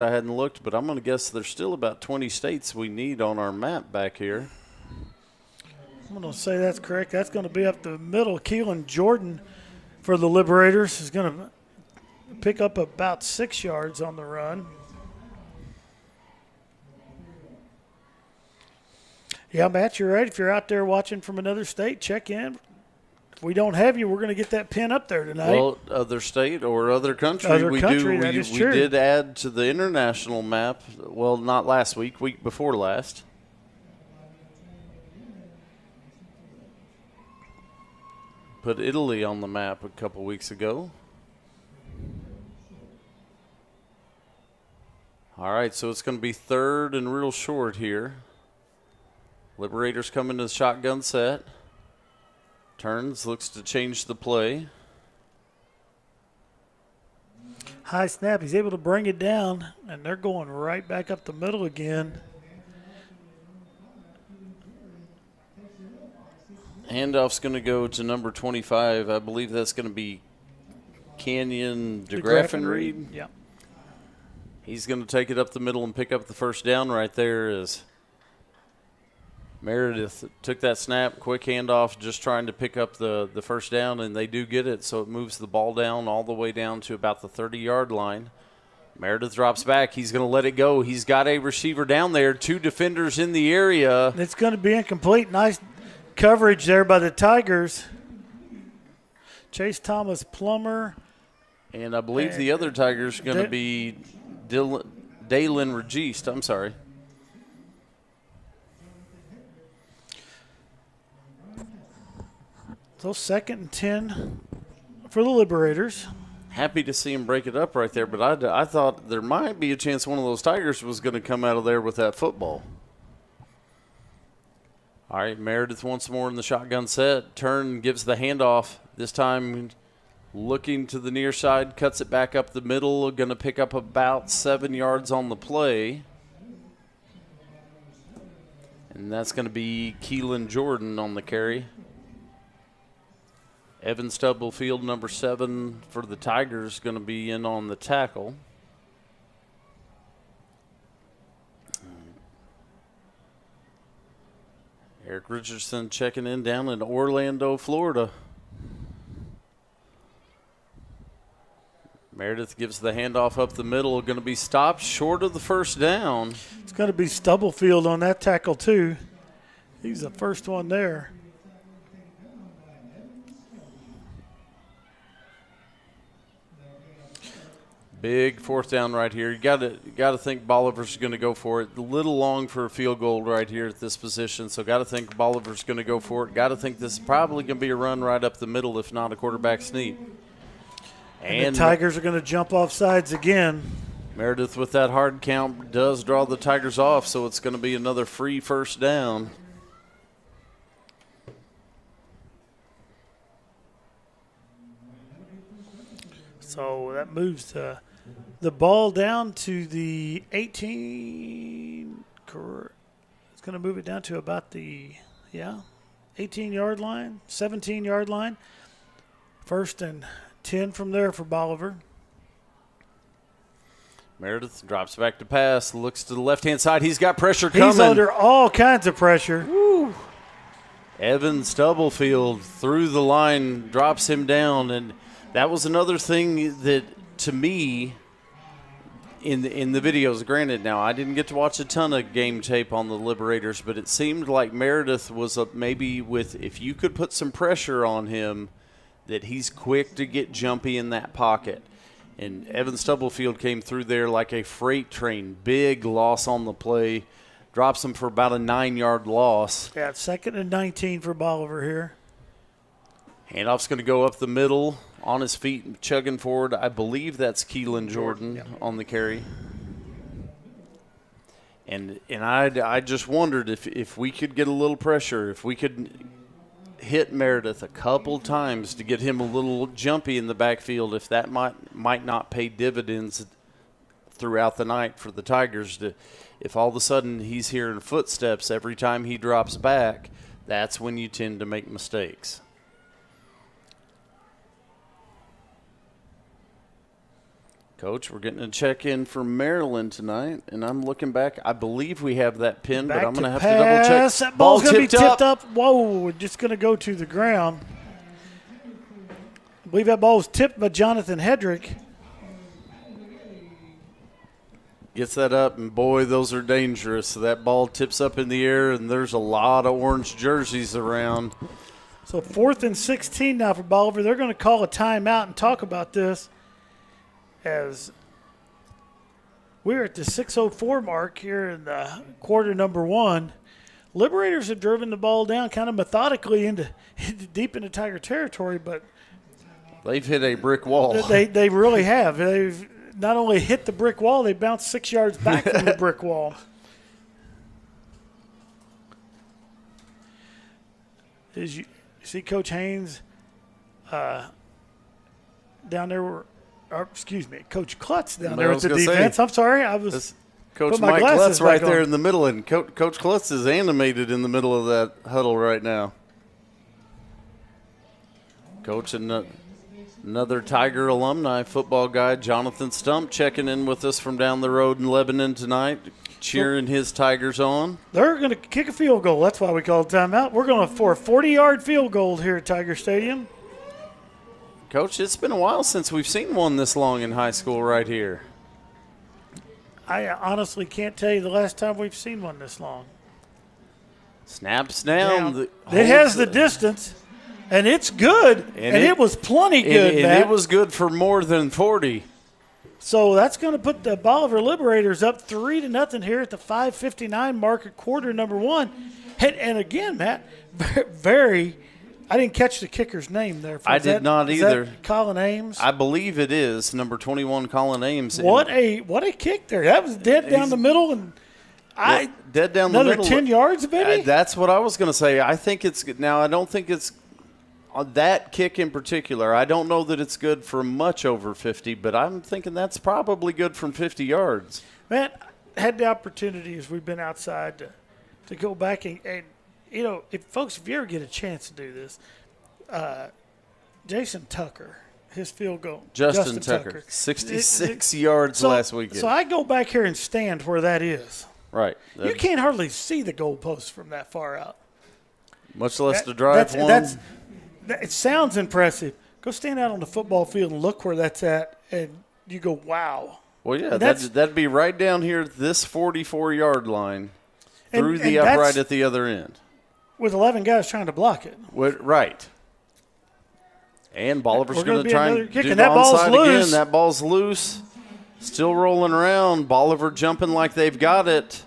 I hadn't looked, but I'm going to guess there's still about 20 states we need on our map back here. I'm going to say that's correct. That's going to be up the middle. Keelan Jordan for the Liberators is going to pick up about 6 yards on the run. Yeah, Matt, you're right. If you're out there watching from another state, check in. If we don't have you, we're going to get that pin up there tonight. Well, other state or other country, we did add to the international map. Well, not last week, week before last. Put Italy on the map a couple weeks ago. All right, so it's going to be third and real short here. Liberators coming to the shotgun set. Turns, looks to change the play. High snap. He's able to bring it down, and they're going right back up the middle again. Handoff's going to go to number 25. I believe that's going to be Canyon DeGraffenreid. Yep. He's going to take it up the middle and pick up the first down right there as Meredith took that snap, quick handoff, just trying to pick up the first down, and they do get it, so it moves the ball down all the way down to about the 30-yard line. Meredith drops back. He's going to let it go. He's got a receiver down there, 2 defenders in the area. It's going to be incomplete. Nice coverage there by the Tigers. Chase Thomas Plummer. And I believe the other Tiger's going to be Dalen Registe. I'm sorry. So 2nd and 10 for the Liberators. Happy to see him break it up right there, but I thought there might be a chance one of those Tigers was going to come out of there with that football. All right, Meredith once more in the shotgun set. Turn, gives the handoff. This time looking to the near side, cuts it back up the middle. Going to pick up about 7 yards on the play. And that's going to be Keelan Jordan on the carry. Evan Stubblefield, number 7 for the Tigers, going to be in on the tackle. Eric Richardson checking in down in Orlando, Florida. Meredith gives the handoff up the middle, going to be stopped short of the first down. It's going to be Stubblefield on that tackle, too. He's the first one there. Big 4th down right here. You got to think Bolivar's going to go for it. A little long for a field goal right here at this position, so got to think Bolivar's going to go for it. Got to think this is probably going to be a run right up the middle, if not a quarterback sneak. And the Tigers are going to jump off sides again. Meredith with that hard count does draw the Tigers off, so it's going to be another free first down. So that moves the ball down to the 18. It's going to move it down to about the 18-yard line, 17-yard line. 1st and 10 from there for Bolivar. Meredith drops back to pass, looks to the left-hand side. He's got pressure coming. He's under all kinds of pressure. Woo. Evan Stubblefield through the line, drops him down, and that was another thing that, to me, in the videos, granted now, I didn't get to watch a ton of game tape on the Liberators, but it seemed like Meredith was maybe if you could put some pressure on him, that he's quick to get jumpy in that pocket. And Evan Stubblefield came through there like a freight train. Big loss on the play. Drops him for about a 9-yard loss. Yeah, 2nd and 19 for Bolivar here. Handoff's going to go up the middle, on his feet, chugging forward. I believe that's Keelan Jordan on the carry. And I just wondered if we could get a little pressure, if we could hit Meredith a couple times to get him a little jumpy in the backfield, if that might not pay dividends throughout the night for the Tigers. If all of a sudden he's hearing footsteps every time he drops back, that's when you tend to make mistakes. Coach, we're getting a check-in from Maryland tonight, and I'm looking back. I believe we have that pin, but I'm going to have to double-check. That ball's going to be tipped up. Whoa, just going to go to the ground. I believe that ball was tipped by Jonathan Hedrick. Gets that up, and boy, those are dangerous. So that ball tips up in the air, and there's a lot of orange jerseys around. So 4th and 16 now for Bolivar. They're going to call a timeout and talk about this as we're at the 6:04 mark here in the quarter number 1. Liberators have driven the ball down kind of methodically into deep into Tiger territory, but they've hit a brick wall. They really have. They've not only hit the brick wall, they bounced 6 yards back from the brick wall. As you see Coach Haynes down there, Coach Klutz down there at the defense. I'm sorry, I was Coach Mike Klutz right there in the middle, and Coach Klutz is animated in the middle of that huddle right now. Coach and another Tiger alumni football guy, Jonathan Stump, checking in with us from down the road in Lebanon tonight, cheering his Tigers on. They're going to kick a field goal. That's why we call it timeout. We're going for a 40-yard field goal here at Tiger Stadium. Coach, it's been a while since we've seen one this long in high school right here. I honestly can't tell you the last time we've seen one this long. Snaps down. It has the distance, and it's good, and it was plenty good, and it was good for more than 40. So that's going to put the Bolivar Liberators up 3-0 here at the 5:59 mark at quarter number 1. And again, Matt, I didn't catch the kicker's name there. I did not either. Is that Colin Ames? I believe it is number 21, Colin Ames. What a kick there! That was dead down the middle, and dead down the middle. Another 10 yards, maybe. That's what I was going to say. I think it's now. I don't think it's on that kick in particular. I don't know that it's good for much over 50, but I'm thinking that's probably good from 50 yards. Man, I had the opportunity as we've been outside to go back and you know, if you ever get a chance to do this, Jason Tucker, his field goal. Justin Tucker, 66 yards last weekend. So I go back here and stand where that is. Right. You can't hardly see the goalpost from that far out. Much less to drive one. It sounds impressive. Go stand out on the football field and look where that's at, and you go, wow. Well, yeah, that'd be right down here at this 44-yard line through the upright at the other end. With 11 guys trying to block it. Right. And Bolivar's going to try and do the that ball's onside loose. again. That ball's loose. Still rolling around. Bolivar jumping like they've got it.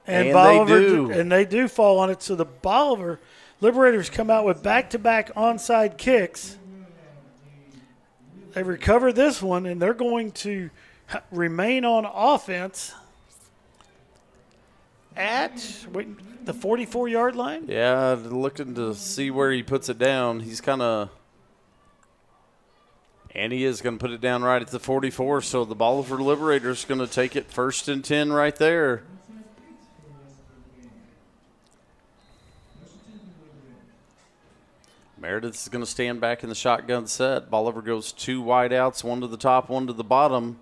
And Bolivar, they do. And they do fall on it. So the Bolivar Liberators come out with back-to-back onside kicks. They recover this one, and they're going to remain on offense at the 44-yard line. Yeah, looking to see where he puts it down. He's kind of – and he is going to put it down right at the 44, so the Bolivar Liberators going to take it 1st and 10 right there. Meredith is going to stand back in the shotgun set. Bolivar goes 2 wide outs, 1 to the top, 1 to the bottom.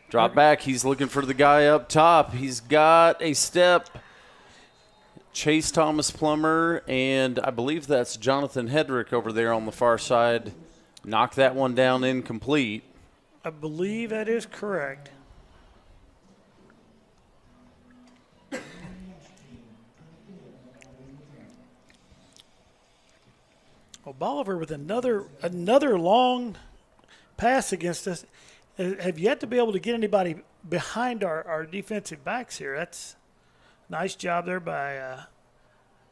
Drop back. He's looking for the guy up top. He's got a step. Chase Thomas Plummer, and I believe that's Jonathan Hedrick over there on the far side. Knocked that one down incomplete. I believe that is correct. Well, Bolivar with another long pass against us. Have yet to be able to get anybody behind our defensive backs here. That's a nice job there by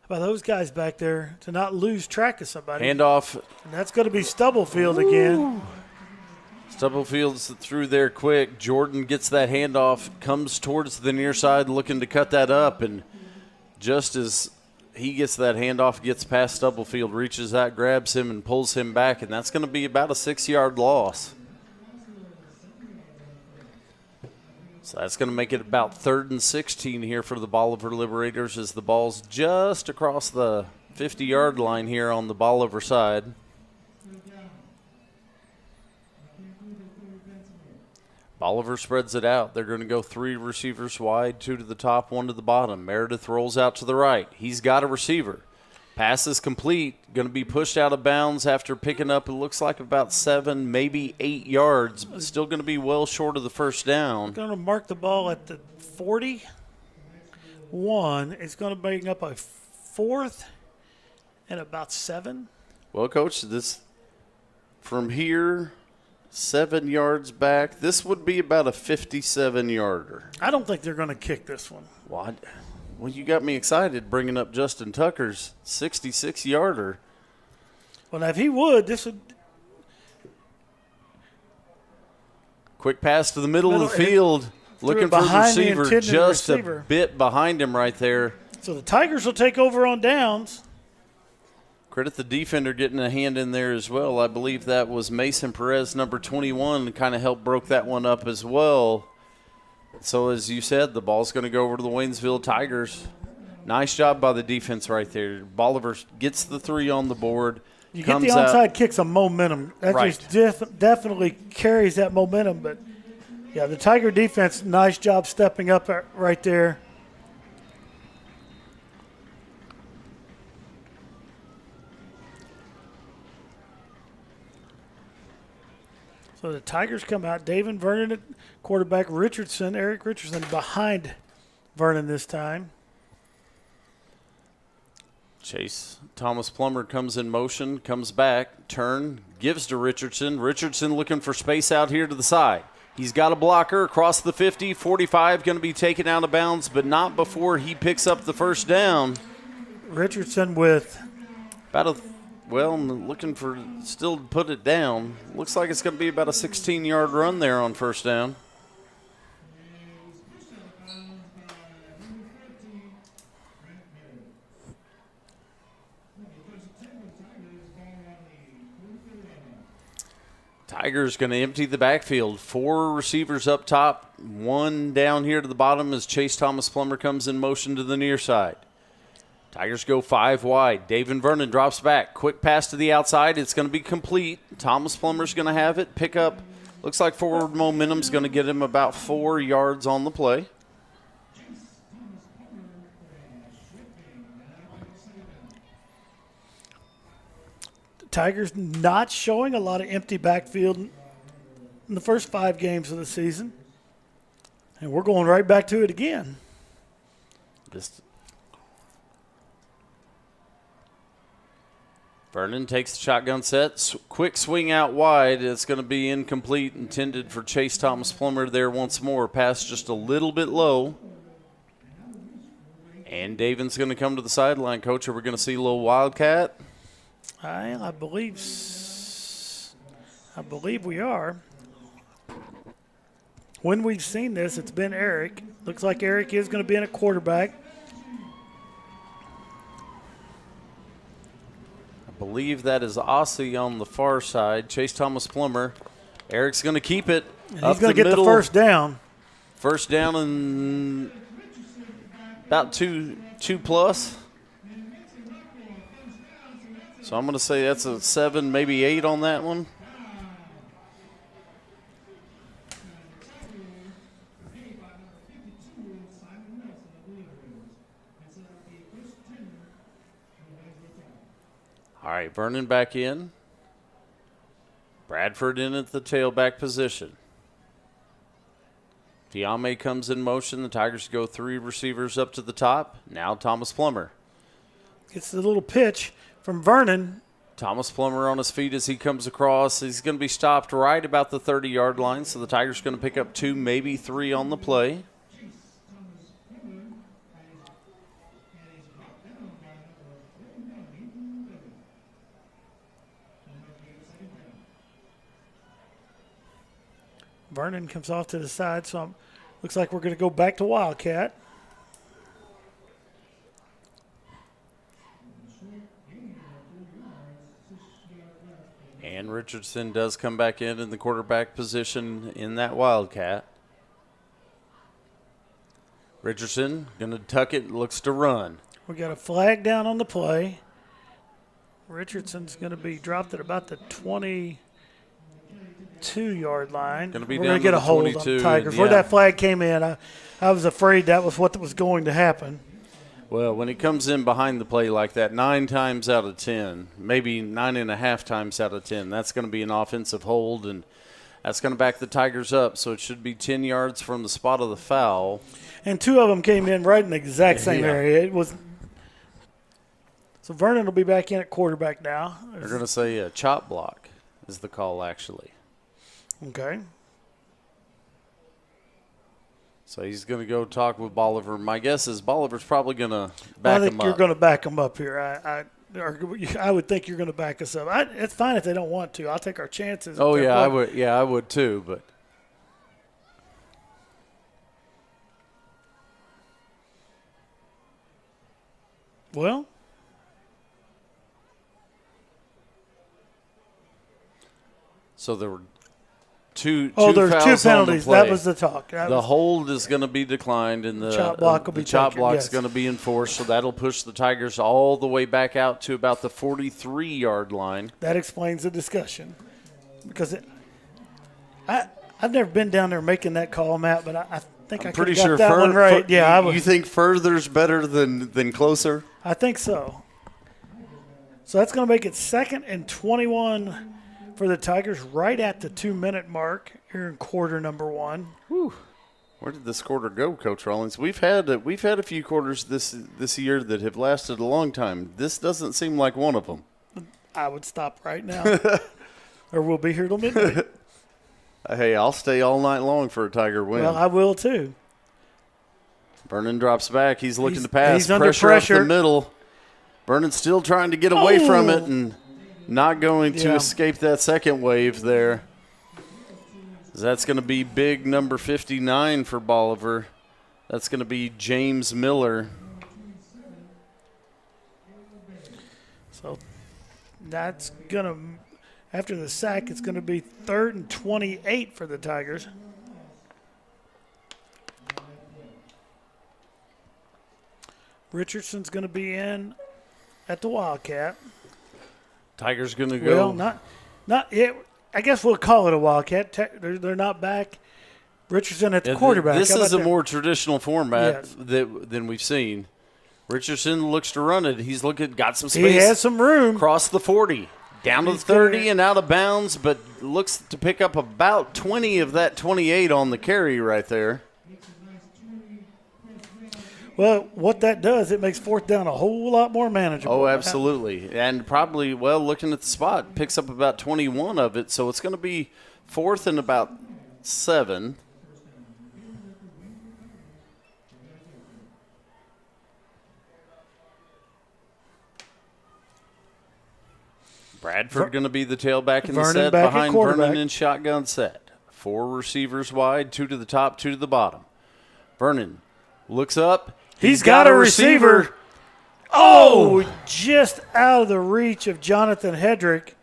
those guys back there to not lose track of somebody. Handoff. And that's going to be Stubblefield again. Stubblefield's through there quick. Jordan gets that handoff, comes towards the near side looking to cut that up, and just as he gets that handoff, gets past Stubblefield, reaches out, grabs him, and pulls him back, and that's going to be about a 6-yard loss. So that's going to make it about 3rd and 16 here for the Bolivar Liberators as the ball's just across the 50-yard line here on the Bolivar side. Bolivar spreads it out. They're going to go 3 receivers wide, 2 to the top, 1 to the bottom. Meredith rolls out to the right. He's got a receiver. Pass is complete. Going to be pushed out of bounds after picking up, it looks like about 7, maybe 8 yards, but still going to be well short of the first down. Going to mark the ball at the 41. It's going to bring up a 4th and about 7. Well, Coach, this from here, 7 yards back, this would be about a 57-yarder. I don't think they're going to kick this one. What? Well, you got me excited bringing up Justin Tucker's 66-yarder. Well, now, if he would, this would. Quick pass to the middle of the field, looking for the receiver, just a bit behind him right there. So the Tigers will take over on downs. Credit the defender getting a hand in there as well. I believe that was Mason Perez, number 21, kind of helped broke that one up as well. So, as you said, the ball's going to go over to the Waynesville Tigers. Nice job by the defense right there. Bolivar gets the 3 on the board. You get the onside kick some momentum. That right. just definitely carries that momentum. But, yeah, the Tiger defense, nice job stepping up right there. So the Tigers come out. David Vernon at quarterback. Eric Richardson behind Vernon this time. Chase Thomas Plummer comes in motion, comes back, turn, gives to Richardson. Richardson looking for space out here to the side. He's got a blocker across the 50, 45, going to be taken out of bounds, but not before he picks up the first down. Richardson with I'm looking for still to put it down. Looks like it's going to be about a 16-yard run there on first down. Tigers going to empty the backfield. 4 receivers up top, 1 down here to the bottom as Chase Thomas Plummer comes in motion to the near side. Tigers go 5 wide. David Vernon drops back. Quick pass to the outside. It's going to be complete. Thomas Plummer's going to have it. Pick up. Looks like forward momentum's going to get him about 4 yards on the play. The Tigers not showing a lot of empty backfield in the first 5 games of the season. And we're going right back to it again. Vernon takes the shotgun set. Quick swing out wide. It's going to be incomplete, intended for Chase Thomas Plummer there once more. Pass just a little bit low. And Davin's going to come to the sideline. Coach, are we going to see a little Wildcat? I believe we are. When we've seen this, it's been Eric. Looks like Eric is going to be in a quarterback. I believe that is Aussie on the far side. Chase Thomas Plummer. Eric's going to keep it. And he's going to get the first down. First down and about two plus. So I'm going to say that's a 7, maybe 8 on that one. All right, Vernon back in. Bradford in at the tailback position. Fiame comes in motion. The Tigers go 3 receivers up to the top. Now Thomas Plummer. Gets the little pitch from Vernon. Thomas Plummer on his feet as he comes across. He's going to be stopped right about the 30-yard line, so the Tigers are going to pick up 2, maybe 3 on the play. Vernon comes off to the side, so looks like we're going to go back to Wildcat. And Richardson does come back in the quarterback position in that Wildcat. Richardson going to tuck it, looks to run. We got a flag down on the play. Richardson's going to be dropped at about the 20. 2-yard line. Gonna be We're down going to get to a the hold on 22, the Tigers. and, Where yeah. that flag came in, I was afraid that was what was going to happen. Well, when he comes in behind the play like that, 9 times out of 10, maybe 9.5 times out of 10, that's going to be an offensive hold, and that's going to back the Tigers up. So it should be 10 yards from the spot of the foul. And 2 of them came in right in the exact same Yeah. area. It was. So Vernon will be back in at quarterback now. They're going to say a chop block is the call, actually. Okay. So he's going to go talk with Bolivar. My guess is Bolivar's probably going to back I him think up. you're going to back them up here. I would think you're going to back us up. It's fine if they don't want to. I'll take our chances. Oh, yeah, I would. Yeah, I would too, but. Well. So there were two there's fouls 2 on the penalties. play. That was the talk. The hold is going to be declined, and the Chop block will be chop taken, block yes. is going to be enforced. So that'll push the Tigers all the way back out to about the 43-yard line. That explains the discussion, because I've never been down there making that call, Matt, but I think I could have got that one right. Yeah, I was. You think further's better than closer? I think so. So that's going to make it 2nd and 21 for the Tigers, right at the 2-minute mark here in quarter number 1. Whew. Where did this quarter go, Coach Rollins? We've had a few quarters this year that have lasted a long time. This doesn't seem like one of them. I would stop right now, or we'll be here till midnight. Hey, I'll stay all night long for a Tiger win. Well, I will too. Vernon drops back. He's looking to pass. He's under Up pressure. the middle. Vernon's still trying to get away from it Oh. and not going to Yeah. escape that second wave there. That's going to be big number 59 for Bolivar. That's going to be James Miller. So that's going to, after the sack, it's going to be 3rd and 28 for the Tigers. Richardson's going to be in at the Wildcat. Tigers going to go. Well, not yet. I guess we'll call it a Wildcat. They're not back. Richardson at the quarterback. This How is about a that? more traditional format Yes. than we've seen. Richardson looks to run it. He's got some space. He has some room. Across the 40, down to the He's 30 good. and out of bounds, but looks to pick up about 20 of that 28 on the carry right there. Well, what that does, it makes 4th down a whole lot more manageable. Oh, absolutely. And probably, looking at the spot, picks up about 21 of it, so it's going to be 4th and about 7. Bradford going to be the tailback in the Vernon set back at behind quarterback. Vernon in shotgun set. 4 receivers wide, 2 to the top, 2 to the bottom. Vernon looks up. He's got a receiver. Oh, just out of the reach of Jonathan Hedrick.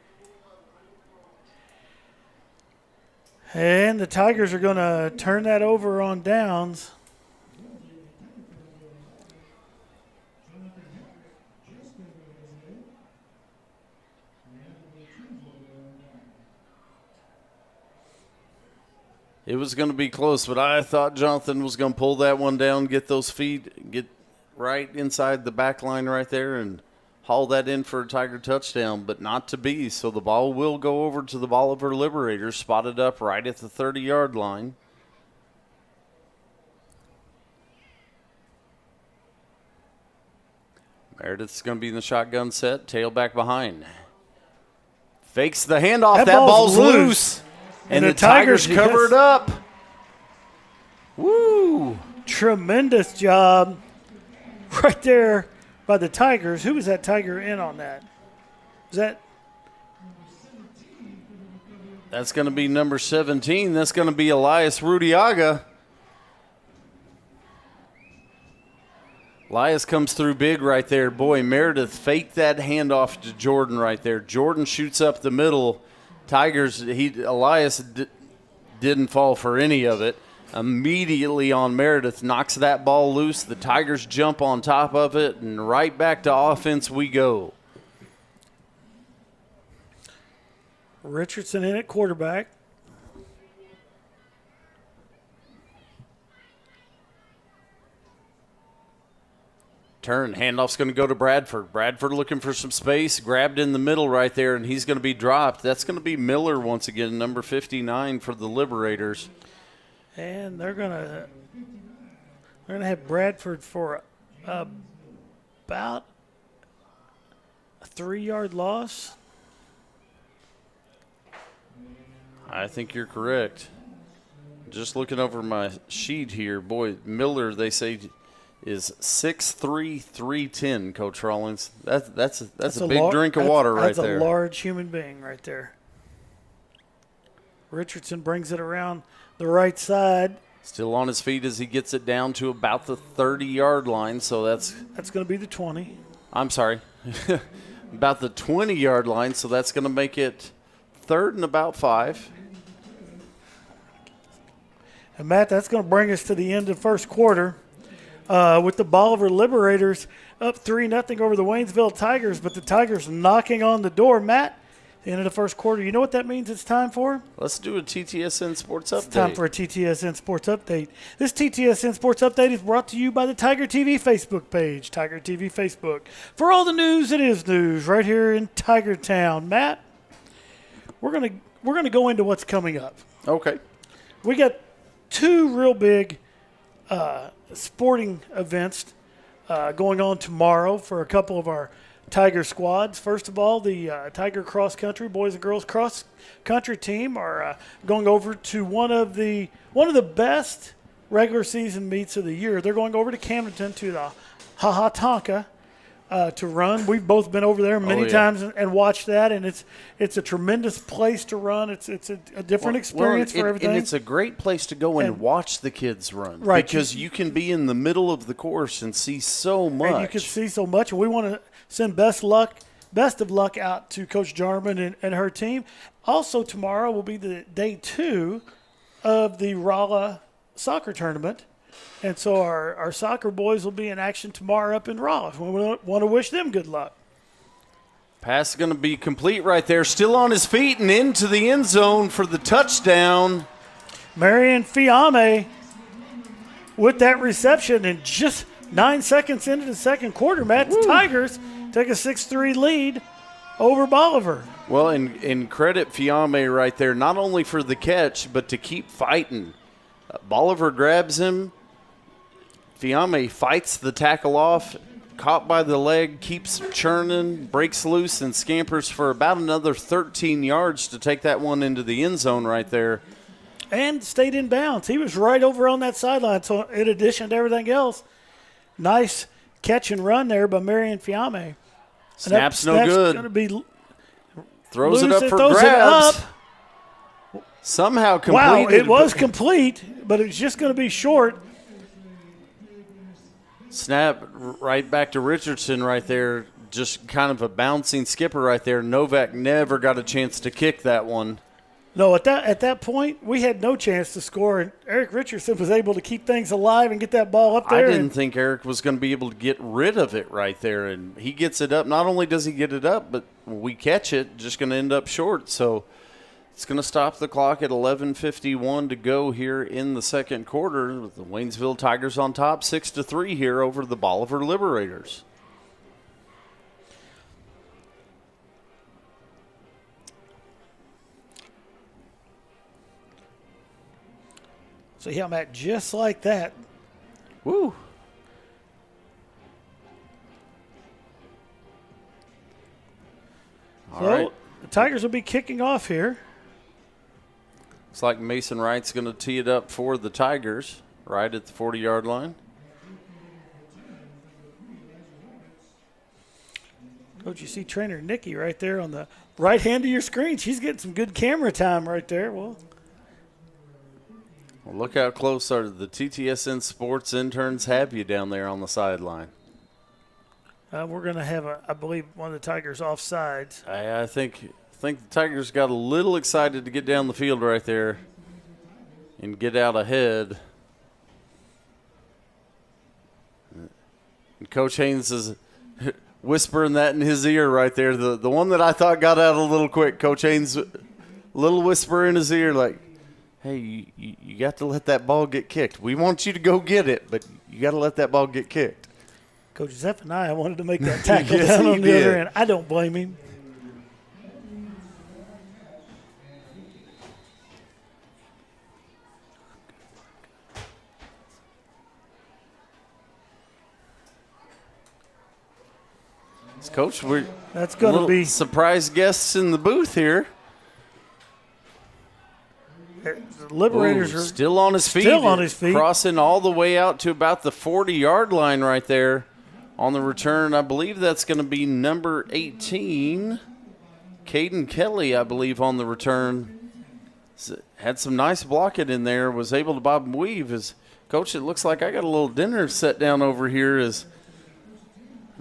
And the Tigers are going to turn that over on downs. It was going to be close, but I thought Jonathan was going to pull that one down, get those feet, get right inside the back line right there and haul that in for a Tiger touchdown, but not to be. So the ball will go over to the Bolivar Liberators, spotted up right at the 30-yard line. Meredith's going to be in the shotgun set, tailback behind. Fakes the handoff. That ball's loose. And the Tigers cover it up. Woo! Tremendous job right there by the Tigers. Who was that Tiger in on that? Was that? That's going to be number 17. That's going to be Elias Rudiaga. Elias comes through big right there. Boy, Meredith faked that handoff to Jordan right there. Jordan shoots up the middle. Tigers, Elias didn't fall for any of it. Immediately on Meredith, knocks that ball loose. The Tigers jump on top of it, and right back to offense we go. Richardson in at quarterback. Turn. Handoff's going to go to Bradford. Bradford looking for some space. Grabbed in the middle right there, and he's going to be dropped. That's going to be Miller once again, number 59 for the Liberators. And they're going to have Bradford for about a 3-yard loss. I think you're correct. Just looking over my sheet here, boy, Miller, they say, is 6'3", 310, Coach Rawlings. That's a big drink of water right there. That's a large human being right there. Richardson brings it around the right side. Still on his feet as he gets it down to about the 30-yard line, so that's going to be the 20. I'm sorry. About the 20-yard line, so that's going to make it 3rd and about 5. And, Matt, that's going to bring us to the end of first quarter. With the Bolivar Liberators up 3-0 over the Waynesville Tigers, but the Tigers knocking on the door. Matt, the end of the first quarter, you know what that means it's time for? Let's do a TTSN Sports Update. It's time for a TTSN Sports Update. This TTSN Sports Update is brought to you by the TigerTV Facebook page, TigerTV Facebook. For all the news, it is news right here in Tiger Town. Matt, we're gonna go into what's coming up. Okay. We got 2 real big sporting events going on tomorrow for a couple of our Tiger squads. First of all, the Tiger Cross Country boys and girls cross country team are going over to one of the best regular season meets of the year. They're going over to Camdenton to the Hahatonka to run. We've both been over there many times and watched that, and it's a tremendous place to run. It's a different experience for everything. And it's a great place to go and watch the kids run. Right. Because you can be in the middle of the course and see so much. And you can see so much. We want to send best of luck out to Coach Jarman and her team. Also tomorrow will be the day 2 of the Rolla soccer tournament. And so our soccer boys will be in action tomorrow up in Rolla. We want to wish them good luck. Pass is going to be complete right there. Still on his feet and into the end zone for the touchdown. Marion Fiame with that reception, and just 9 seconds into the second quarter, Matt, the Tigers take a 6-3 lead over Bolivar. Well, and credit Fiame right there, not only for the catch, but to keep fighting. Bolivar grabs him. Fiame fights the tackle off, caught by the leg, keeps churning, breaks loose, and scampers for about another 13 yards to take that one into the end zone right there. And stayed in bounds. He was right over on that sideline. So in addition to everything else, nice catch and run there by Marion Fiame. Snap's no good. Gonna be throws loose, it up for throws grabs. It up. Somehow completed. Wow, it was complete, but it was just going to be short. Snap right back to Richardson right there. Just kind of a bouncing skipper right there. Novak never got a chance to kick that one. No, at that point, we had no chance to score, and Eric Richardson was able to keep things alive and get that ball up there. I didn't think Eric was going to be able to get rid of it right there, and he gets it up. Not only does he get it up, but we catch it, just going to end up short. So it's going to stop the clock at 11:51 to go here in the second quarter with the Waynesville Tigers on top 6-3 here over the Bolivar Liberators. So, yeah, Matt, just like that. Woo. All right. The Tigers will be kicking off here. Looks like Mason Wright's going to tee it up for the Tigers right at the 40-yard line. Coach, you see trainer Nikki right there on the right hand of your screen. She's getting some good camera time right there. Well, look how close the TTSN Sports interns have you down there on the sideline. We're going to have, I believe, one of the Tigers offsides. I think the Tigers got a little excited to get down the field right there and get out ahead. And Coach Haynes is whispering that in his ear right there. The one that I thought got out a little quick. Coach Haynes, a little whisper in his ear like, hey, you got to let that ball get kicked. We want you to go get it, but you got to let that ball get kicked. Coach Zephaniah wanted to make that tackle Yes, down he on the did. other end. I don't blame him. Coach, we're That's going to be surprise guests in the booth here. the Liberators Ooh, are still on his feet. still on his feet. Crossing all the way out to about the 40-yard line right there on the return. I believe that's going to be number 18, Caden Kelly, I believe, on the return. Had some nice blocking in there, was able to bob and weave. Coach, it looks like I got a little dinner set down over here as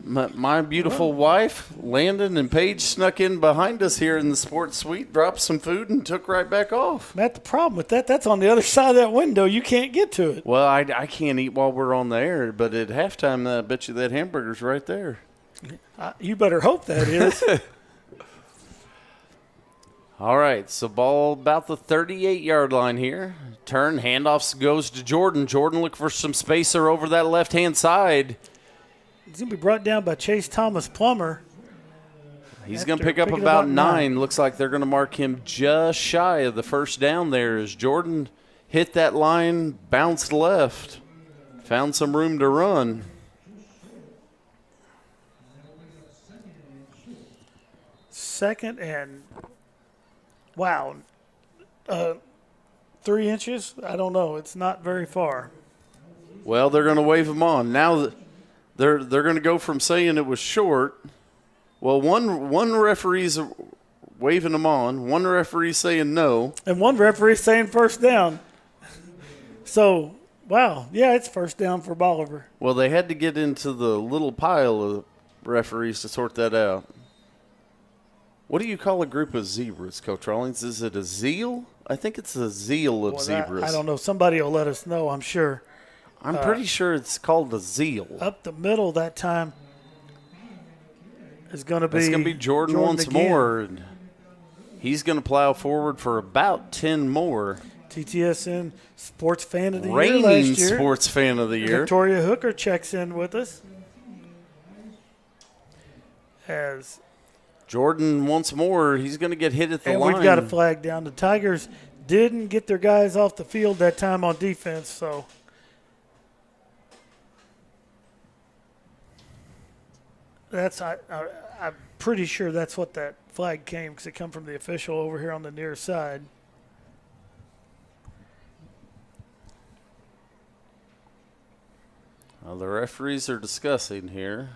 my beautiful wife, Landon, and Paige snuck in behind us here in the sports suite, dropped some food, and took right back off. Matt, the problem with that's on the other side of that window. You can't get to it. Well, I can't eat while we're on the air, but at halftime, I bet you that hamburger's right there. You better hope that is. All right, so ball about the 38-yard line here. Turn, handoffs goes to Jordan. Jordan looking for some spacer over that left-hand side. He's going to be brought down by Chase Thomas Plummer. He's going to pick up about 9. Looks like they're going to mark him just shy of the first down there as Jordan hit that line, bounced left, found some room to run. Second and, wow, 3 inches? I don't know. It's not very far. Well, they're going to wave him on. Now they're going to go from saying it was short. Well, one referee's waving him on. One referee's saying no. And one referee saying first down. So, wow, yeah, it's first down for Bolivar. Well, they had to get into the little pile of referees to sort that out. What do you call a group of zebras, Coach Rawlings? Is it a zeal? I think it's a zeal of zebras. I don't know. Somebody will let us know, I'm sure. I'm pretty sure it's called a zeal. Up the middle that time is going to be It's going to be Jordan once again. more. And he's going to plow forward for about 10 more. TTSN Sports Fan of the Year Reigning last year. Sports Fan of the Year. Victoria Hooker checks in with us. As Jordan once more, he's going to get hit at the line. And we've got a flag down. The Tigers didn't get their guys off the field that time on defense, so that's I'm pretty sure that's what that flag came, because it come from the official over here on the near side. Well, the referees are discussing here.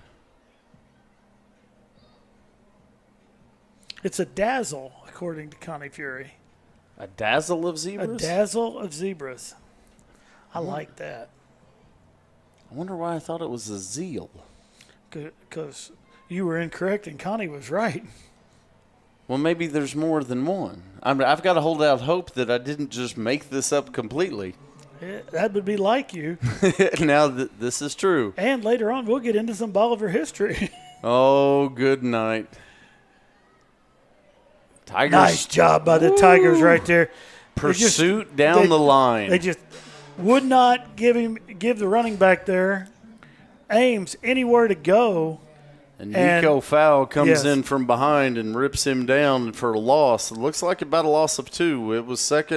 It's a dazzle, according to Connie Fury. A dazzle of A zebras? dazzle of zebras. I like that. I wonder why I thought it was a zeal. Because you were incorrect and Connie was right. Well, maybe there's more than one. I've got to hold out hope that I didn't just make this up completely. That would be like you. Now this is true. And later on, we'll get into some Bolivar history. Oh, good night. Tigers. Nice job by the Tigers right there. Pursuit down the line. They just would not give the running back there, Ames, anywhere to go. And Nico Fowl comes yes. in from behind and rips him down for a loss. It looks like about a loss of 2. It was it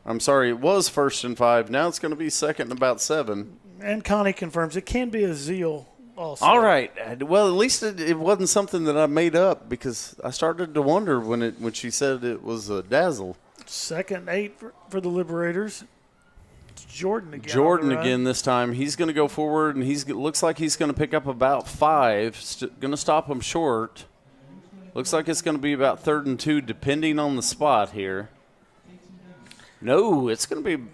was 1st and 5. Now it's going to be 2nd and about 7. And Connie confirms it can be a zeal also. All right. Well, at least it wasn't something that I made up, because I started to wonder when she said it was a dazzle. 2nd and 8 for the Liberators. It's Jordan again. Jordan again this time. He's going to go forward, and looks like he's going to pick up about 5. Going to stop him short. Looks like it's going to be about 3rd and 2, depending on the spot here. No, it's going to be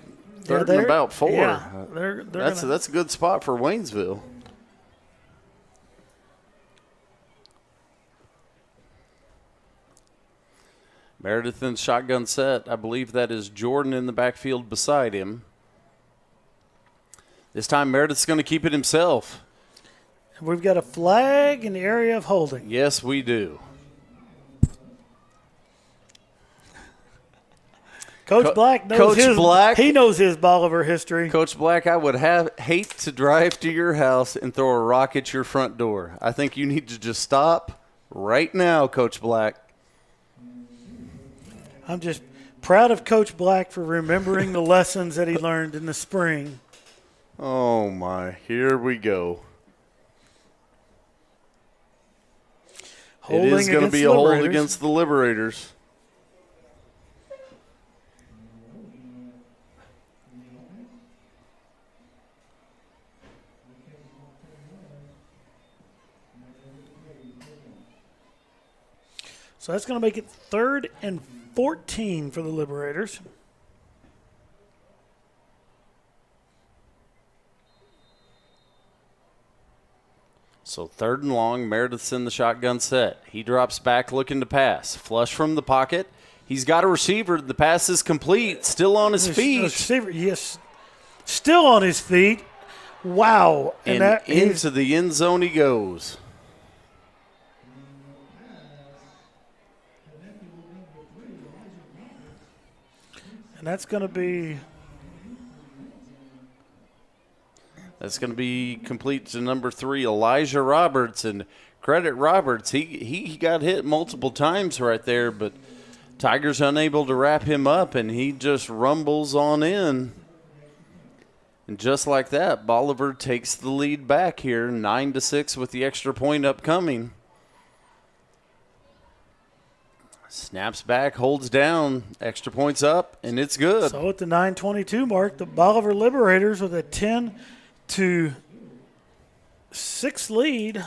3rd and about 4. Yeah, That's a good spot for Waynesville. Meredith in shotgun set. I believe that is Jordan in the backfield beside him. This time Meredith's going to keep it himself. We've got a flag in the area of holding. Yes, we do. Coach Black knows Coach his. Black, He knows his Bolivar history. Coach Black, I would hate to drive to your house and throw a rock at your front door. I think you need to just stop right now, Coach Black. I'm just proud of Coach Black for remembering the lessons that he learned in the spring. Oh, my. Here we go. It is going to be a hold against the Liberators. So that's going to make it 3rd and 14 for the Liberators. So 3rd and long, Meredith's in the shotgun set. He drops back looking to pass. Flush from the pocket. He's got a receiver. The pass is complete. Still on his feet. Receiver, yes. Still on his feet. Wow. And into the end zone he goes. And that's going to be... That's going to be complete to number 3, Elijah Roberts. And credit Roberts. He got hit multiple times right there, but Tigers unable to wrap him up, and he just rumbles on in. And just like that, Bolivar takes the lead back here, 9-6 with the extra point upcoming. Snaps back, holds down, extra points up, and it's good. So at the 9:22 mark, the Bolivar Liberators with a 10-6 lead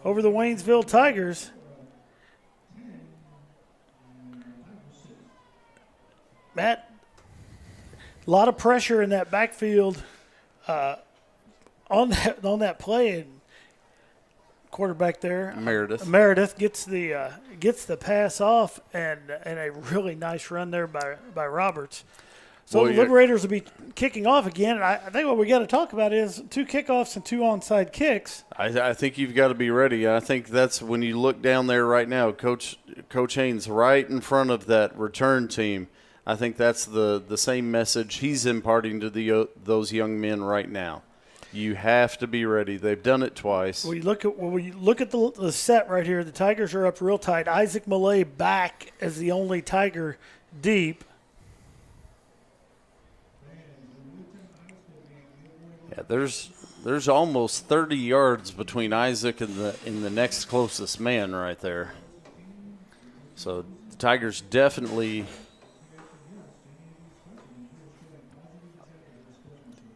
over the Waynesville Tigers. Matt, a lot of pressure in that backfield on that play, and quarterback there, Meredith gets the pass off, and a really nice run there by Roberts. So the Liberators will be kicking off again, and I think what we got to talk about is 2 kickoffs and 2 onside kicks. I think you've got to be ready. I think that's when you look down there right now, Coach Haynes right in front of that return team. I think that's the same message he's imparting to those young men right now. You have to be ready. They've done it twice. When we look at the set right here, the Tigers are up real tight. Isaac Millay back as the only Tiger deep. Yeah, there's almost 30 yards between Isaac and the next closest man right there. So the Tigers definitely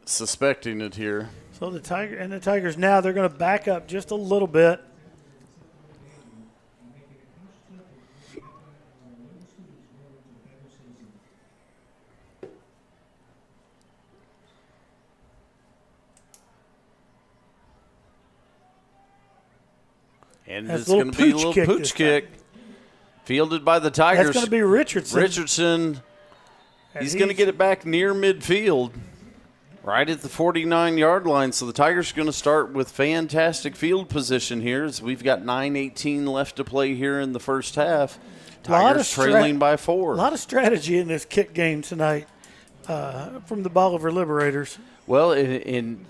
suspecting it here. So the Tigers now, they're going to back up just a little bit. And it's going to be a little pooch kick. Fielded by the Tigers. That's going to be Richardson. He's going to get it back near midfield. Right at the 49-yard line. So the Tigers are going to start with fantastic field position here as we've got 9:18 left to play here in the first half. Tigers trailing by 4. A lot of strategy in this kick game tonight from the Bolivar Liberators. Well, and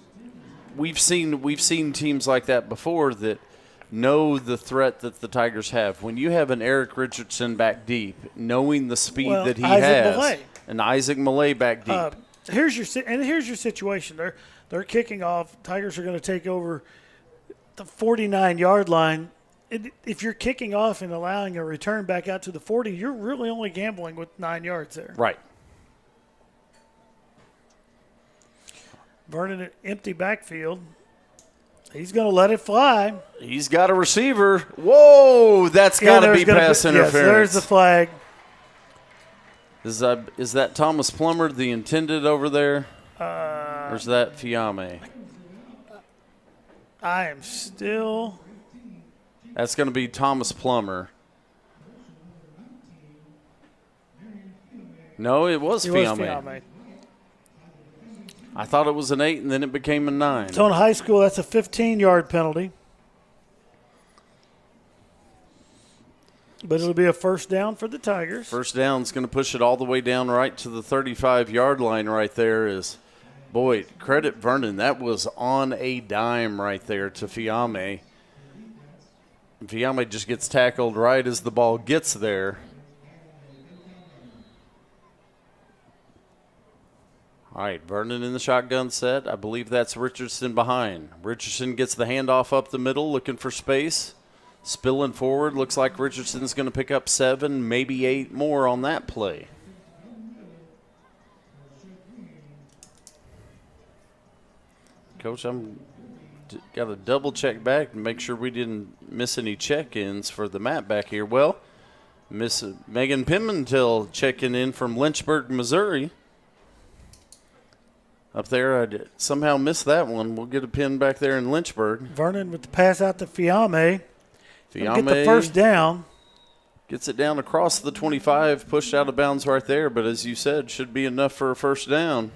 we've seen teams like that before that know the threat that the Tigers have. When you have an Eric Richardson back deep, knowing the speed that he has, and Isaac Millay back deep. Here's your situation. They're kicking off. Tigers are going to take over the 49-yard line. If you're kicking off and allowing a return back out to the 40, you're really only gambling with 9 yards there. Right. Vernon at empty backfield. He's going to let it fly. He's got a receiver. Whoa, that's got to be pass interference. Yes, there's the flag. Is that Thomas Plummer, the intended over there? Or is that Fiame? I am still. That's going to be Thomas Plummer. No, it was Fiame. I thought it was an 8, and then it became a 9. So in high school, that's a 15-yard penalty. But it'll be a first down for the Tigers. First down's going to push it all the way down right to the 35-yard line right there. Boy, credit Vernon. That was on a dime right there to Fiame. Fiame just gets tackled right as the ball gets there. All right, Vernon in the shotgun set. I believe that's Richardson behind. Richardson gets the handoff up the middle, looking for space. Spilling forward. Looks like Richardson's going to pick up 7, maybe 8 more on that play. Coach, got to double check back and make sure we didn't miss any check-ins for the map back here. Well, Miss Megan Pimentel checking in from Lynchburg, Missouri. Up there, I somehow missed that one. We'll get a pin back there in Lynchburg. Vernon with the pass out to Fiame. Fiame get the first down. Gets it down across the 25, pushed out of bounds right there, but as you said, should be enough for a first down.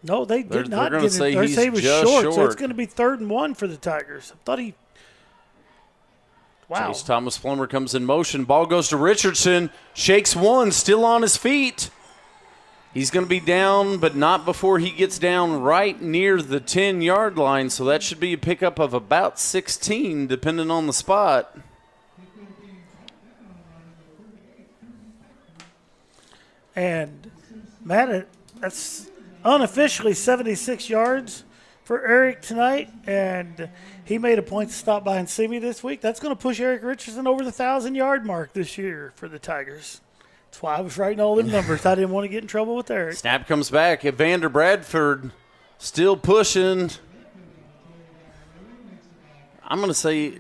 No, they did not get it. Say They he's say he was just short, so it's going to be 3rd and 1 for the Tigers. I thought he – wow. Chase Thomas Plummer comes in motion. Ball goes to Richardson. Shakes one, still on his feet. He's going to be down, but not before he gets down right near the 10-yard line, so that should be a pickup of about 16, depending on the spot. And, Matt, that's unofficially 76 yards for Eric tonight, and he made a point to stop by and see me this week. That's going to push Eric Richardson over the 1,000-yard mark this year for the Tigers. That's why I was writing all them numbers. I didn't want to get in trouble with Eric. Snap comes back. Evander Bradford still pushing. I'm going to say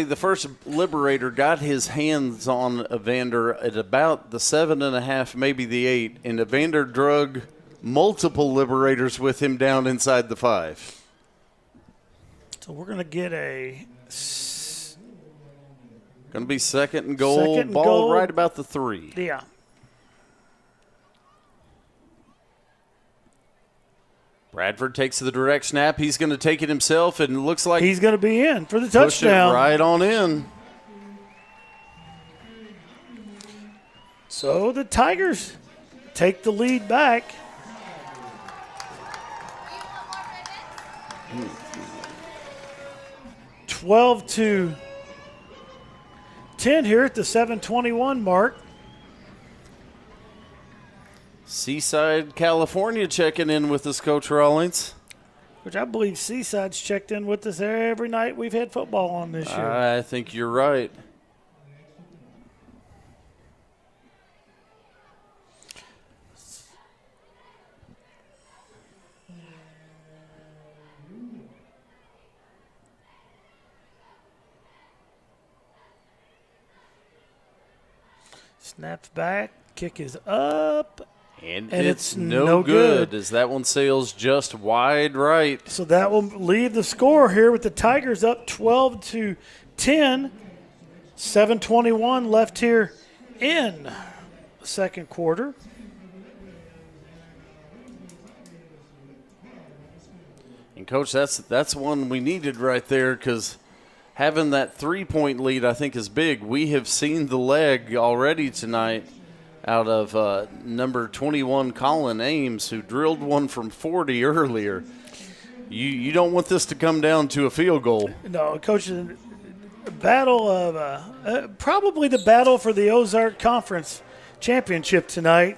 the first Liberator got his hands on Evander at about the 7.5, maybe the 8, and Evander drug multiple Liberators with him down inside the 5. So we're going to get going to be second and goal. Ball right about the 3. Yeah. Bradford takes the direct snap. He's going to take it himself, and it looks like he's going to be in for the push touchdown. It right on in. So the Tigers take the lead back. (12-10) here at the 7:21 mark. Seaside, California checking in with us, Coach Rawlings. Which I believe Seaside's checked in with us every night we've had football on this year. I think you're right. Snaps back, kick is up. And it's no good as that one sails just wide right. So that will leave the score here with the Tigers up 12-10. 7:21 left here in the second quarter. And, Coach, that's one we needed right there because having that 3-point lead I think is big. We have seen the leg already tonight out of number 21, Colin Ames, who drilled one from 40 earlier. You don't want this to come down to a field goal. No, Coach, a battle of probably the battle for the Ozark Conference Championship tonight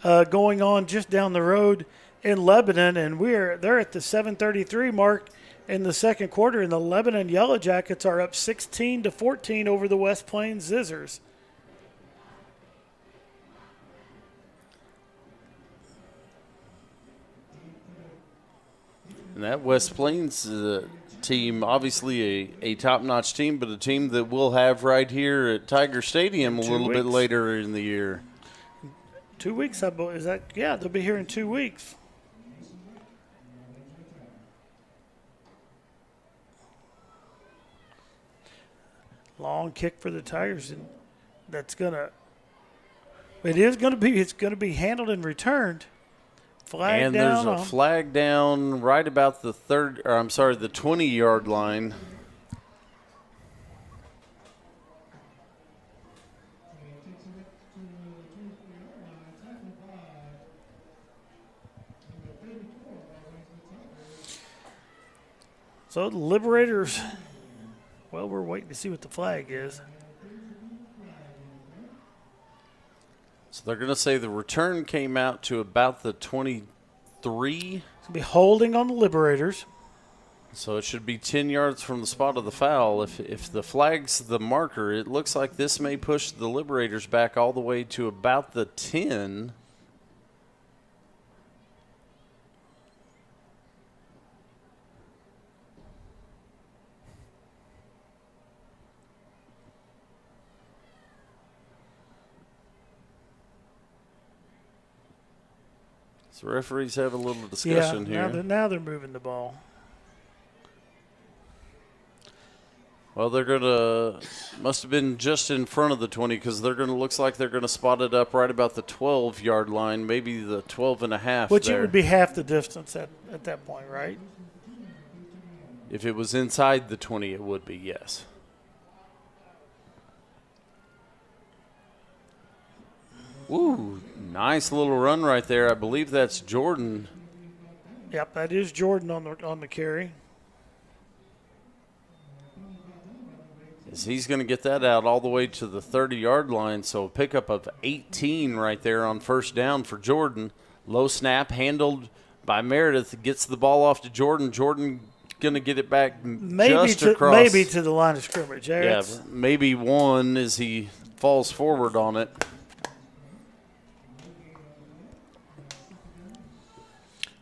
going on just down the road in Lebanon, and they're at the 7:33 mark in the second quarter, and the Lebanon Yellow Jackets are up 16-14 over the West Plains Zizzers. And that West Plains team, obviously a top-notch team, but a team that we'll have right here at Tiger Stadium a little bit later in the year. 2 weeks, I believe. Yeah, they'll be here in 2 weeks. Long kick for the Tigers, and that's gonna. It's gonna be handled and returned. Flag And down. there's a flag down right about the 20-yard line. So the Liberators, well, we're waiting to see what the flag is. So they're going to say the return came out to about the 23. It's going to be holding on the Liberators. So it should be 10 yards from the spot of the foul. If the flag's the marker, it looks like this may push the Liberators back all the way to about the 10. So referees have a little discussion here. Now they're moving the ball. Well, they're going to – must have been just in front of the 20 because they're going to – looks like they're going to spot it up right about the 12-yard line, maybe the 12 and a half Which there. it would be half the distance at that point, right? If it was inside the 20, it would be, yes. Ooh, nice little run right there. I believe that's Jordan. Yep, that is Jordan on the carry. As he's going to get that out all the way to the 30-yard line, so a pickup of 18 right there on first down for Jordan. Low snap handled by Meredith. Gets the ball off to Jordan. Jordan going to get it back just across. Maybe to the line of scrimmage. Yeah, maybe one as he falls forward on it.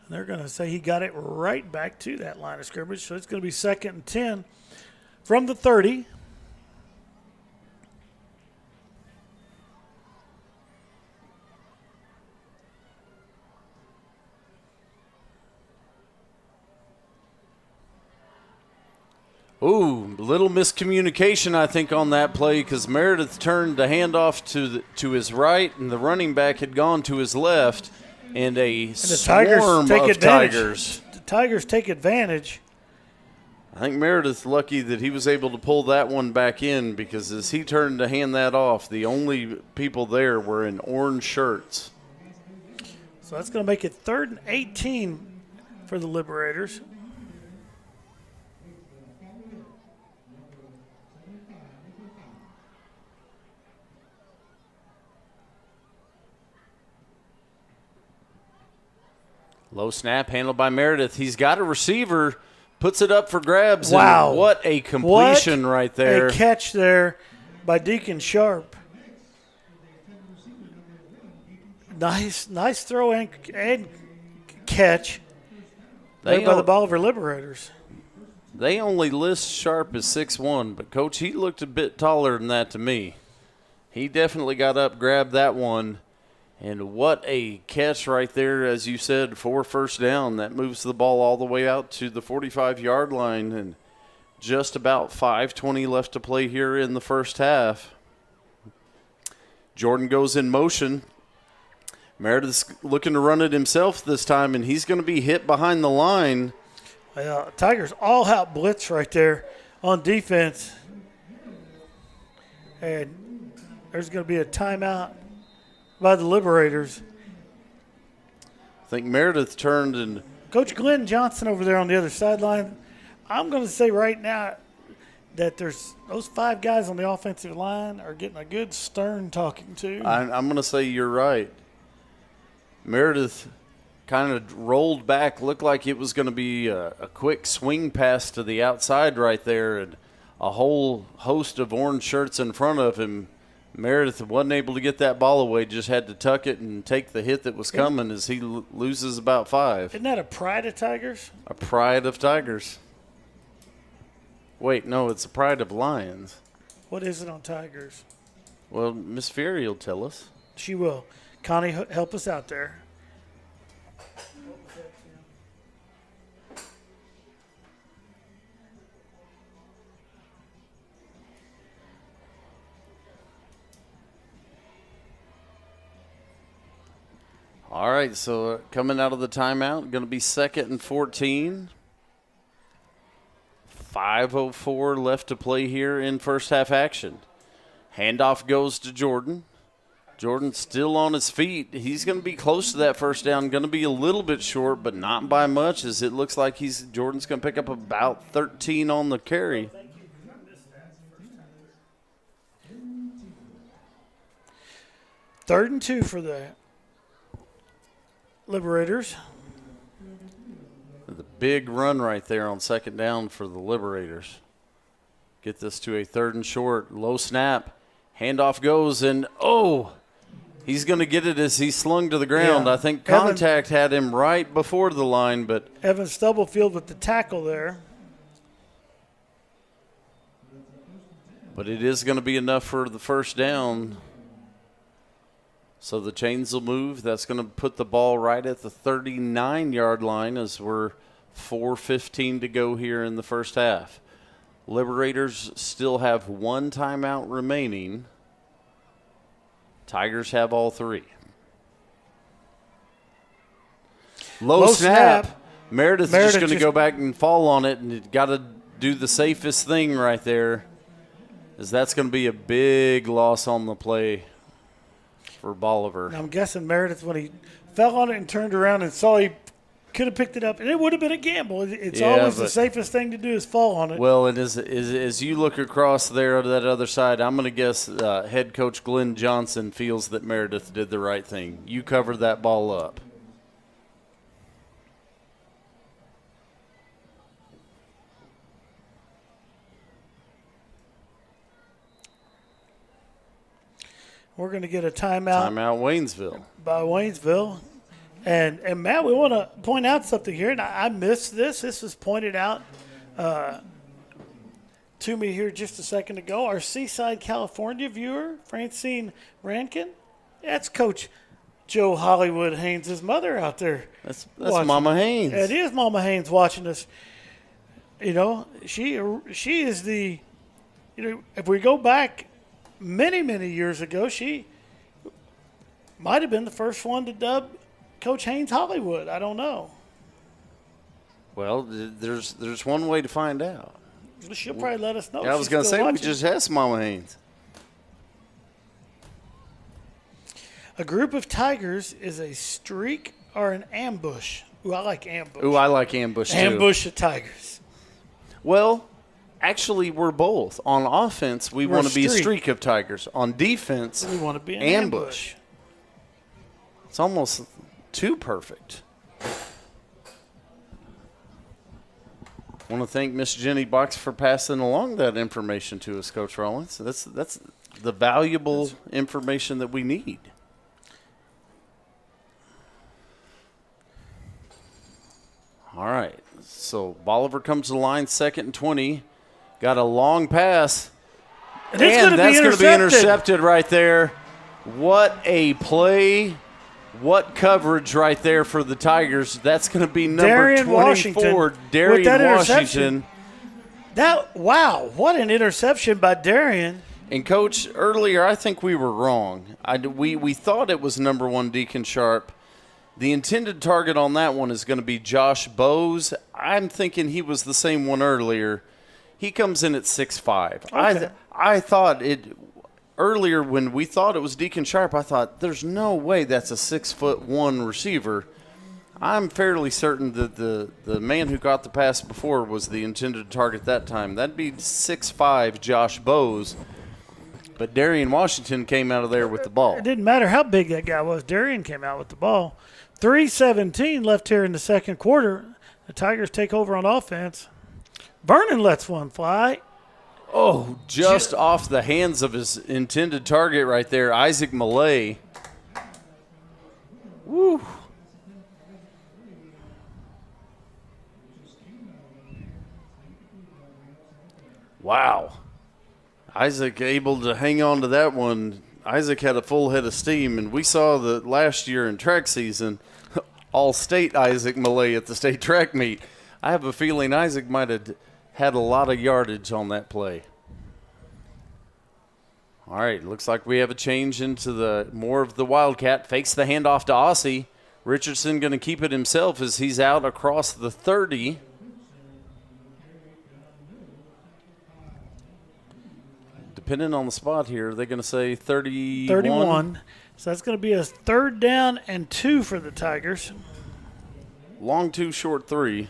They're going to say he got it right back to that line of scrimmage, so it's going to be 2nd and 10 from the 30. Ooh, little miscommunication, I think, on that play because Meredith turned the handoff to his right, and the running back had gone to his left, and the swarm of Tigers. The Tigers take advantage. I think Meredith's lucky that he was able to pull that one back in because as he turned to hand that off, the only people there were in orange shirts. So that's going to make it 3rd and 18 for the Liberators. Low snap handled by Meredith. He's got a receiver, puts it up for grabs. Wow. And what a completion right there. A catch there by Deacon Sharp. Nice throw and catch by the Bolivar Liberators. They only list Sharp as 6'1", but, Coach, he looked a bit taller than that to me. He definitely got up, grabbed that one. And what a catch right there, as you said, for first down. That moves the ball all the way out to the 45-yard line and just about 5:20 left to play here in the first half. Jordan goes in motion. Meredith's looking to run it himself this time, and he's going to be hit behind the line. Tigers all-out blitz right there on defense. And there's going to be a timeout by the Liberators. I think Meredith turned and Coach Glenn Johnson over there on the other sideline. I'm going to say right now that there's those 5 guys on the offensive line are getting a good stern talking to. I'm going to say you're right. Meredith kind of rolled back, looked like it was going to be a quick swing pass to the outside right there, and a whole host of orange shirts in front of him. Meredith wasn't able to get that ball away, just had to tuck it and take the hit that was coming as he loses about 5. Isn't that a pride of Tigers? A pride of Tigers. Wait, no, it's a pride of Lions. What is it on Tigers? Well, Miss Fury will tell us. She will. Connie, help us out there. All right, so coming out of the timeout, going to be 2nd and 14. 5:04 left to play here in first half action. Handoff goes to Jordan. Jordan still on his feet. He's going to be close to that first down. Going to be a little bit short, but not by much, as it looks like Jordan's going to pick up about 13 on the carry. Third and 2 for the Liberators. The big run right there on 2nd down for the Liberators. Get this to a 3rd and short. Low snap. Handoff goes, and he's going to get it as he's slung to the ground. Yeah. I think contact had him right before the line, but Evan Stubblefield with the tackle there. But it is going to be enough for the first down. So the chains will move. That's going to put the ball right at the 39-yard line as we're 4:15 to go here in the first half. Liberators still have 1 timeout remaining. Tigers have all 3. Low snap. Meredith's just going to go back and fall on it, and got to do the safest thing right there, as that's going to be a big loss on the play for Bolivar. I'm guessing Meredith, when he fell on it and turned around and saw he could have picked it up, and it would have been a gamble. It's always the safest thing to do is fall on it. Well, and as you look across there to that other side, I'm going to guess head coach Glenn Johnson feels that Meredith did the right thing. You covered that ball up. We're going to get a timeout. Timeout Waynesville. By Waynesville. And Matt, we want to point out something here, and I missed this. This was pointed out to me here just a second ago. Our Seaside, California viewer, Francine Rankin, that's Coach Joe Hollywood Haynes' mother out there. That's Mama Haynes. It is Mama Haynes watching us. You know, she is the, if we go back many, many years ago, she might have been the first one to dub Coach Haynes Hollywood. I don't know. Well, there's one way to find out. She'll probably let us know. Yeah, I was going to say, we just asked Mama Haynes. A group of tigers is a streak or an ambush. Ooh, I like ambush. Ooh, I like ambush too. Ambush of tigers. Well, actually, we're both. On offense, we want to be a streak of tigers. On defense, we want to be an ambush. It's almost too perfect. I want to thank Miss Jenny Box for passing along that information to us, Coach Rollins. That's the valuable information that we need. All right, so Bolivar comes to the line, 2nd and 20. Got a long pass, and that's going to be intercepted right there. What a play. What coverage right there for the Tigers. That's going to be number 24, Darian Washington. Wow, what an interception by Darian. And, Coach, earlier I think we were wrong. We thought it was number 1, Deacon Sharp. The intended target on that one is going to be Josh Bowes. I'm thinking he was the same one earlier. He comes in at 6'5". Okay. I thought it earlier when we thought it was Deacon Sharp, I thought there's no way that's a 6'1" receiver. I'm fairly certain that the man who got the pass before was the intended target that time. That'd be 6'5" Josh Bowes. But Darian Washington came out of there with the ball. It didn't matter how big that guy was. Darian came out with the ball. 3:17 left here in the second quarter. The Tigers take over on offense. Vernon lets one fly. Oh, just off the hands of his intended target right there, Isaac Millay. Woo. Wow. Isaac able to hang on to that one. Isaac had a full head of steam, and we saw the last year in track season, all-state Isaac Millay at the state track meet. I have a feeling Isaac might have had a lot of yardage on that play. All right, looks like we have a change into the more of the Wildcat. Fakes the handoff to Aussie. Richardson going to keep it himself as he's out across the 30. Depending on the spot here, they're going to say 31. 31. So that's going to be a 3rd down and 2 for the Tigers. Long 2, short 3.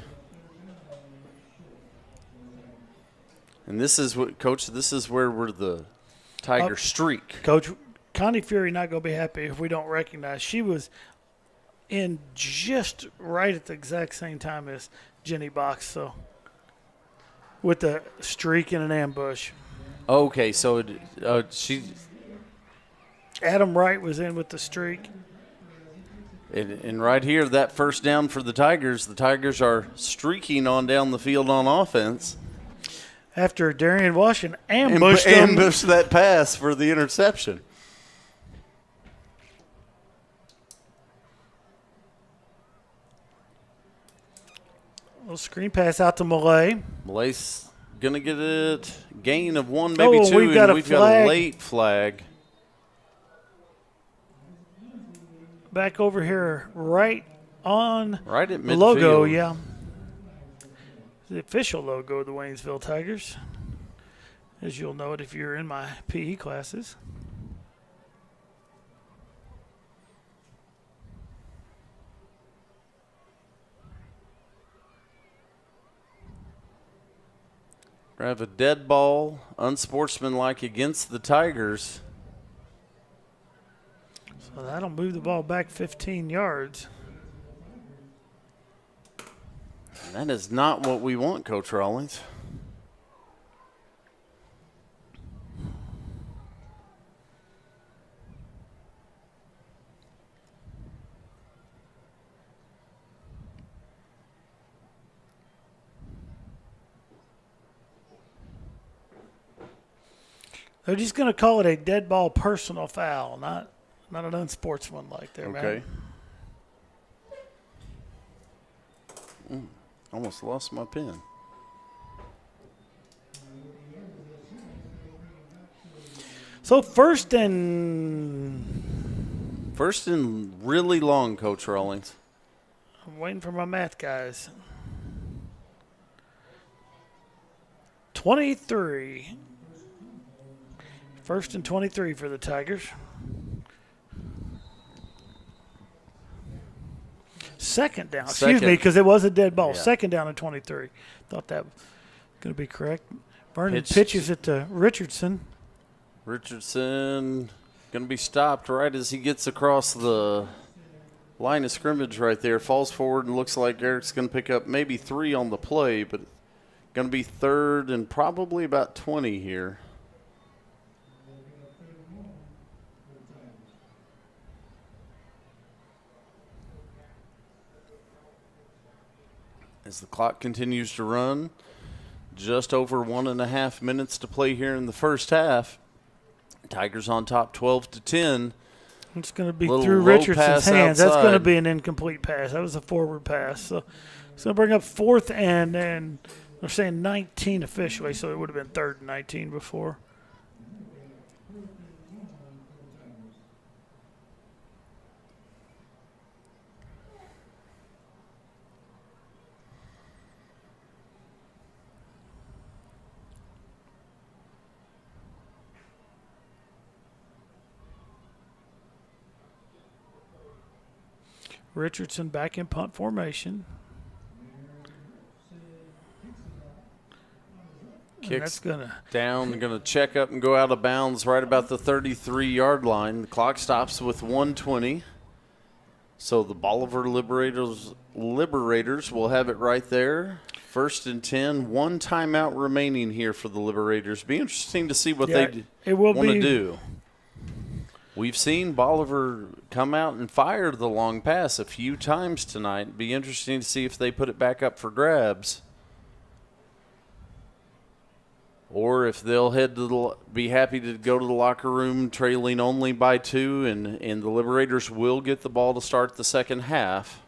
And this is what, Coach, this is where we're the Tiger streak. Coach, Connie Fury not going to be happy if we don't recognize. She was in just right at the exact same time as Jenny Box, so with the streak and an ambush. Okay, so she Adam Wright was in with the streak. and right here, that first down for the Tigers are streaking on down the field on offense. After Darian Washington ambushed that pass for the interception. Little screen pass out to Malay. Malay's going to get it. Gain of 1, maybe 2, we've got and got a late flag. Back over here, right on Right at midfield. the logo, yeah. The official logo of the Waynesville Tigers, as you'll know it if you're in my PE classes. We have a dead ball, unsportsmanlike against the Tigers. So that'll move the ball back 15 yards. And that is not what we want, Coach Rawlings. They're just going to call it a dead ball personal foul, not an unsportsmanlike there, Okay. man. Almost lost my pen. So first and really long, Coach Rawlings. I'm waiting for my math guys. 23. First and 23 for the Tigers. Second down. Excuse me, because it was a dead ball. Yeah. Second down and 23. Thought that was going to be correct. Vernon pitches it to Richardson. Richardson going to be stopped right as he gets across the line of scrimmage right there. Falls forward and looks like Eric's going to pick up maybe 3 on the play, but going to be 3rd and probably about 20 here. As the clock continues to run, just over 1.5 minutes to play here in the first half. Tigers on top 12-10. It's going to be through Richardson's hands. That's going to be an incomplete pass. That was a forward pass. So it's going to bring up 4th and they're saying 19 officially, so it would have been 3rd and 19 before. Richardson back in punt formation. Kicks gonna down, going to check up and go out of bounds right about the 33-yard line. The clock stops with 1:20. So the Bolivar Liberators will have it right there. 1st and 10. 1 timeout remaining here for the Liberators. Be interesting to see what they want to do. We've seen Bolivar come out and fire the long pass a few times tonight. Be interesting to see if they put it back up for grabs. Or if they'll be happy to go to the locker room trailing only by 2, and the Liberators will get the ball to start the second half.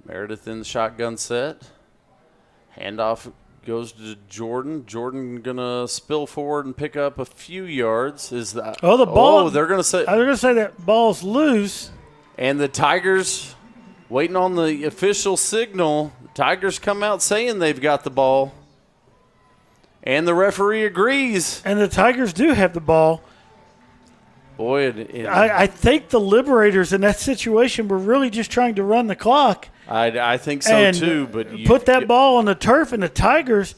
Meredith in the shotgun set. Handoff goes to Jordan. Jordan going to spill forward and pick up a few yards. Is that? Oh, the ball. They're going to say. They're going to say that ball's loose. And the Tigers waiting on the official signal. The Tigers come out saying they've got the ball. And the referee agrees. And the Tigers do have the ball. Boy, I think the Liberators in that situation were really just trying to run the clock. I think so too. But put that ball on the turf, and the Tigers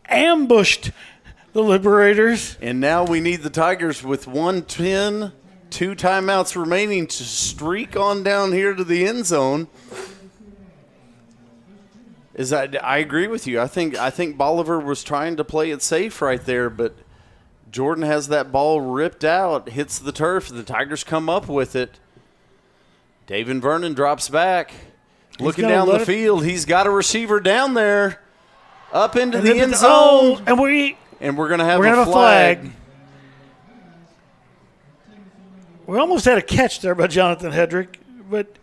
ambushed the Liberators. And now we need the Tigers with 1:10, 2 timeouts remaining to streak on down here to the end zone. I agree with you. I think Bolivar was trying to play it safe right there, but Jordan has that ball ripped out, hits the turf, and the Tigers come up with it. David Vernon drops back. Looking down the field, he's got a receiver down there, up into the end zone. And we're going to have a flag. We almost had a catch there by Jonathan Hedrick, but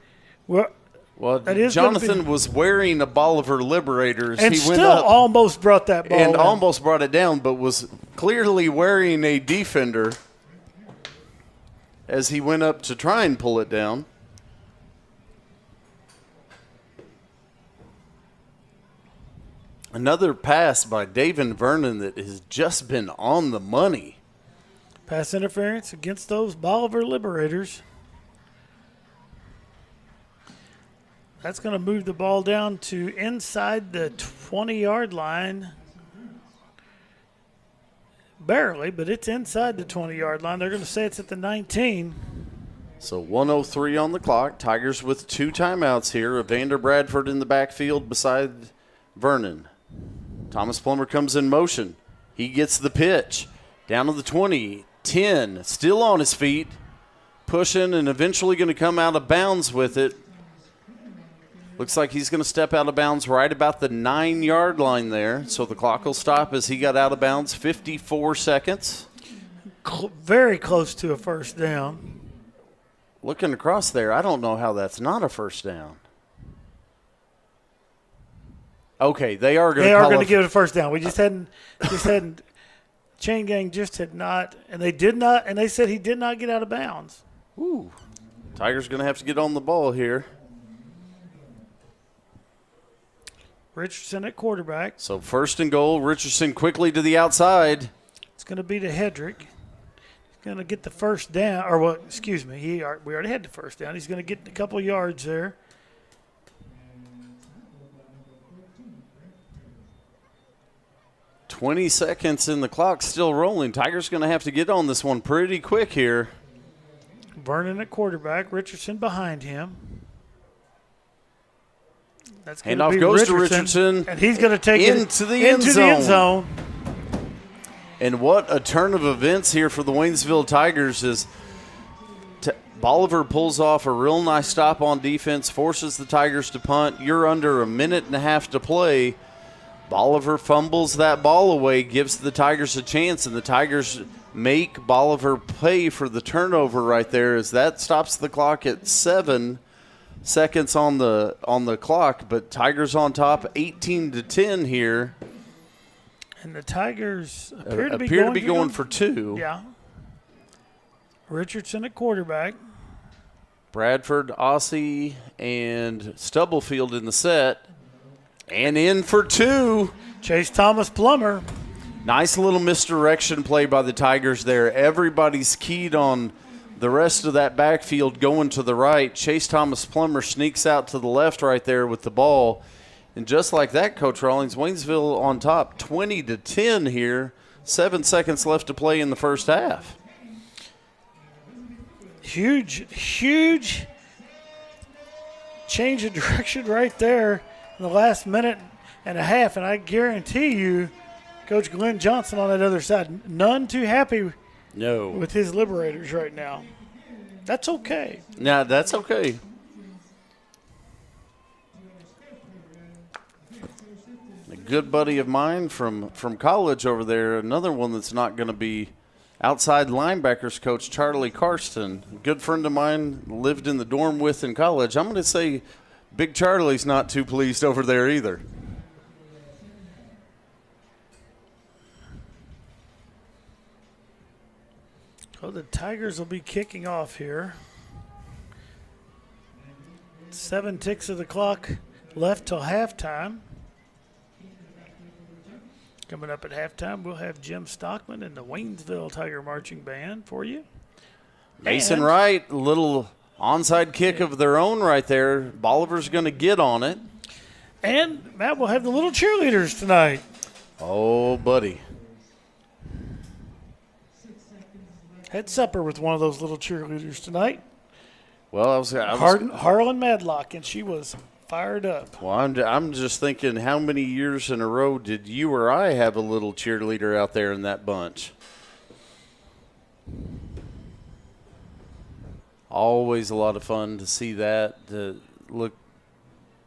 Jonathan was wearing a Bolivar Liberators. And he still went up almost brought that ball and down. almost brought it down, but was clearly wearing a defender as he went up to try and pull it down. Another pass by David Vernon that has just been on the money. Pass interference against those Bolivar Liberators. That's going to move the ball down to inside the 20-yard line. Barely, but it's inside the 20-yard line. They're going to say it's at the 19. So 1:03 on the clock. Tigers with 2 timeouts here. Evander Bradford in the backfield beside Vernon. Thomas Plummer comes in motion. He gets the pitch. Down to the 20, 10, still on his feet. Pushing and eventually going to come out of bounds with it. Looks like he's going to step out of bounds right about the 9-yard line there. So the clock will stop as he got out of bounds. 54 seconds. Very close to a first down. Looking across there, I don't know how that's not a first down. Okay, they are going to give it a first down. We just hadn't Chain Gang just had not, and they did not, and they said he did not get out of bounds. Ooh. Tigers going to have to get on the ball here. Richardson at quarterback. So 1st and goal. Richardson quickly to the outside. It's going to be to Hedrick. He's going to get the first down. We already had the first down. He's going to get a couple yards there. "20 seconds in the clock, still rolling. Tigers going to have to get on this one pretty quick here. Vernon at quarterback. Richardson behind him. That's going Handoff to be goes to Richardson. And he's going to take into the end zone. And what a turn of events here for the Waynesville Tigers as Bolivar pulls off a real nice stop on defense, forces the Tigers to punt. You're under a minute and a half to play. Bolivar fumbles that ball away, gives the Tigers a chance, and the Tigers make Bolivar pay for the turnover right there as that stops the clock at 7 seconds on the clock. But Tigers on top, 18-10 here. And the Tigers appear to be going for 2. Yeah. Richardson at quarterback. Bradford, Aussie, and Stubblefield in the set. And in for 2. Chase Thomas Plummer. Nice little misdirection play by the Tigers there. Everybody's keyed on the rest of that backfield going to the right. Chase Thomas Plummer sneaks out to the left right there with the ball. And just like that, Coach Rawlings, Waynesville on top, 20-10 here. 7 seconds left to play in the first half. Huge change of direction right there in the last minute and a half. And I guarantee you, Coach Glenn Johnson on that other side, none too happy with his Liberators right now. That's okay. Yeah, that's okay. A good buddy of mine from college over there, another one that's not going to be outside linebackers coach, Charlie Karsten. A good friend of mine, lived in the dorm with in college. I'm going to say Big Charlie's not too pleased over there either. So the Tigers will be kicking off here. 7 ticks of the clock left till halftime. Coming up at halftime, we'll have Jim Stockman and the Waynesville Tiger Marching Band for you. Mason Wright, little onside kick of their own right there. Bolivar's going to get on it. And, Matt, we'll have the little cheerleaders tonight. Oh, buddy. Had supper with one of those little cheerleaders tonight. Well, I was Harlan Madlock, and she was fired up. Well, I'm just thinking, how many years in a row did you or I have a little cheerleader out there in that bunch? Always a lot of fun to see that. The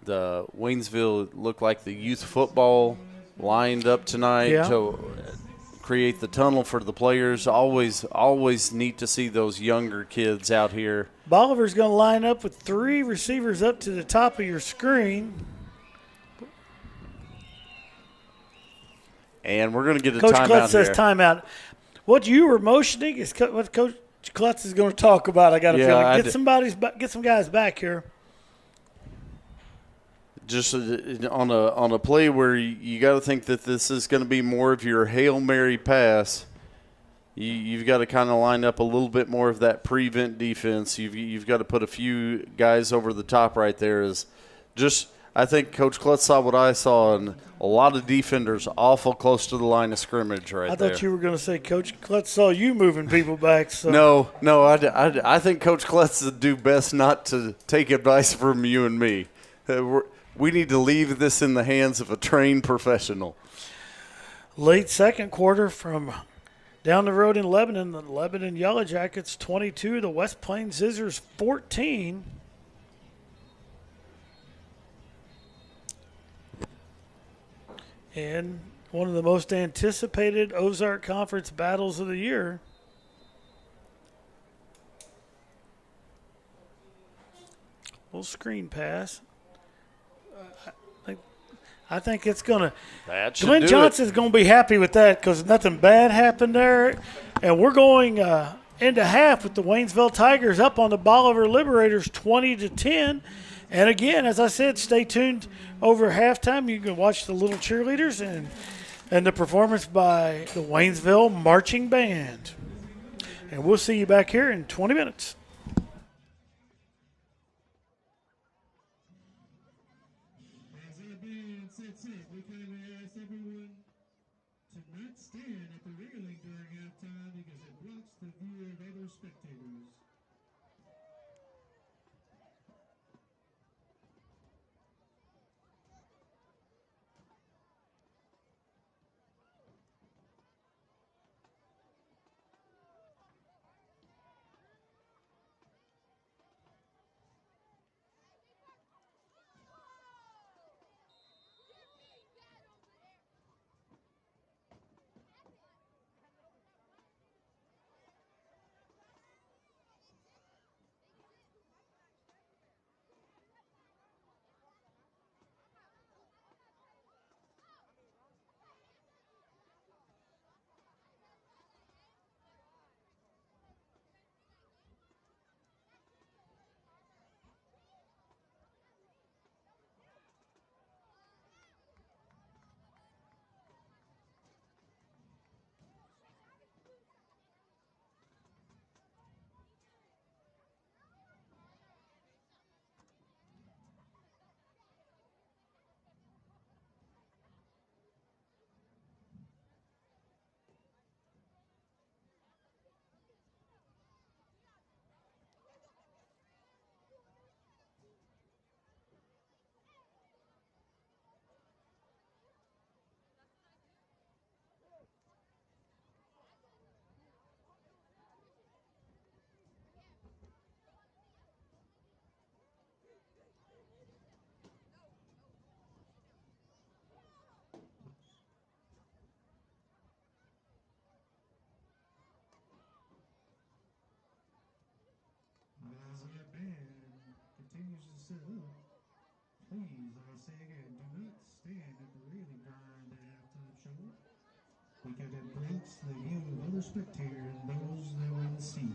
Waynesville looked like the youth football lined up tonight to create the tunnel for the players. Always neat to see those younger kids out here. Bolivar's going to line up with 3 receivers up to the top of your screen. And we're going to get a Coach timeout Klutz says here. timeout. What you were motioning is what Coach Klutz is going to talk about. I got a feeling. Get some guys back here. Just on a play where you got to think that this is going to be more of your Hail Mary pass, you've got to kind of line up a little bit more of that prevent defense. You've got to put a few guys over the top right there. I think Coach Klutz saw what I saw, and a lot of defenders awful close to the line of scrimmage there. I thought you were going to say Coach Klutz saw you moving people back. So. No, I think Coach Klutz would do best not to take advice from you and me. We need to leave this in the hands of a trained professional. Late second quarter from down the road in Lebanon, the Lebanon Yellow Jackets 22, the West Plains Scissors 14. And one of the most anticipated Ozark Conference battles of the year. Little screen pass. I think it's going to – Glenn Johnson's going to be happy with that because nothing bad happened there. And we're going into half with the Waynesville Tigers up on the Bolivar Liberators 20-10. And, again, as I said, stay tuned over halftime. You can watch the little cheerleaders and the performance by the Waynesville Marching Band. And we'll see you back here in 20 minutes. We kindly ask everyone to not stand at the railing during halftime because it blocks the view of other spectators. Continues to set up. Please, I say again, do not stand at the railing during the halftime show. because it blocks the view of other spectators and those that will see.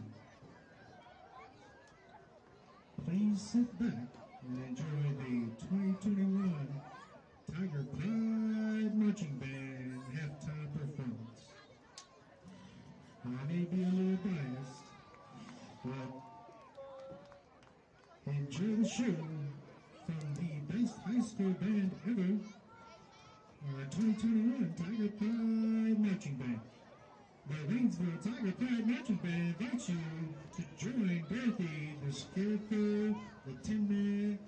Please sit back and enjoy the 2021 Tiger Pride Marching Band halftime performance. I may be a little biased, but enjoy the show from the best high school band ever, our 2021 Tiger Pride Marching Band. The Waynesville Tiger Pride Marching Band invites you to join Dorothy, the Scarecrow, the Tin Man,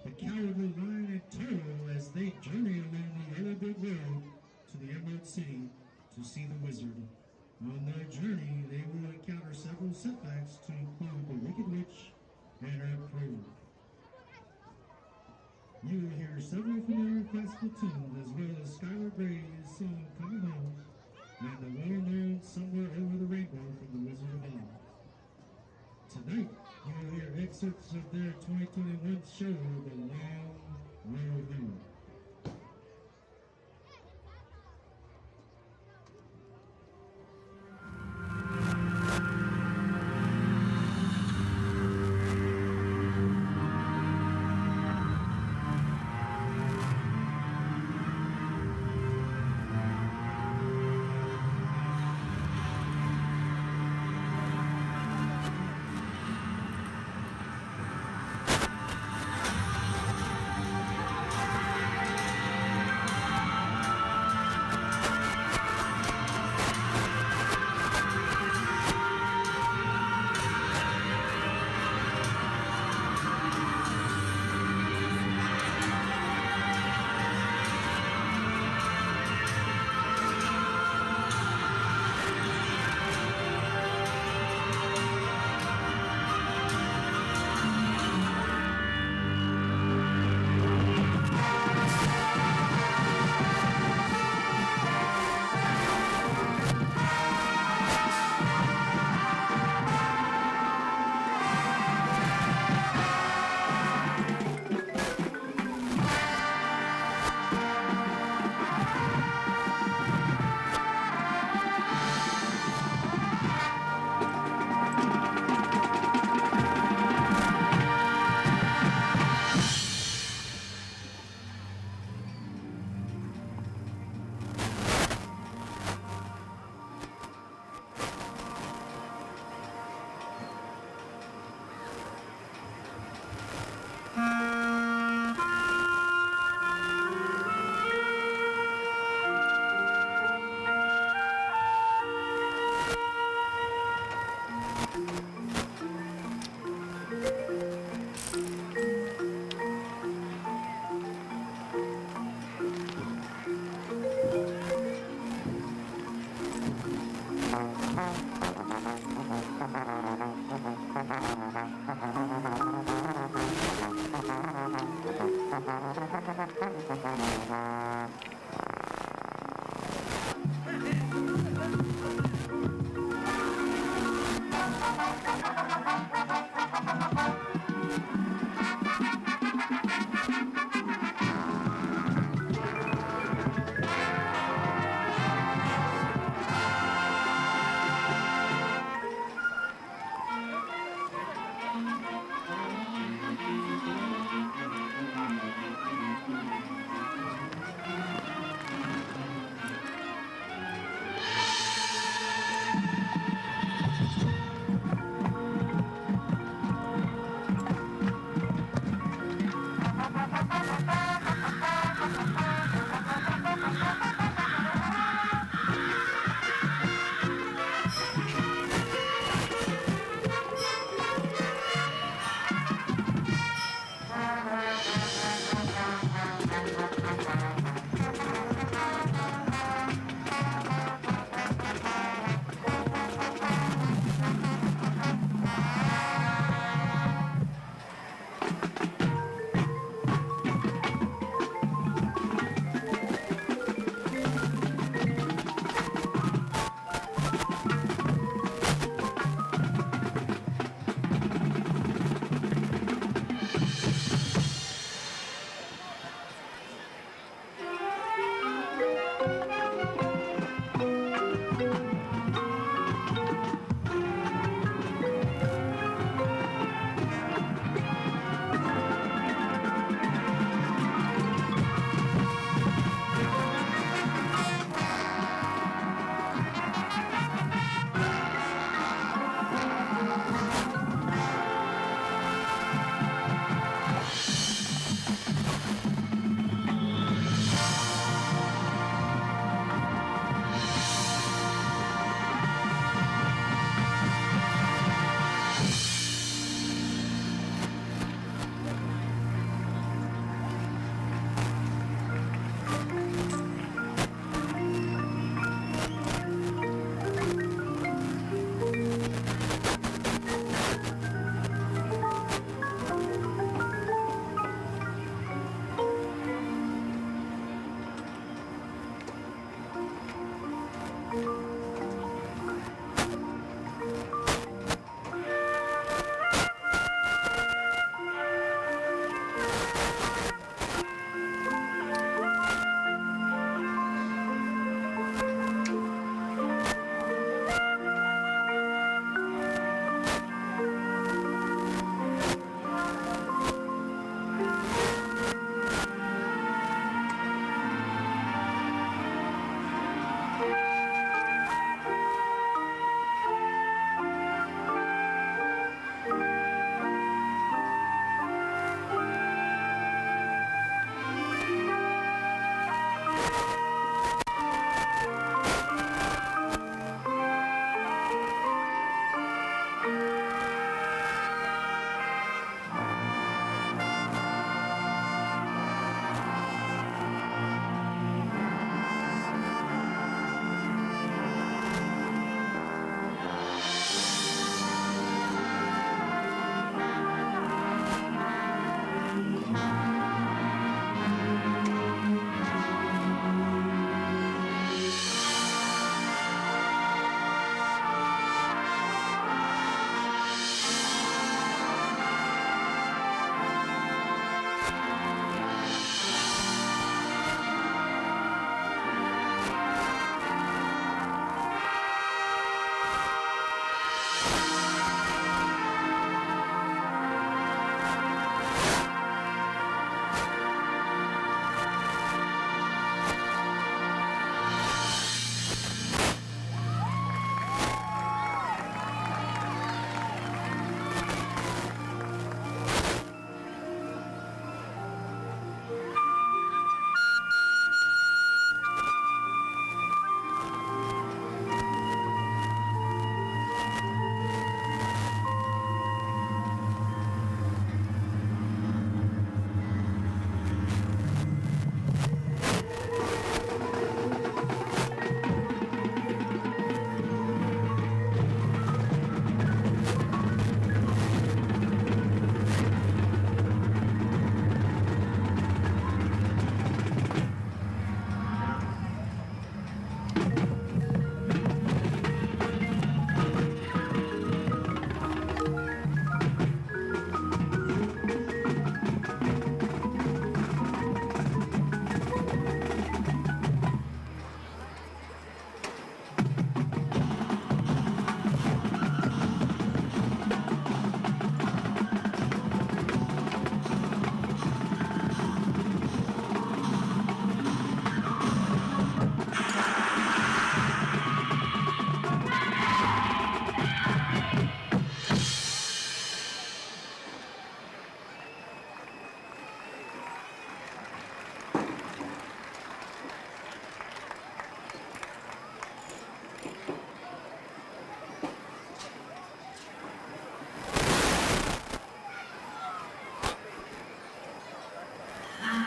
the Cowardly Lion, and Turtle as they journey along the Yellow Brick Road to the Emerald City to see the wizard. On their journey, they will encounter several setbacks to include the Wicked Witch and her crew. You will hear several familiar classical tunes as well as Skylar Gray's song Coming Home and the well-known Somewhere Over the Rainbow from the Wizard of Oz. Tonight, you will hear excerpts of their 2021 show, The Long Road Home.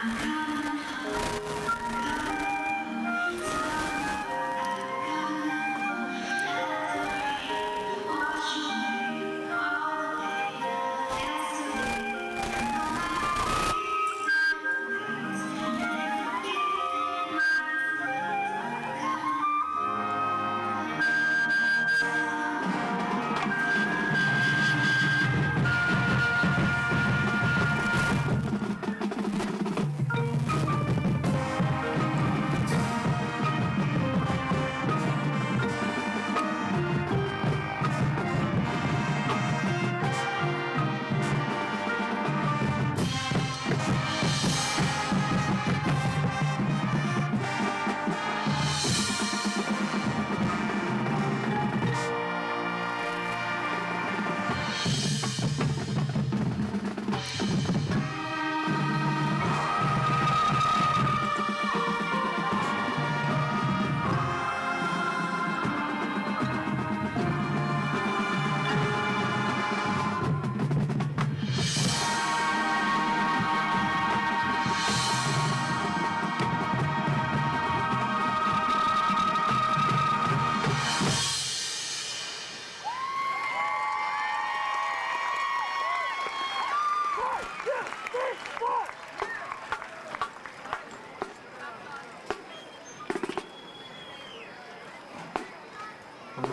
All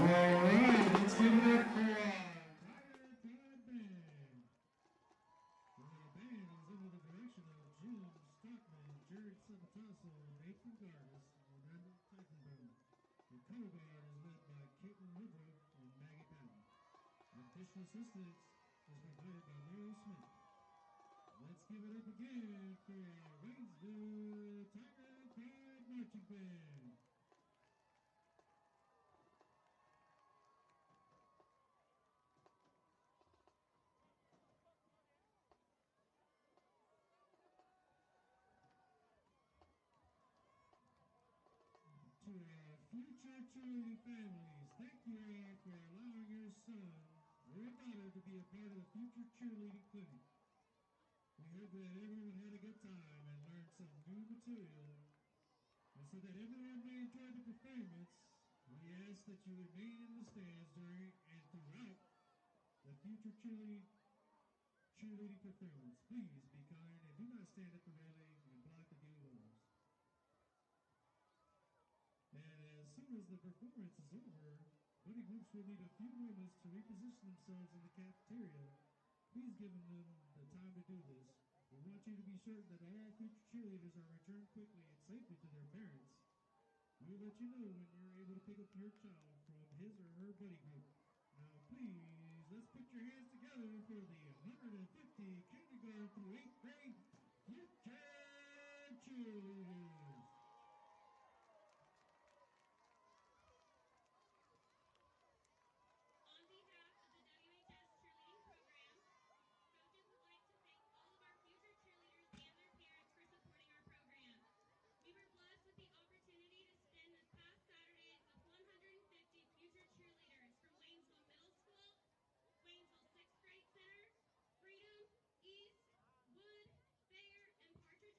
right, let's give it up for Tiger Pride Band. The band is under the direction of Jim Stockman, Jared Sabatasso, Nathan Garvis, and Amanda Teichenbaum. The color guard is led by Caitlin Woodruff and Maggie Patton. Additional assistance is provided by Mary Smith. Let's give it up again for our Waynesville Tiger Pride Marching Band. To our future cheerleading families, thank you all for allowing your son or daughter to be a part of the future cheerleading clinic. We hope that everyone had a good time and learned some new material. And so that everyone may enjoy the performance, we ask that you remain in the stands during and throughout the future cheerleading performance. Please be kind and do not stand at the railing and block the view of others. And as soon as the performance is over, buddy groups will need a few moments to reposition themselves in the cafeteria. Please give them the time to do this. We want you to be certain that all future cheerleaders are returned quickly and safely to their parents. We will let you know when you're able to pick up your child from his or her buddy group. Now please, let's put your hands together for the 150 kindergarten through 8th grade future cheerleaders. On behalf of the WHS cheerleading program, coaches would like to thank all of our future cheerleaders and their parents for supporting our program. We were blessed with the opportunity to spend this past Saturday with 150 future cheerleaders from Waynesville Middle School, Waynesville 6th Grade Center, Freedom, East, Wood, Thayer, and Partridge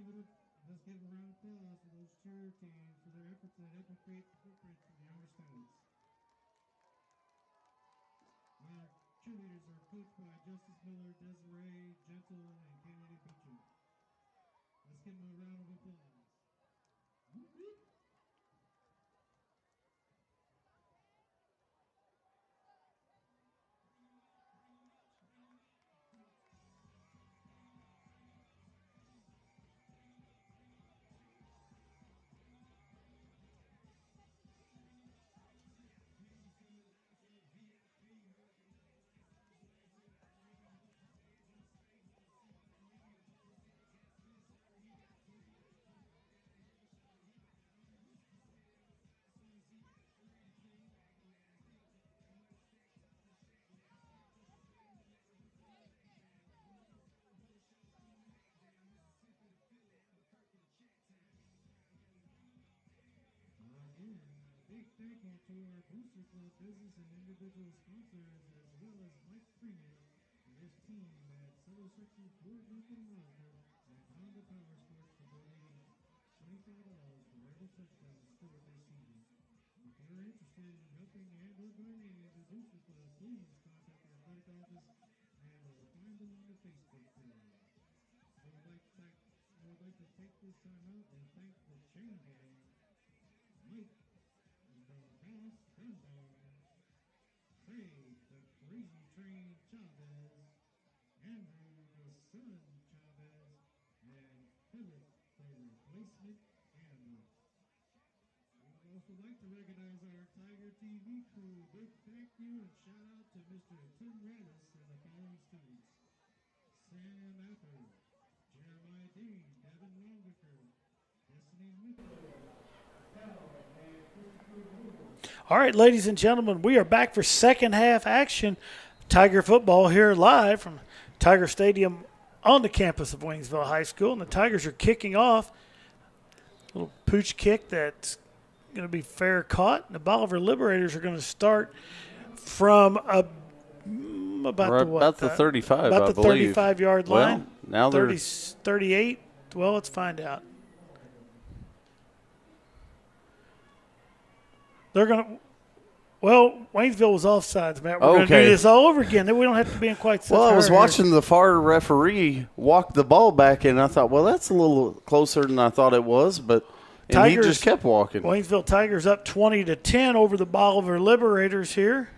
let's give a round of applause for those cheer teams for their efforts in helping create the footprint for the younger students. Our cheerleaders are coached by Justice Miller, Desiree Gentle, and Kennedy Beecher. Let's give them a round of applause. Big thank you to our Booster Club business and individual sponsors, as well as Mike Freeman and his team at Southern Section Ford Lincoln Roswell and Honda Power Sports for donating $25 for every touchdown scored this season. If you're interested in helping and or donating to Booster Club, please contact our athletic office and or find them on the Facebook page. I would like to take this time out and thank the chain gang, Mike, the Boss Dunbar, Craig, the Crazy Train Chavez, Andrew, the Son Chavez, and Philip, the Replacement Animal. We would also like to recognize our Tiger TV crew. Big thank you and shout out to Mr. Tim Radis and the following students: Sam Apper, Jeremiah Dean, Devin Longifer, Destiny Mitchell, and Christopher Moore. All right, ladies and gentlemen, we are back for second half action. Tiger football here live from Tiger Stadium on the campus of Waynesville High School. And the Tigers are kicking off. A little pooch kick that's going to be fair caught. And the Bolivar Liberators are going to start from about the 35, about I the believe. 35-yard Well, line. now they're 38. Well, let's find out. They're going to – well, Waynesville was offsides, Matt. We're going to do this all over again. We don't have to be in quite such a Well, I was hurry. watching the far referee walk the ball back, and I thought, well, that's a little closer than I thought it was, but he just kept walking. Waynesville Tigers up 20-10 over the Bolivar Liberators here.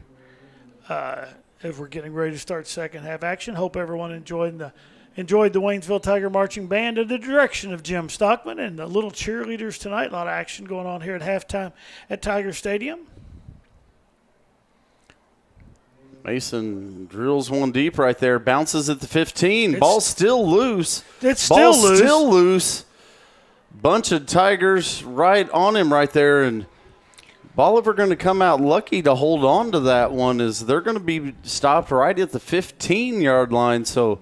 If we're getting ready to start second half action, hope everyone enjoyed the Waynesville Tiger Marching Band under the direction of Jim Stockman and the little cheerleaders tonight. A lot of action going on here at halftime at Tiger Stadium. Mason drills one deep right there, bounces at the 15. Ball's still loose. It's still loose. Still loose. Bunch of Tigers right on him right there, and Bolivar going to come out lucky to hold on to that one, as they're going to be stopped right at the 15-yard line. So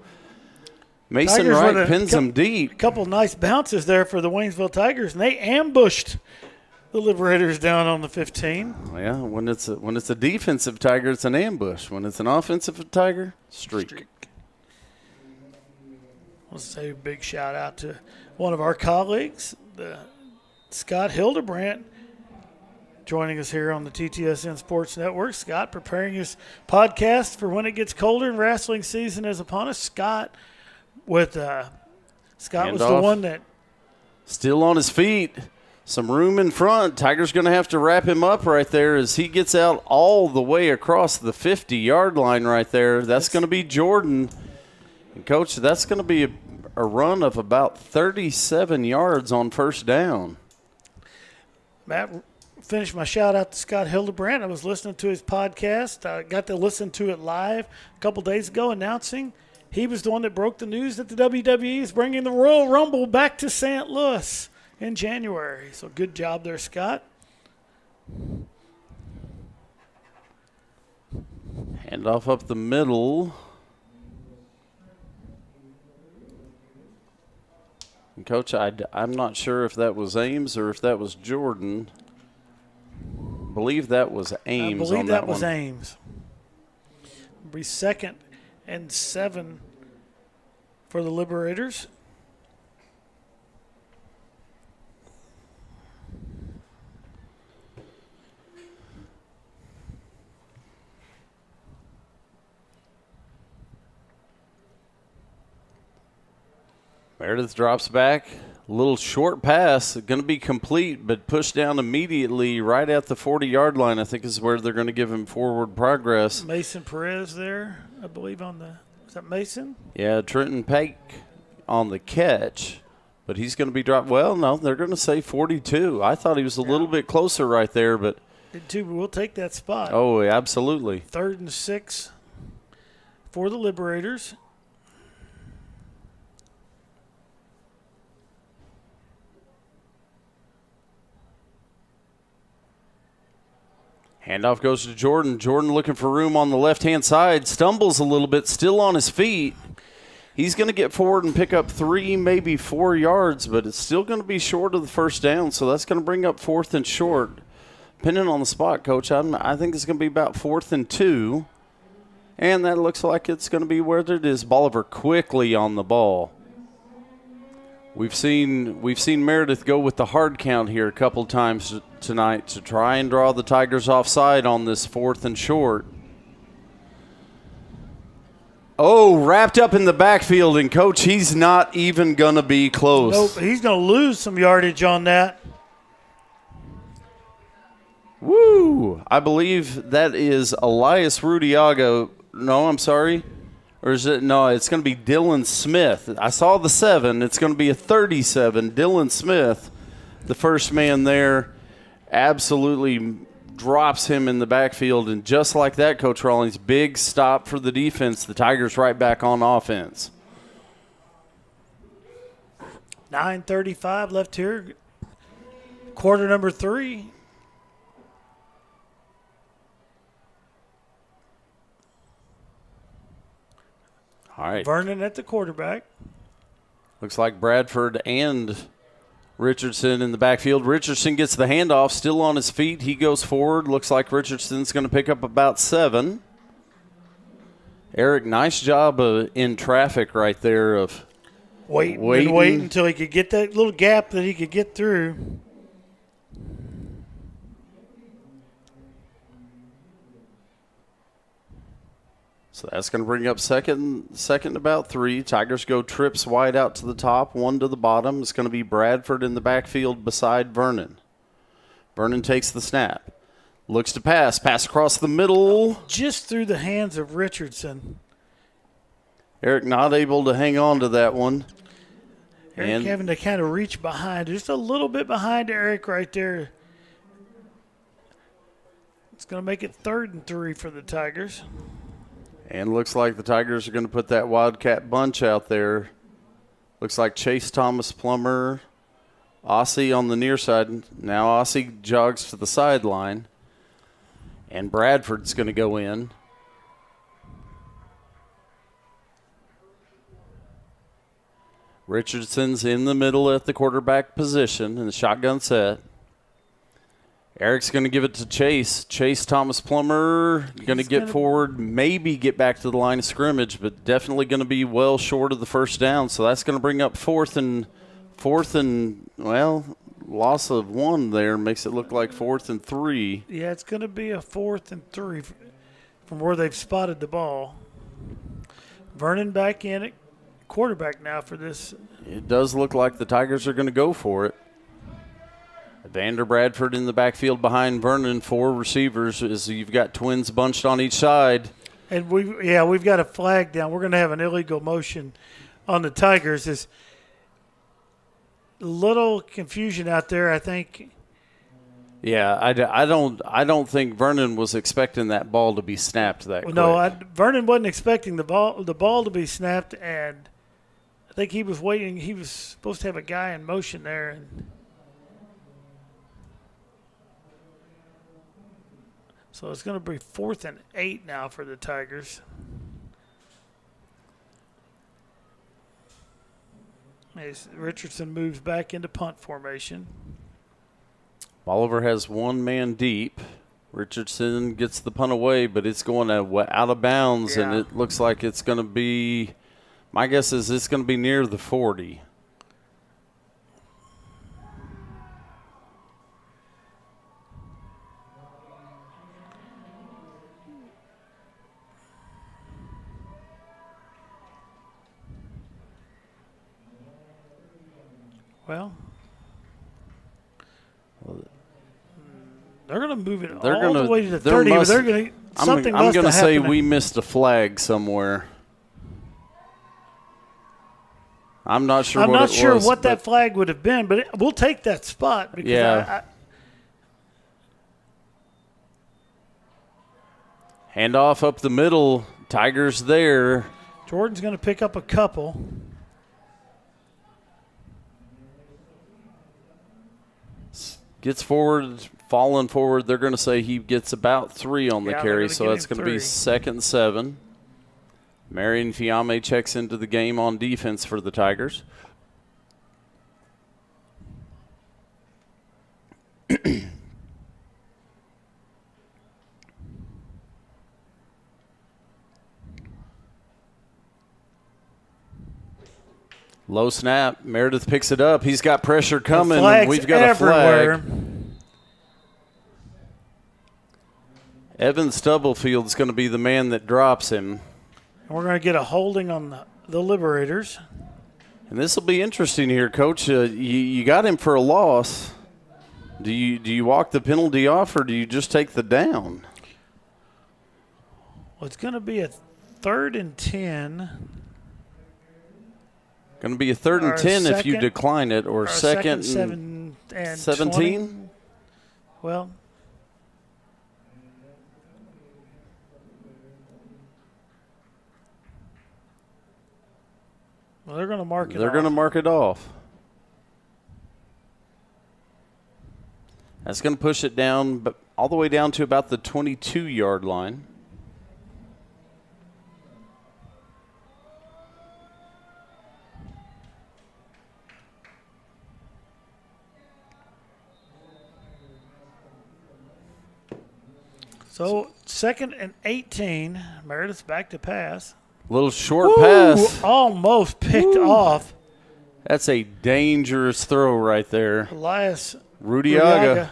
Mason Tigers Wright pins them deep. A couple nice bounces there for the Waynesville Tigers, and they ambushed the Liberators down on the 15. Yeah, when it's a defensive Tiger, it's an ambush. When it's an offensive Tiger, streak. Let's say a big shout out to one of our colleagues, Scott Hildebrandt, joining us here on the TTSN Sports Network. Scott preparing his podcast for when it gets colder and wrestling season is upon us. Scott was the one that still on his feet. Some room in front. Tiger's going to have to wrap him up right there as he gets out all the way across the 50-yard line right there. That's going to be Jordan. And, Coach, that's going to be a run of about 37 yards on first down. Matt, finish my shout-out to Scott Hildebrandt. I was listening to his podcast. I got to listen to it live a couple days ago, announcing he was the one that broke the news that the WWE is bringing the Royal Rumble back to St. Louis in January. So good job there, Scott. Hand off up the middle. And Coach, I'm not sure if that was Ames or if that was Jordan. I believe that was Ames. I believe on that one. was Ames. It'll be 2nd and 7 for the Liberators. Meredith drops back. A little short pass, going to be complete, but pushed down immediately right at the 40-yard line, I think is where they're going to give him forward progress. Mason Perez there, I believe, on the – is that Mason? Yeah, Trenton Pake on the catch, but he's going to be dropped. Well, no, they're going to say 42. I thought he was a little bit closer right there, but – Did too, but we'll take that spot. Oh, absolutely. 3rd and 6 for the Liberators. Handoff goes to Jordan. Jordan looking for room on the left-hand side. Stumbles a little bit, still on his feet. He's going to get forward and pick up 3, maybe 4 yards, but it's still going to be short of the first down, so that's going to bring up 4th and short. Depending on the spot, Coach, I think it's going to be about 4th and 2, and that looks like it's going to be where it is. Bolivar quickly on the ball. We've seen Meredith go with the hard count here a couple times tonight to try and draw the Tigers offside on this 4th and short. Oh, wrapped up in the backfield, and Coach, he's not even going to be close. Nope, he's going to lose some yardage on that. Woo! I believe that is Elias Rudiaga. No, I'm sorry. Or is it? No, it's going to be Dylan Smith. I saw the 7. It's going to be a 37. Dylan Smith, the first man there, absolutely drops him in the backfield. And just like that, Coach Rawlings, big stop for the defense. The Tigers right back on offense. 9:35 left here. Quarter number 3. All right. Vernon at the quarterback. Looks like Bradford and Richardson in the backfield. Richardson gets the handoff, still on his feet. He goes forward. Looks like Richardson's going to pick up about 7. Eric, nice job in traffic right there of waiting until he could get that little gap that he could get through. So that's going to bring up second about 3. Tigers go trips wide out to the top, 1 to the bottom. It's going to be Bradford in the backfield beside Vernon. Vernon takes the snap. Looks to pass across the middle. Just through the hands of Richardson. Eric not able to hang on to that one. Eric having to kind of reach behind, just a little bit behind Eric right there. It's going to make it 3rd and 3 for the Tigers. And looks like the Tigers are going to put that Wildcat bunch out there. Looks like Chase Thomas Plummer, Aussie on the near side. Now Aussie jogs to the sideline. And Bradford's going to go in. Richardson's in the middle at the quarterback position in the shotgun set. Eric's going to give it to Chase. Chase Thomas Plummer going to get forward, maybe get back to the line of scrimmage, but definitely going to be well short of the first down. So that's going to bring up fourth and well, loss of 1 there makes it look like 4th and 3. Yeah, it's going to be a 4th and 3 from where they've spotted the ball. Vernon back in at quarterback now for this. It does look like the Tigers are going to go for it. Vander Bradford in the backfield behind Vernon, 4 receivers as you've got twins bunched on each side. And we've got a flag down. We're going to have an illegal motion on the Tigers. There's a little confusion out there, I think. Yeah, I don't think Vernon was expecting that ball to be snapped that quick. No, Vernon wasn't expecting the ball to be snapped, and I think he was waiting. He was supposed to have a guy in motion there, and so it's going to be 4th and 8 now for the Tigers. As Richardson moves back into punt formation. Bolivar has 1 man deep. Richardson gets the punt away, but it's going out of bounds, and it looks like it's going to be, my guess is it's going to be near the 40. Well, they're going to move it They're all gonna- the way to the there 30, must- but they're going to something I'm must going to have say happened. we missed a flag somewhere. I'm not sure. I'm what not it sure was, what that but flag would have been, but we'll take that spot because Yeah. Handoff up the middle. Tigers there. Jordan's going to pick up a couple. Gets forward, falling forward. They're going to say he gets about 3 on the Yeah, they're carry, gonna so give that's him going to be 3. 2nd and 7. Marion Fiame checks into the game on defense for the Tigers. Low snap. Meredith picks it up. He's got pressure coming. Flags We've got everywhere. a flag. Evan Stubblefield's going to be the man that drops him. And we're going to get a holding on the Liberators. And this will be interesting here, Coach. You got him for a loss. Do you walk the penalty off, or do you just take the down? Well, it's going to be a 3rd and 10. Going to be a 3rd and Or 10 if you second- decline it, or Or second and 7 and 17. 20. Well, they're going to mark it They're off. going to mark it off. That's going to push it down, but all the way down to about the 22-yard line. So 2nd and 18. Meredith's back to pass. Little short Woo! pass. Almost picked off. That's a dangerous throw right there. Elias Rudiaga.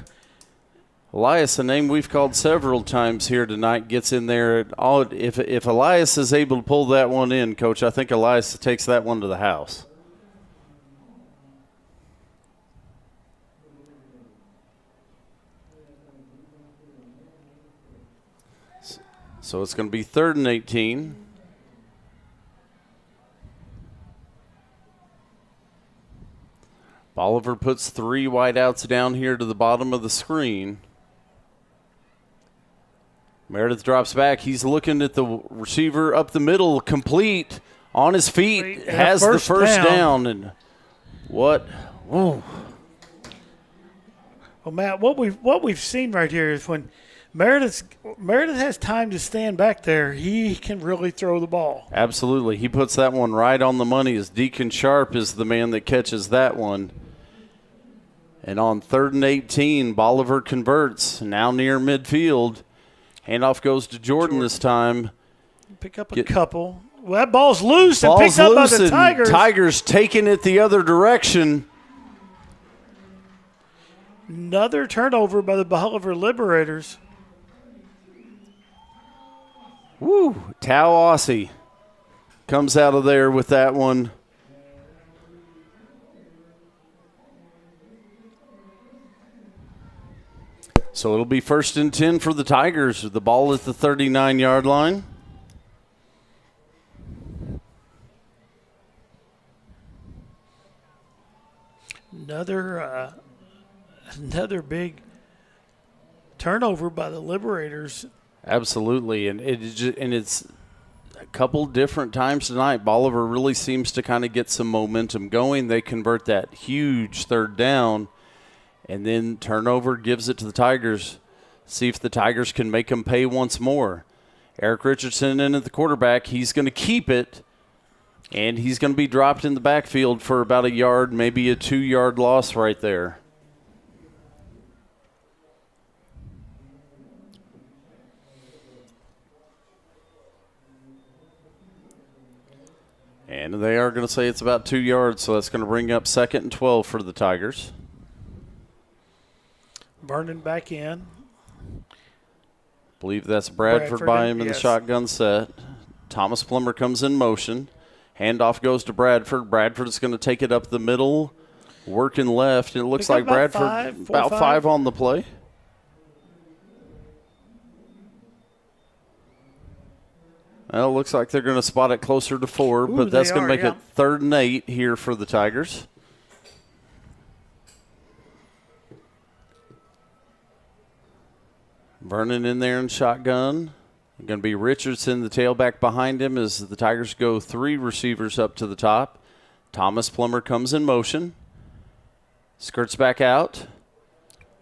Elias, a name we've called several times here tonight, gets in there. If Elias is able to pull that one in, Coach, I think Elias takes that one to the house. So it's going to be 3rd and 18. Bolivar puts 3 wideouts down here to the bottom of the screen. Meredith drops back. He's looking at the receiver up the middle, complete, on his feet, And has the first down. And what? Whoa. Well, Matt, what we've seen right here is when Meredith has time to stand back there, he can really throw the ball. Absolutely. He puts that one right on the money as Deacon Sharp is the man that catches that one. And on 3rd and 18, Bolivar converts, now near midfield. Handoff goes to Jordan this time. Pick up a couple. Well, that ball's loose and Ball's picked up by loose the and Tigers. Tigers taking it the other direction. Another turnover by the Bolivar Liberators. Woo! Tao Aussie comes out of there with that one. So it'll be 1st and 10 for the Tigers. The ball at the 39-yard line. Another big turnover by the Liberators. Absolutely, and it's a couple different times tonight. Bolivar really seems to kind of get some momentum going. They convert that huge 3rd down, and then turnover gives it to the Tigers. See if the Tigers can make them pay once more. Eric Richardson in at the quarterback. He's going to keep it, and he's going to be dropped in the backfield for about a yard, maybe a 2-yard loss right there. And they are going to say it's about 2 yards, so that's going to bring up 2nd and 12 for the Tigers. Vernon back in. Believe that's Bradford by him in the yes. shotgun set. Thomas Plummer comes in motion. Handoff goes to Bradford. Bradford is going to take it up the middle. working left. It looks Pick up like about Bradford four or about five on the play. Well, it looks like they're going to spot it closer to 4, Ooh, but that's they going to are, make yeah. it 3rd and 8 here for the Tigers. Vernon in there in shotgun. Going to be Richardson, the tailback behind him, as the Tigers go 3 receivers up to the top. Thomas Plummer comes in motion. Skirts back out.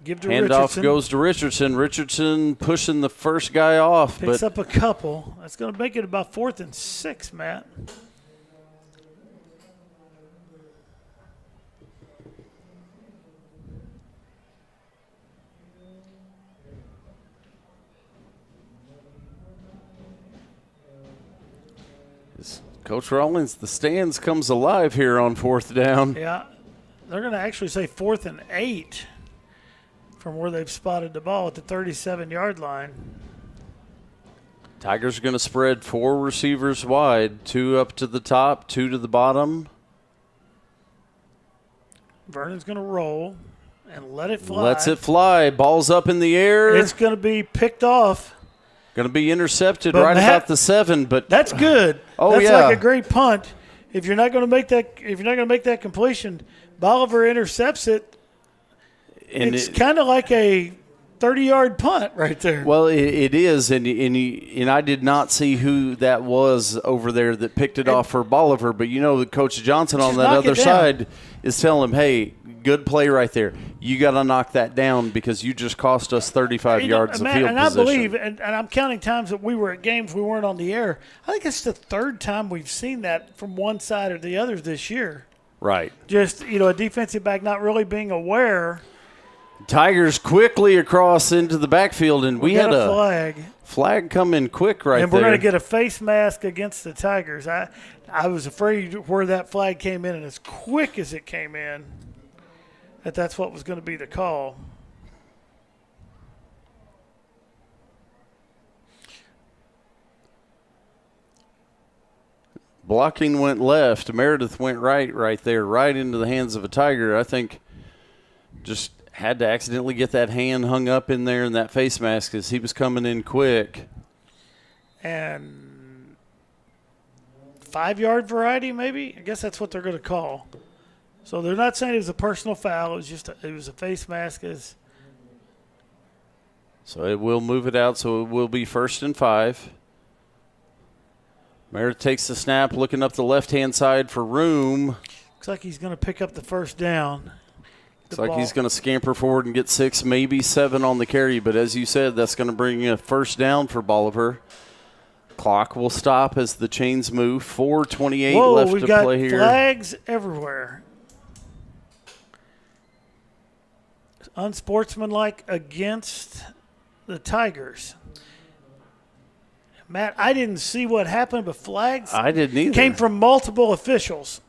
Give to Handoff Richardson. goes to Richardson. Richardson pushing the first guy off. Picks but up a couple. That's going to make it about 4th and 6, Matt. Coach Rawlings, the stands comes alive here on 4th down. Yeah, they're going to actually say 4th and 8 from where they've spotted the ball at the 37-yard line. Tigers are going to spread 4 receivers wide, 2 up to the top, 2 to the bottom. Vernon's going to roll and let it fly. Lets it fly. Ball's up in the air. It's going to be picked off. Going to be intercepted But right Matt, about the 7, but that's good. Oh, that's yeah. like a great punt. If you're not going to make that completion, Bolivar intercepts it. and It's kind of like a 30-yard punt right there. well, it is, and I did not see who that was over there that picked it off for Bolivar, but you know that Coach Johnson on Just that knock it other down. side is telling him, hey, good play right there. You got to knock that down because you just cost us 35 You know, yards of Matt, field and position. I believe, and I'm counting times that we were at games we weren't on the air. I think it's the 3rd time we've seen that from one side or the other this year. Right. Just, a defensive back not really being aware. Tigers quickly across into the backfield, and we got had a flag come in quick right and we're there. going to get a face mask against the Tigers. I was afraid where that flag came in, and as quick as it came in, that's what was going to be the call. Blocking went left. Meredith went right there, right into the hands of a Tiger. I think just had to accidentally get that hand hung up in there in that face mask as he was coming in quick. And 5-yard variety, maybe? I guess that's what they're going to call. So they're not saying it was a personal foul. It was just it was a face mask. So it will move it out, so it will be 1st and 5. Meredith takes the snap, looking up the left-hand side for room. Looks like he's going to pick up the first down. Looks like he's going to scamper forward and get 6, maybe 7 on the carry. But as you said, that's going to bring a 1st down for Bolivar. Clock will stop as the chains move. 4:28 left we've to got play here. Flags everywhere. Unsportsmanlike against the Tigers. Matt, I didn't see what happened, but flags I didn't either. came from multiple officials.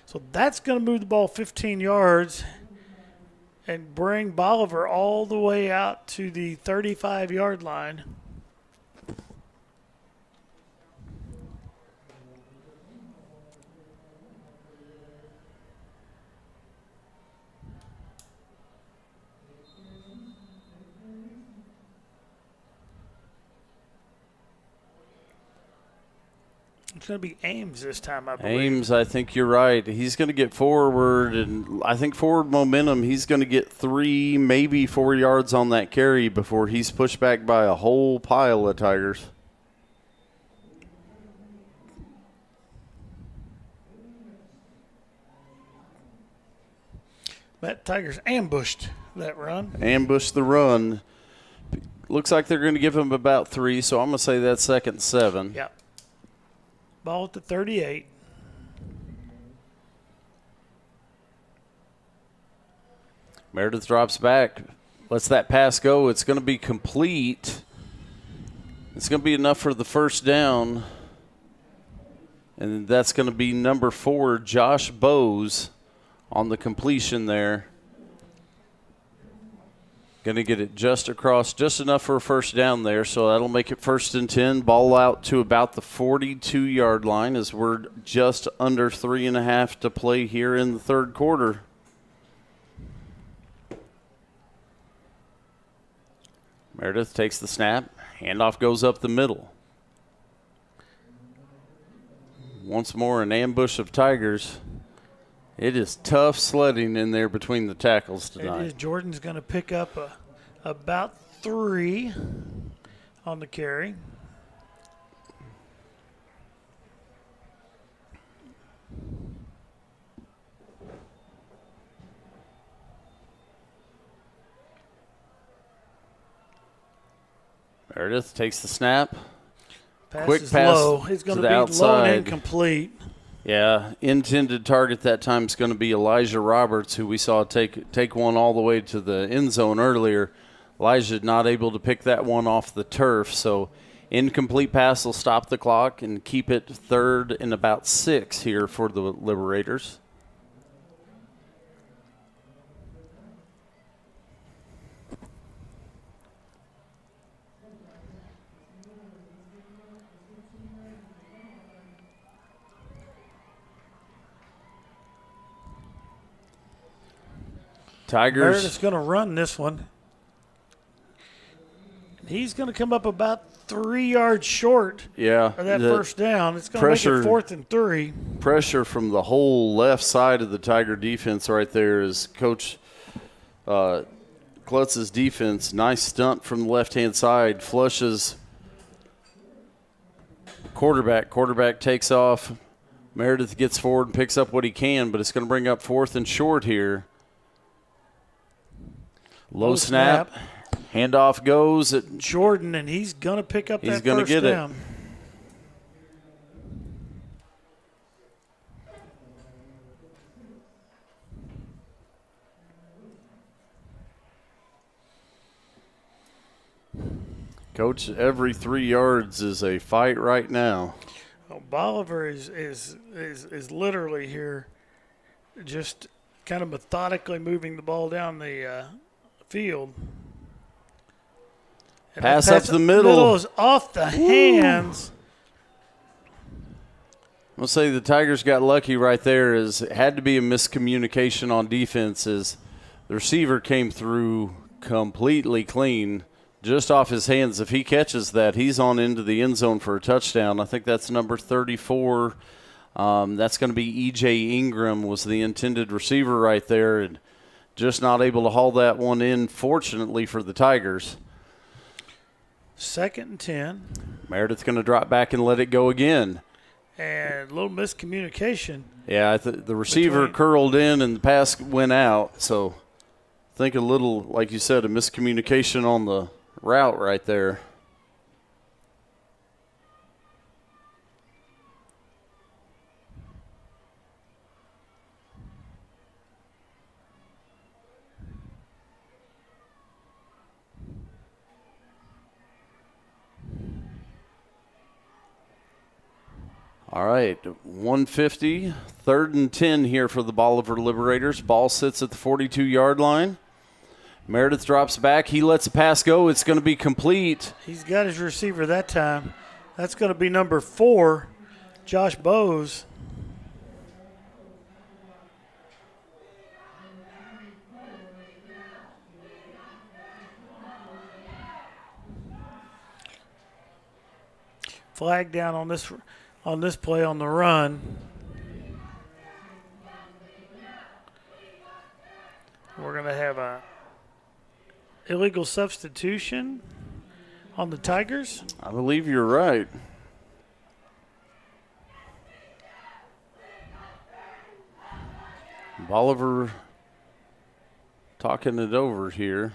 So that's going to move the ball 15 yards and bring Bolivar all the way out to the 35-yard line. It's going to be Ames this time, I believe. Ames, I think you're right. He's going to get forward, and I think forward momentum, he's going to get 3, maybe 4 yards on that carry before he's pushed back by a whole pile of Tigers. That Tigers ambushed that run. Ambush the run. Looks like they're going to give him about 3, so I'm going to say that's 2nd and 7. Yep. Ball at the 38. Meredith drops back, lets that pass go. It's going to be complete. It's going to be enough for the 1st down. And that's going to be number 4, Josh Bowes, on the completion there. Going to get it just across, just enough for a first down there, so that'll make it 1st and 10. Ball out to about the 42-yard line as we're just under 3.5 to play here in the third quarter. Meredith takes the snap. Handoff goes up the middle. Once more, an ambush of Tigers. It is tough sledding in there between the tackles tonight. It is. Jordan's going to pick up about 3 on the carry. Meredith takes the snap. Quick pass low. It's going to be outside. Low and incomplete. Yeah, intended target that time is going to be Elijah Roberts, who we saw take one all the way to the end zone earlier. Elijah not able to pick that one off the turf, so incomplete pass will stop the clock and keep it 3rd and about 6 here for the Liberators. Tigers. Meredith's going to run this one. He's going to come up about 3 yards short of that first down. It's going to make it 4th and 3. Pressure from the whole left side of the Tiger defense right there is Coach Klutz's defense. Nice stunt from the left-hand side. Flushes quarterback. Quarterback takes off. Meredith gets forward and picks up what he can, but it's going to bring up 4th and short here. Low snap. Handoff goes at Jordan, and he's going to pick up that first down. He's going to get it. Coach, every 3 yards is a fight right now. Well, Bolivar is literally here just kind of methodically moving the ball down the field. And pass up the middle. Middle is off the hands. I'll say the Tigers got lucky right there. It had to be a miscommunication on defense as the receiver came through completely clean, just off his hands. If he catches that, he's on into the end zone for a touchdown. I think that's number 34. That's going to be E.J. Ingram was the intended receiver right there, and just not able to haul that one in, fortunately for the Tigers. 2nd and 10. Meredith's going to drop back and let it go again. And a little miscommunication. Yeah, the receiver curled in and the pass went out. So I think a little, like you said, a miscommunication on the route right there. All right, 150, 3rd and 10 here for the Bolivar Liberators. Ball sits at the 42-yard line. Meredith drops back. He lets the pass go. It's going to be complete. He's got his receiver that time. That's going to be number 4, Josh Bowes. Flag down on this play on the run. We're going to have a illegal substitution on the Tigers. I believe you're right. Bolivar talking it over here.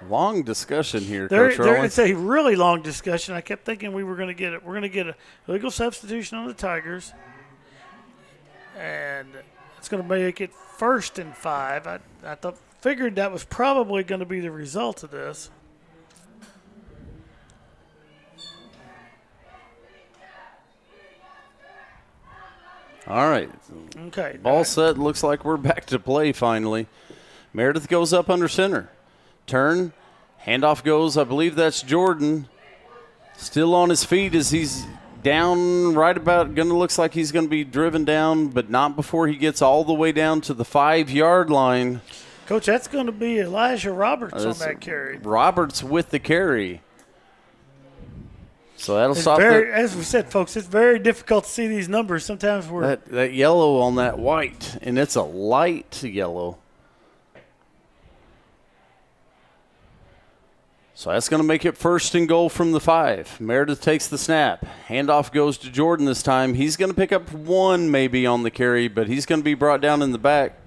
Long discussion here, Coach Rowland. It's a really long discussion. I kept thinking we were going to get it. We're going to get a legal substitution on the Tigers, and it's going to make it 1st and 5. I figured that was probably going to be the result of this. All right. Okay. Ball set. Looks like we're back to play finally. Meredith goes up under center. Turn. Handoff goes. I believe that's Jordan. Still on his feet as he's down right about, looks like he's going to be driven down, but not before he gets all the way down to the 5-yard line. Coach, that's going to be Elijah Roberts on that carry. Roberts with the carry. So that'll It's stop as we said, folks, it's very difficult to see these numbers. Sometimes we're that yellow on that white, and it's a light yellow. So that's going to make it 1st and goal from the 5. Meredith takes the snap. Handoff goes to Jordan this time. He's going to pick up 1 maybe on the carry, but he's going to be brought down in the back.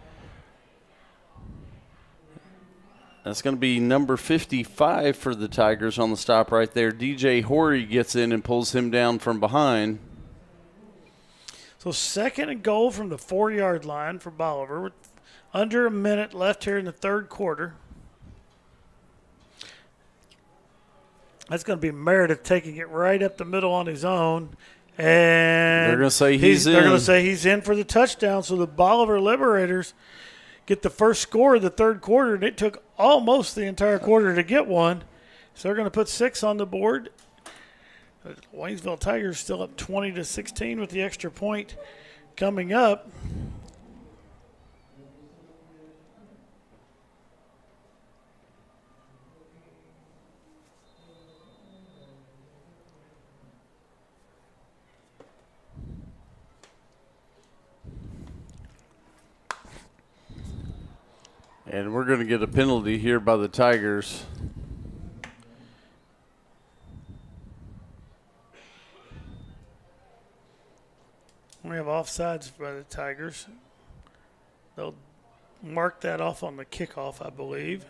That's going to be number 55 for the Tigers on the stop right there. DJ Horry gets in and pulls him down from behind. So 2nd and goal from the 4-yard line for Bolivar with under a minute left here in the 3rd quarter. That's going to be Meredith taking it right up the middle on his own. And they're going to say he's in. They're going to say he's in for the touchdown. So the Bolivar Liberators get the first score of the 3rd quarter, and it took almost the entire quarter to get one. So they're going to put 6 on the board. Waynesville Tigers still up 20-16 with the extra point coming up. And we're going to get a penalty here by the Tigers. We have offsides by the Tigers. They'll mark that off on the kickoff, I believe.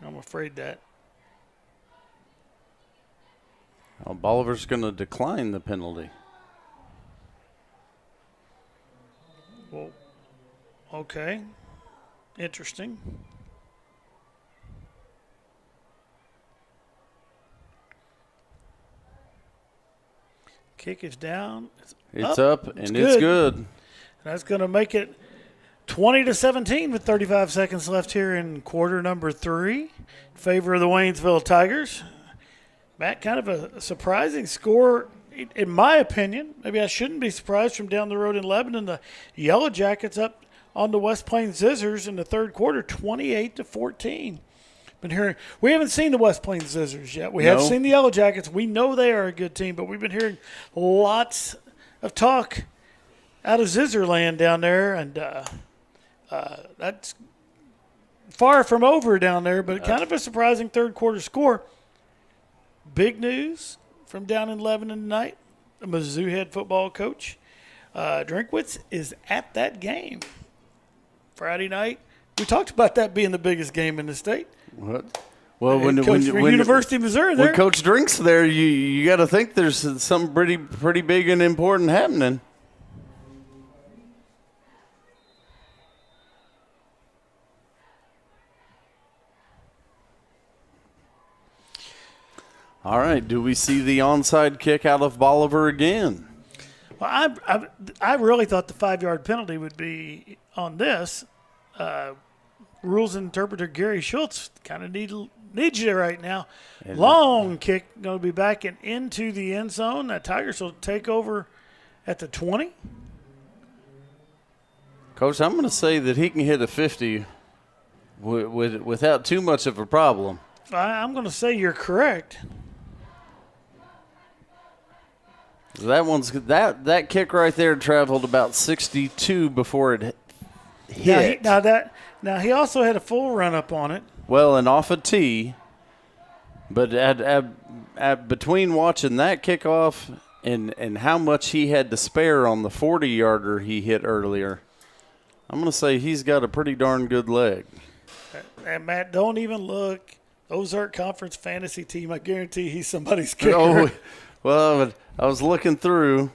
I'm afraid that. Well, Bolivar's going to decline the penalty. Well, okay. Interesting. Kick is down. It's up and it's good. That's going to make it 20-17 with 35 seconds left here in quarter number 3 in favor of the Waynesville Tigers. Matt, kind of a surprising score, in my opinion. Maybe I shouldn't be surprised from down the road in Lebanon. The Yellow Jackets up on the West Plains Scissors in the 3rd quarter, 28-14. Been hearing, we haven't seen the West Plains Scissors yet. We have seen the Yellow Jackets. We know they are a good team, but we've been hearing lots of talk out of Scissorland down there, and that's far from over down there, but kind of a surprising 3rd quarter score. Big news from down in Lebanon tonight. The Mizzou head football coach, Drinkwitz, is at that game Friday night. We talked about that being the biggest game in the state. What? Well, when University of Missouri there. When Coach Drink's there, you got to think there's something pretty big and important happening. All right, do we see the onside kick out of Bolivar again? Well, I really thought the 5-yard penalty would be on this. Rules interpreter Gary Schultz kind of needs you right now. Long kick, going to be back and into the end zone. The Tigers will take over at the 20. Coach, I'm going to say that he can hit a 50 without too much of a problem. I'm going to say you're correct. That kick right there traveled about 62 before it hit. Now he also had a full run up on it. Well, and off a tee, but at between watching that kickoff and how much he had to spare on the 40-yarder he hit earlier, I'm going to say he's got a pretty darn good leg. And Matt, don't even look. Ozark Conference fantasy team. I guarantee he's somebody's kicker. Oh, well, I was looking through,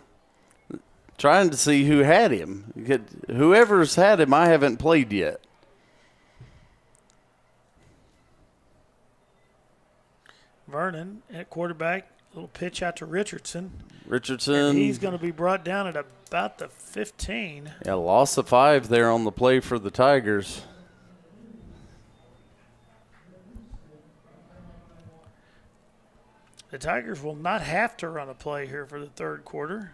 trying to see who had him. Whoever's had him, I haven't played yet. Vernon at quarterback. Little pitch out to Richardson. Richardson. He's going to be brought down at about the 15. Yeah, loss of 5 there on the play for the Tigers. The Tigers will not have to run a play here for the third quarter.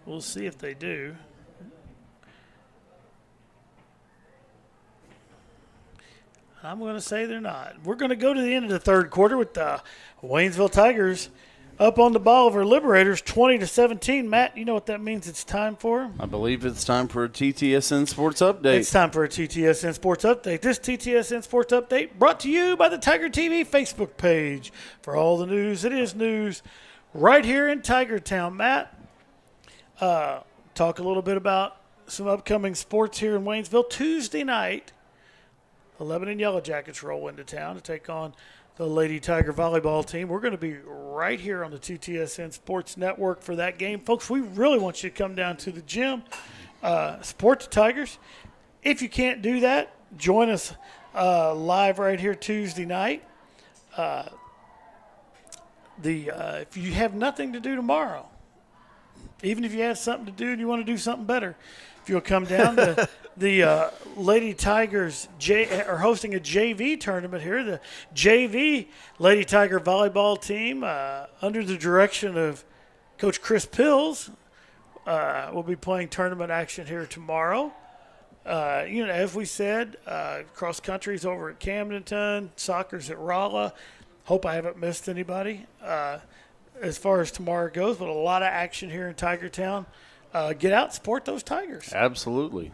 We'll see if they do. I'm going to say they're not. We're going to go to the end of the third quarter with the Waynesville Tigers up on the Bolivar Liberators, 20-17. Matt, you know what that means? It's time for? I believe it's time for a TTSN Sports Update. It's time for a TTSN Sports Update. This TTSN Sports Update brought to you by the TigerTV Facebook page. For all the news, it is news right here in Tiger Town. Matt, talk a little bit about some upcoming sports here in Waynesville. Tuesday night, the Lebanon Yellow Jackets roll into town to take on the Lady Tiger volleyball team. We're going to be right here on the TTSN Sports Network for that game. Folks, we really want you to come down to the gym, support the Tigers. If you can't do that, join us live right here Tuesday night. If you have nothing to do tomorrow, even if you have something to do and you want to do something better, if you'll come down to the Lady Tigers are hosting a JV tournament here. The JV Lady Tiger volleyball team, under the direction of Coach Chris Pills, will be playing tournament action here tomorrow. As we said, cross country's over at Camdenton, soccer's at Rolla. Hope I haven't missed anybody as far as tomorrow goes, but a lot of action here in Tiger Town. Get out, support those Tigers. Absolutely.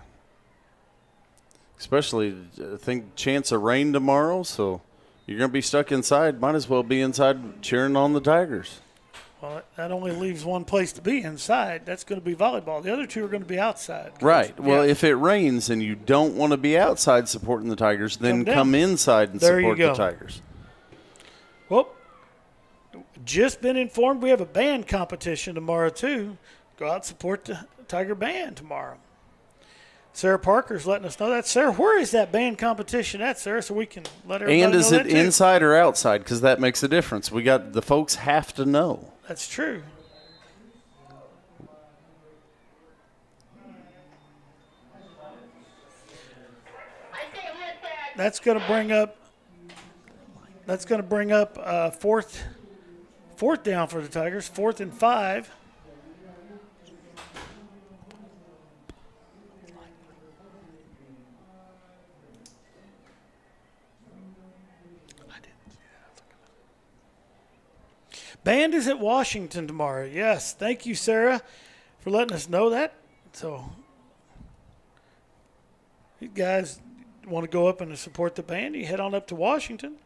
Especially, I think, chance of rain tomorrow, so you're going to be stuck inside. Might as well be inside cheering on the Tigers. Well, that only leaves one place to be inside. That's going to be volleyball. The other two are going to be outside. Right. Well, yeah. if it rains and you don't want to be outside supporting the Tigers, then come inside and support the Tigers. Well, just been informed we have a band competition tomorrow, too. Go out and support the Tiger Band tomorrow. Sarah Parker's letting us know that. Sarah, where is that band competition at, Sarah, so we can let everybody know and is that it too? Inside or outside? Because that makes a difference. The folks have to know. That's true. That's going to bring up fourth down for the Tigers, 4th and 5. Band is at Washington tomorrow. Yes, thank you, Sarah, for letting us know that. So, you guys want to go up and support the band, you head on up to Washington.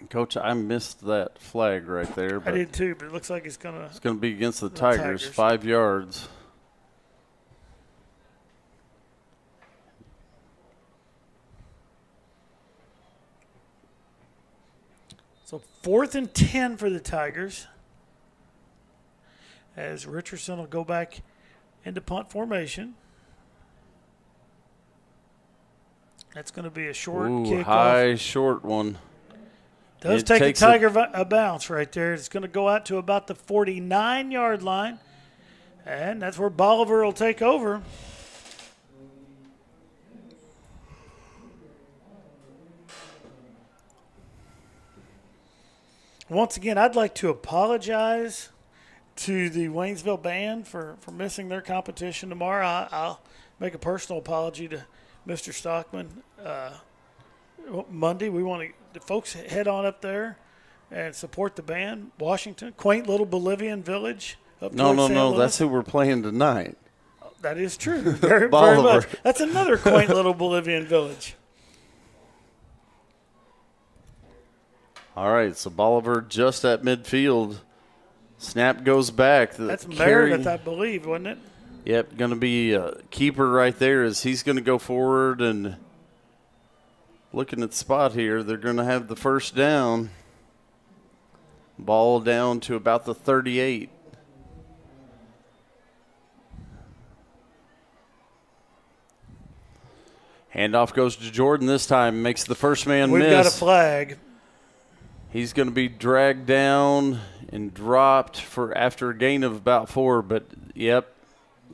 Coach, I missed that flag right there. I did too, but it looks like it's going to be against the Tigers, 5 yards. So 4th and 10 for the Tigers, as Richardson will go back into punt formation. That's going to be a short kickoff. High, short one. Does take a Tiger a bounce right there. It's going to go out to about the 49-yard line, and that's where Bolivar will take over. Once again, I'd like to apologize to the Waynesville band for missing their competition tomorrow. I'll make a personal apology to Mr. Stockman. Monday, we want the folks head on up there and support the band. Washington, quaint little Bolivian village. No, that's who we're playing tonight. That is true. Very much. That's another quaint little Bolivian village. All right, so Bolivar just at midfield. Snap goes back. That's Meredith, I believe, wasn't it? Yep, going to be a keeper right there as he's going to go forward and looking at the spot here. They're going to have the first down. Ball down to about the 38. Handoff goes to Jordan this time, makes the first man miss. We've got a flag. He's going to be dragged down and dropped for after a gain of about 4, but yep,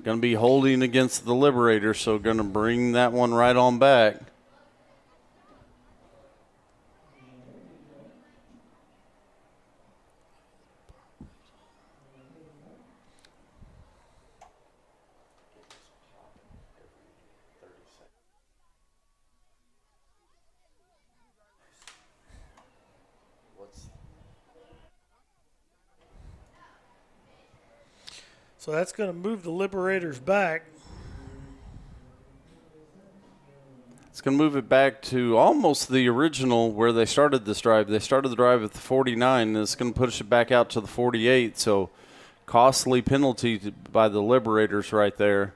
going to be holding against the Liberators, so going to bring that one right on back. So that's going to move the Liberators back. It's going to move it back to almost the original where they started this drive. They started the drive at the 49, and it's going to push it back out to the 48. So costly penalty by the Liberators right there.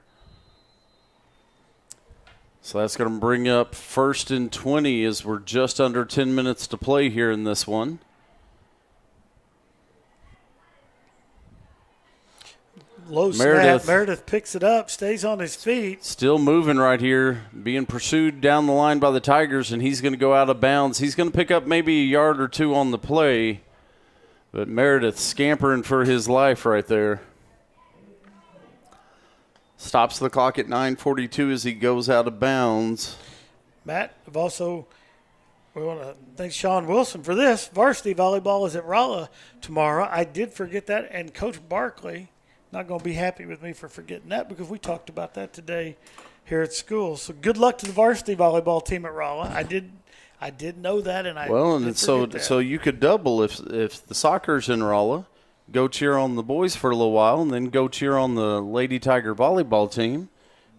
So that's going to bring up 1st and 20 as we're just under 10 minutes to play here in this one. Low snap. Meredith picks it up, stays on his feet. Still moving right here, being pursued down the line by the Tigers, and he's going to go out of bounds. He's going to pick up maybe a yard or 2 on the play, but Meredith scampering for his life right there. Stops the clock at 9:42 as he goes out of bounds. Matt, we want to thank Sean Wilson for this. Varsity volleyball is at Rolla tomorrow. I did forget that, and Coach Barkley not going to be happy with me for forgetting that because we talked about that today here at school. So good luck to the varsity volleyball team at Rolla. I did know that, and so you could double if the soccer's in Rolla, go cheer on the boys for a little while, and then go cheer on the Lady Tiger volleyball team.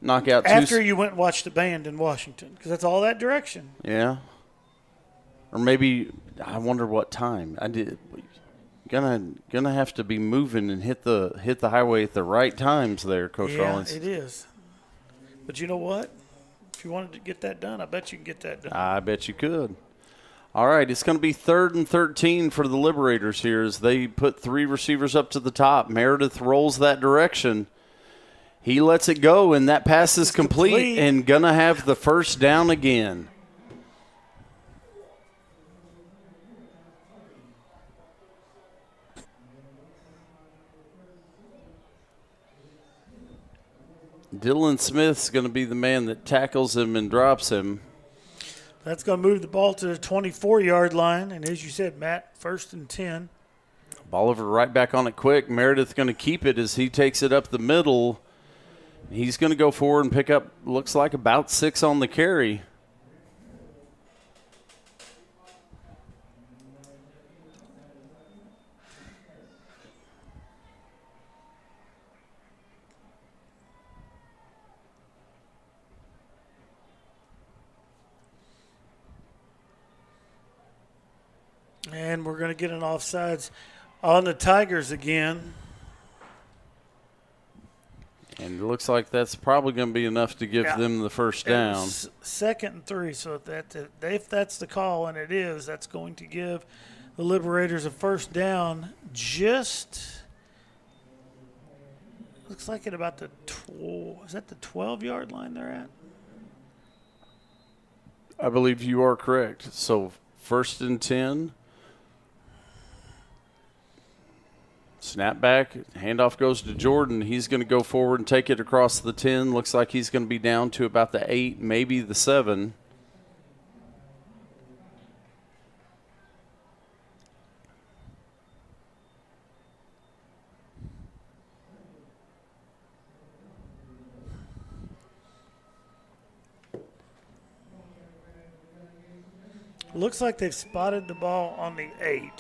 Knock out after you went and watched the band in Washington because that's all that direction. Yeah, or maybe I wonder what time I did. Gonna have to be moving and hit the highway at the right times there, Coach Rollins. Yeah, it is. But you know what? If you wanted to get that done, I bet you can get that done. I bet you could. All right, it's going to be 3rd and 13 for the Liberators here as they put 3 receivers up to the top. Meredith rolls that direction. He lets it go, and that pass is complete and going to have the first down again. Dylan Smith's going to be the man that tackles him and drops him. That's going to move the ball to the 24-yard line. And as you said, Matt, 1st and 10. Bolivar right back on it quick. Meredith going to keep it as he takes it up the middle. He's going to go forward and pick up, looks like about 6 on the carry. And we're going to get an offsides on the Tigers again. And it looks like that's probably going to be enough to give them the first down. 2nd and 3. So if that's the call, and it is, that's going to give the Liberators a first down. Just looks like at about the is that the 12-yard line they're at? I believe you are correct. So 1st and 10. Snap back, handoff goes to Jordan. He's going to go forward and take it across the 10. Looks like he's going to be down to about the 8, maybe the 7. Looks like they've spotted the ball on the 8.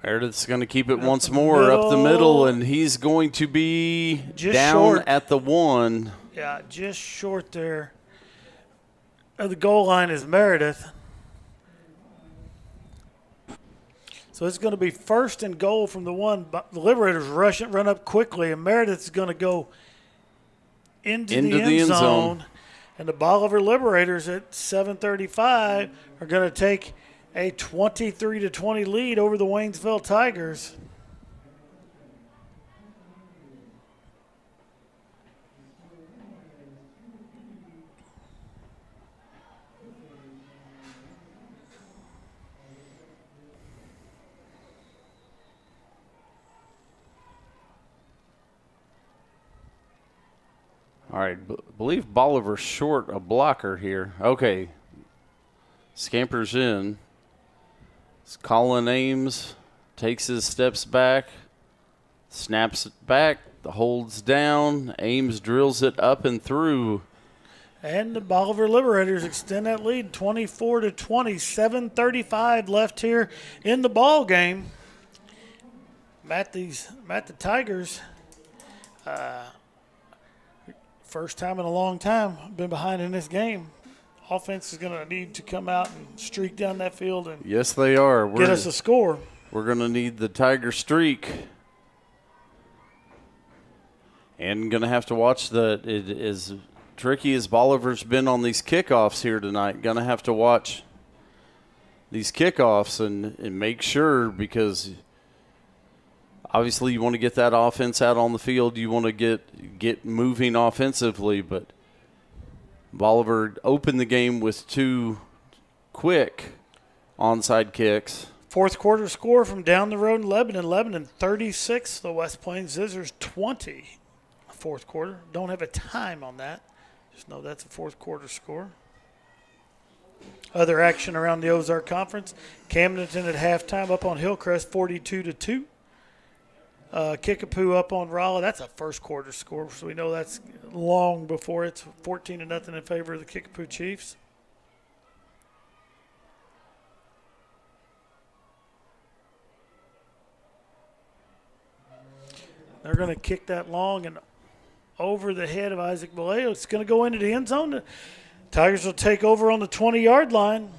Meredith's going to keep it once more up the middle, and he's going to be just down short at the 1. Yeah, just short there of the goal line is Meredith. So it's going to be first and goal from the one. But the Liberators run up quickly, and Meredith is going to go into the end zone. And the Bolivar Liberators at 7:35 are going to take a 23-20 lead over the Waynesville Tigers. All right, believe Bolivar's short a blocker here. Okay. Scampers in. Colin Ames takes his steps back, snaps it back, holds down. Ames drills it up and through. And the Bolivar Liberators extend that lead 24-20. 7:35 left here in the ball game. Matt, the Tigers, first time in a long time, been behind in this game. Offense is going to need to come out and streak down that field and yes, they are. Get us a score. We're going to need the Tiger streak. And going to have to watch it as tricky as Bolivar's been on these kickoffs here tonight. Going to have to watch these kickoffs and make sure, because obviously you want to get that offense out on the field. You want to get moving offensively, but Bolivar opened the game with 2 quick onside kicks. Fourth quarter score from down the road in Lebanon. Lebanon 36, the West Plains Scissors 20. Fourth quarter. Don't have a time on that. Just know that's a fourth quarter score. Other action around the Ozark Conference. Camdenton at halftime up on Hillcrest 42-2. Kickapoo up on Rolla. That's a first quarter score, so we know that's long before it's 14-0 in favor of the Kickapoo Chiefs. They're going to kick that long and over the head of Isaac Vallejo. It's going to go into the end zone. The Tigers will take over on the 20-yard line.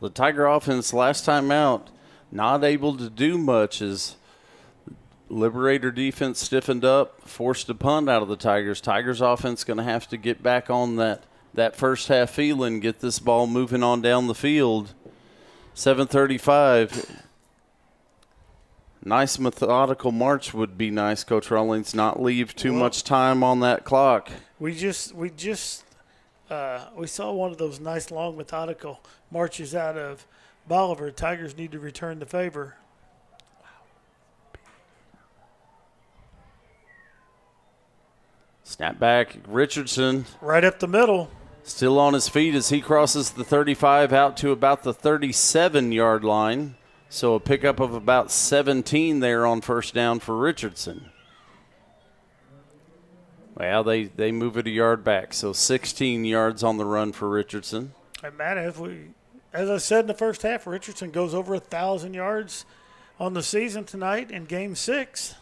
The Tiger offense last time out, not able to do much as Liberator defense stiffened up, forced a punt out of the Tigers. Tigers offense going to have to get back on that first half feeling, get this ball moving on down the field. 7:35. Nice methodical march would be nice, Coach Rawlings. Not leave too much time on that clock. We saw one of those nice long methodical marches out of Bolivar. Tigers need to return the favor. Snap back, Richardson. Right up the middle. Still on his feet as he crosses the 35 out to about the 37-yard line. So a pickup of about 17 there on first down for Richardson. Well, they move it a yard back, so 16 yards on the run for Richardson. And Matt, as I said in the first half, Richardson goes over 1,000 yards on the season tonight in Game 6.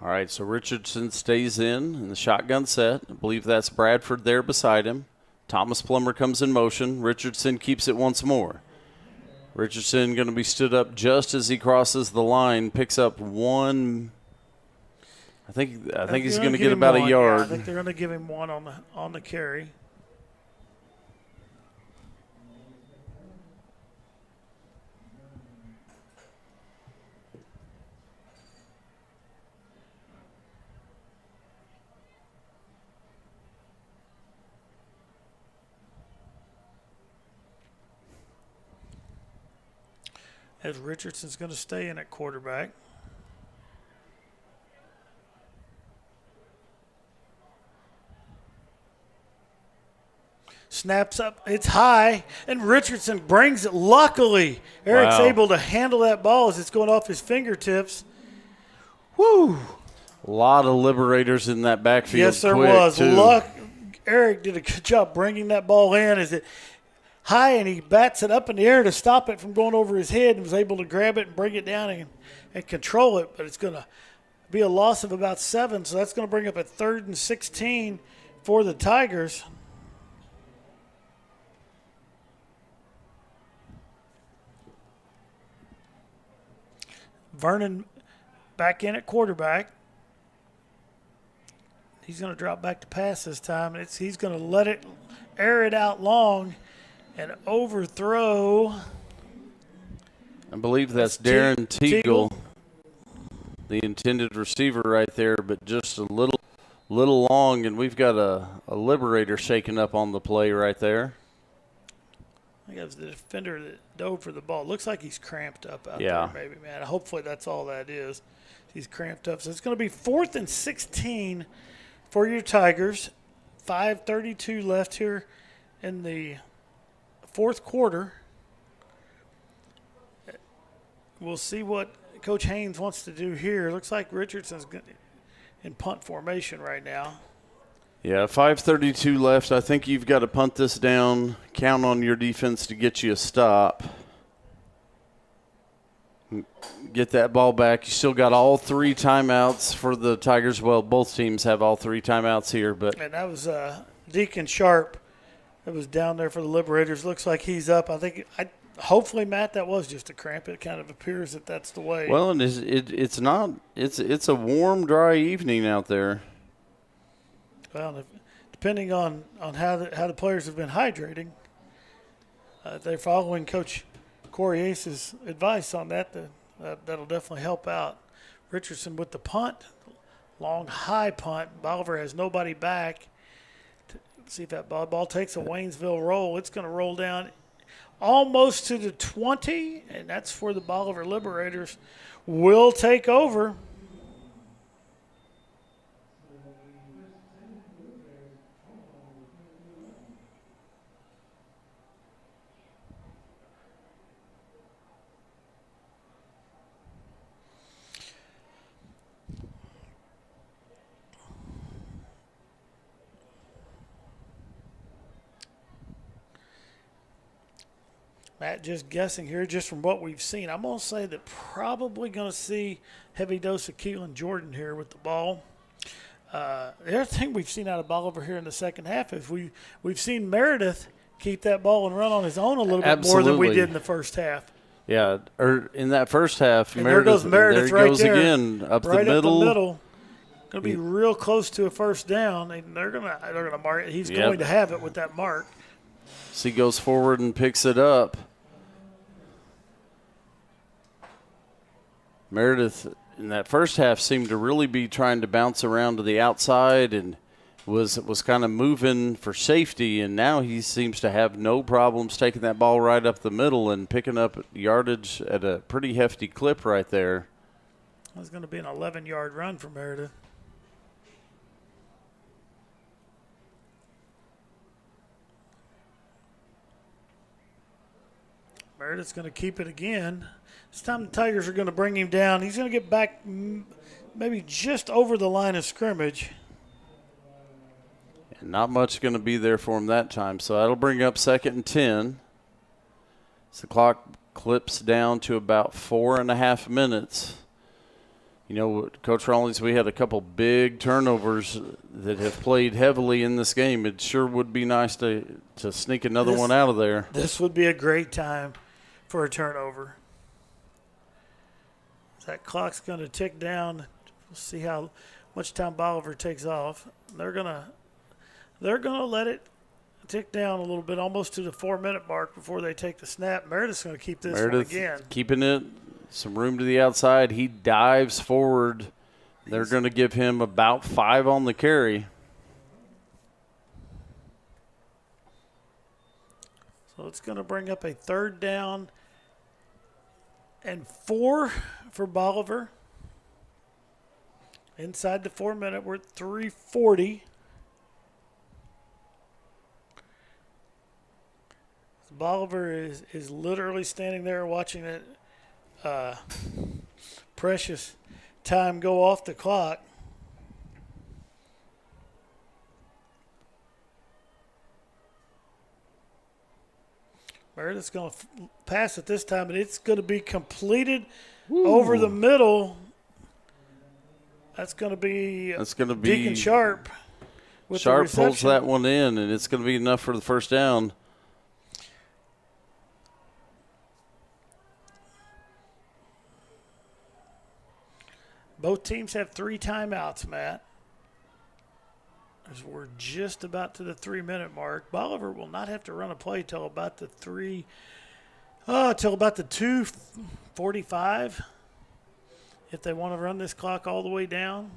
All right, so Richardson stays in the shotgun set. I believe that's Bradford there beside him. Thomas Plummer comes in motion. Richardson keeps it once more. Richardson going to be stood up just as he crosses the line, picks up one. I think he's going to get about a yard. Yeah, I think they're going to give him one on the carry. As Richardson's going to stay in at quarterback. Snaps up, it's high, and Richardson brings it. Luckily, Eric's able to handle that ball as it's going off his fingertips. Woo! A lot of Liberators in that backfield. Yes, there quick, was. too. Eric did a good job bringing that ball in. Is it high, and he bats it up in the air to stop it from going over his head, and was able to grab it and bring it down and control it. But it's going to be a loss of about 7, so that's going to bring up a 3rd and 16 for the Tigers. Vernon back in at quarterback. He's going to drop back to pass this time. He's going to air it out long and overthrow. I believe that's Darren Teagle, the intended receiver right there, but just a little long, and we've got a Liberator shaking up on the play right there. I think it was the defender that dove for the ball. Looks like he's cramped up out Yeah. there, maybe, man. Hopefully that's all that is. He's cramped up. So it's going to be 4th and 16 for your Tigers. 5:32 left here in the 4th quarter. We'll see what Coach Haynes wants to do here. Looks like Richardson's in punt formation right now. Yeah, 5:32 left. I think you've got to punt this down, count on your defense to get you a stop. Get that ball back. You still got all 3 timeouts for the Tigers. Well, both teams have all 3 timeouts here. And that was Deacon Sharp that was down there for the Liberators. Looks like he's up. Hopefully, Matt, that was just a cramp. It kind of appears that that's the way. Well, and it's not. It's a warm, dry evening out there. Well, depending on how the players have been hydrating, they're following Coach Corey Ace's advice on that. That'll definitely help out. Richardson with the punt, long high punt. Bolivar has nobody back. See if that ball takes a Waynesville roll. It's going to roll down almost to the 20, and that's for the Bolivar Liberators. Will take over. Matt, just guessing here, just from what we've seen, I'm going to say that probably going to see heavy dose of Keelan Jordan here with the ball. The other thing we've seen out of Bolivar here in the second half is we've seen Meredith keep that ball and run on his own a little bit more than we did in the first half. Yeah, or in that first half, And Meredith, there he goes right there, again, up right the middle. Up the middle. Going to be real close to a first down, and they're going to mark it. He's going to have it with that mark. So he goes forward and picks it up. Meredith in that first half seemed to really be trying to bounce around to the outside and was kind of moving for safety, and now he seems to have no problems taking that ball right up the middle and picking up yardage at a pretty hefty clip right there. It's going to be an 11-yard run for Meredith. Meredith's going to keep it again. This time the Tigers are going to bring him down. He's going to get back maybe just over the line of scrimmage. And not much going to be there for him that time. So that'll bring up 2nd and 10. So the clock clips down to about 4.5 minutes. You know, Coach Rawlings, we had a couple big turnovers that have played heavily in this game. It sure would be nice to sneak another one out of there. This would be a great time for a turnover. That clock's going to tick down. We'll see how much time Bolivar takes off. They're gonna let it tick down a little bit, almost to the 4-minute mark before they take the snap. Meredith's going to keep this one again. Keeping it, some room to the outside. He dives forward. They're going to give him about 5 on the carry. So it's going to bring up a 3rd down and 4 for Bolivar. Inside the 4-minute, we're at 3:40. Bolivar is literally standing there watching it. Precious time go off the clock. Meredith's going to pass it this time, and it's going to be completed over the middle. That's going to be Deacon Sharp. With Sharp the pulls that one in, and it's going to be enough for the first down. Both teams have 3 timeouts, Matt. As we're just about to the 3-minute mark. Bolivar will not have to run a play till about the 2:45 if they want to run this clock all the way down.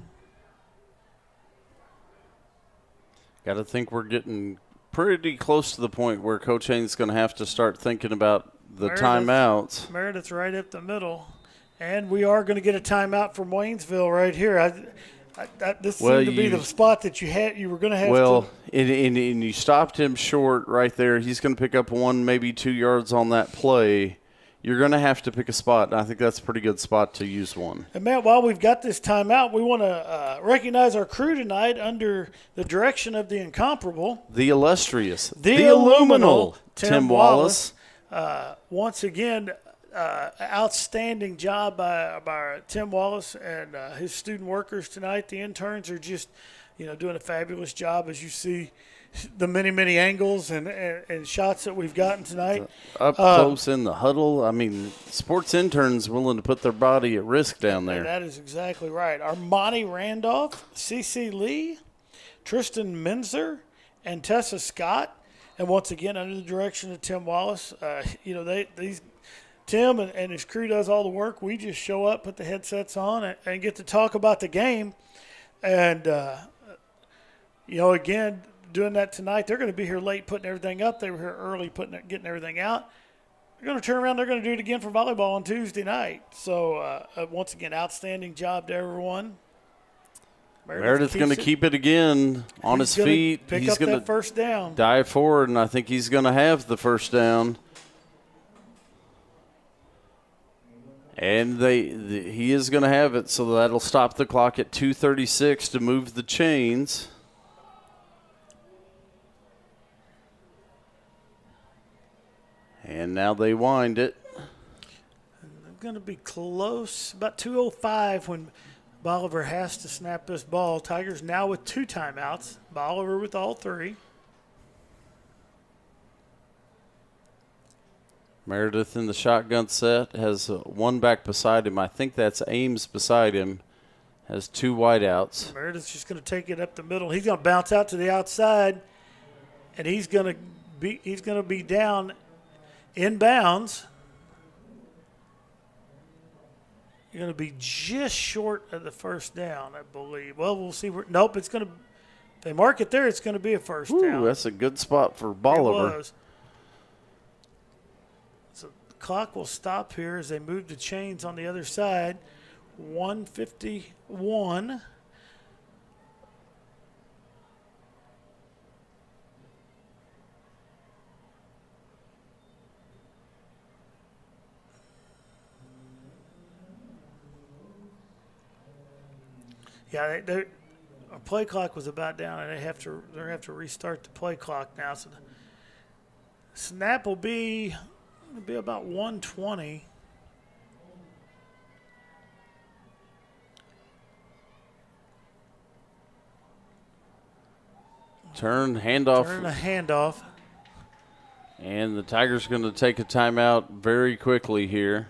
Got to think we're getting pretty close to the point where Coach Haynes is going to have to start thinking about the timeouts. Meredith's right up the middle. And we are going to get a timeout from Waynesville right here. This seemed to be the spot that you were going to have to. Well, and you stopped him short right there. He's going to pick up 1, maybe 2 yards on that play. You're going to have to pick a spot, and I think that's a pretty good spot to use one. And, Matt, while we've got this timeout, we want to recognize our crew tonight under the direction of the incomparable. The illustrious. The illuminal Tim Wallace. Once again, outstanding job by Tim Wallace and his student workers tonight. The interns are just, doing a fabulous job, as you see the many angles and shots that we've gotten tonight. Up close in the huddle. I mean, sports interns willing to put their body at risk down there. That is exactly right. Armani Randolph, CC Lee, Tristan Minzer, and Tessa Scott. And once again, under the direction of Tim Wallace, Tim and his crew does all the work. We just show up, put the headsets on, and get to talk about the game. And, again, doing that tonight. They're going to be here late putting everything up. They were here early getting everything out. They're going to turn around. They're going to do it again for volleyball on Tuesday night. So, once again, outstanding job to everyone. Meredith's going to keep it again on his feet. He's going to first down. Dive forward, and I think he's going to have the first down. And he is going to have it, so that'll stop the clock at 2:36 to move the chains. And now they wind it. They're going to be close, about 2:05 when Bolivar has to snap this ball. Tigers now with 2 timeouts. Bolivar with all 3. Meredith in the shotgun set has one back beside him. I think that's Ames beside him. Has 2 wideouts. Meredith's just going to take it up the middle. He's going to bounce out to the outside, and he's going to be down inbounds. You're going to be just short of the first down, I believe. Well, we'll see. Nope, it's going to – if they mark it there, it's going to be a first down. That's a good spot for Bolivar. It was. So the clock will stop here as they move the chains on the other side. 1:51. Yeah, our play clock was about down, and they have to restart the play clock now. So the snap will be about 1:20. Turn a handoff. And the Tigers going to take a timeout very quickly here.